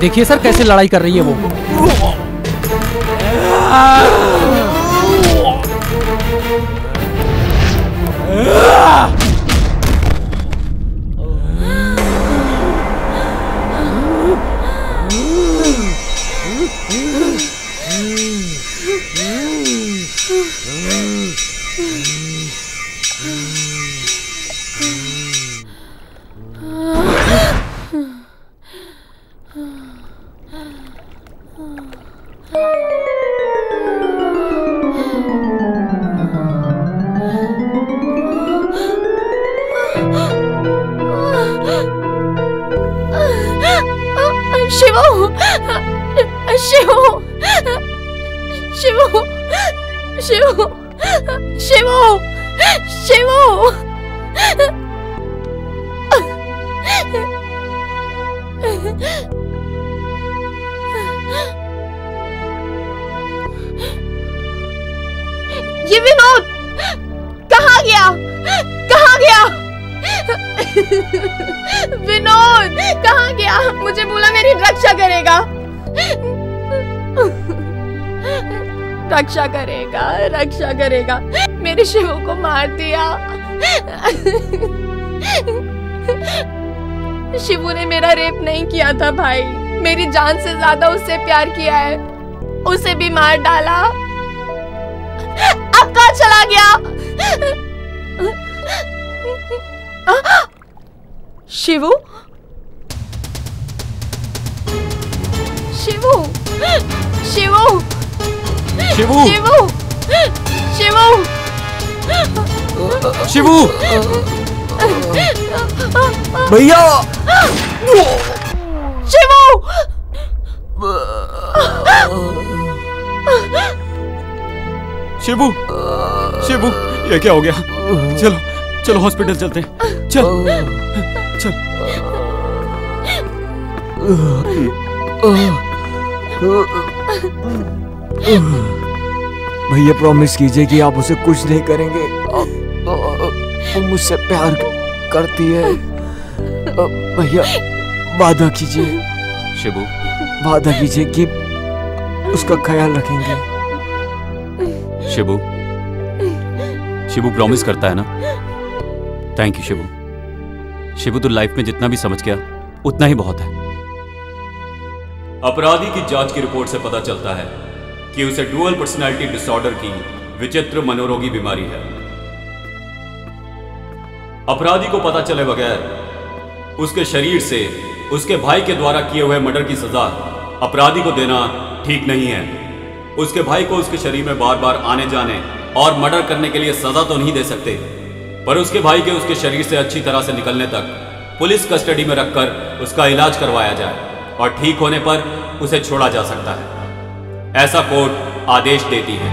देखिए सर, कैसे लड़ाई कर रही है वो। शिवू शिवू शिवू शिवू शिवू ये विनोद कहाँ गया? कहाँ गया? विनोद कहाँ गया? मुझे बोला मेरी रक्षा करेगा, रक्षा करेगा, रक्षा करेगा। मेरे शिवू को मार दिया। शिवू ने मेरा रेप नहीं किया था भाई, मेरी जान से ज्यादा उससे प्यार किया है, उसे भी मार डाला। अब कहाँ चला गया? शिवू शिवू शिवू शिवू शिवू शिवू शिवू भैया शिवू शिवू शिवू ये क्या हो गया? चलो चलो हॉस्पिटल चलते हैं। चल चल। भैया प्रॉमिस कीजिए कि आप उसे कुछ नहीं करेंगे। वो मुझसे प्यार करती है। भैया वादा कीजिए। शिवू वादा कीजिए कि उसका ख्याल रखेंगे। शिवू शिवू प्रॉमिस करता है ना? Thank you Shibu. शिवू तो लाइफ में जितना भी समझ गया उतना ही बहुत है। अपराधी की जांच की रिपोर्ट से पता चलता है कि उसे डुअल पर्सनैलिटी डिसऑर्डर की विचित्र मनोरोगी बीमारी है। अपराधी को पता चले बगैर उसके शरीर से उसके भाई के द्वारा किए हुए मर्डर की सजा अपराधी को देना ठीक नहीं है। उसके भाई को उसके शरीर में बार बार आने जाने और मर्डर करने के लिए सजा तो नहीं दे सकते, पर उसके भाई के उसके शरीर से अच्छी तरह से निकलने तक पुलिस कस्टडी में रखकर उसका इलाज करवाया जाए और ठीक होने पर उसे छोड़ा जा सकता है, ऐसा कोर्ट आदेश देती है।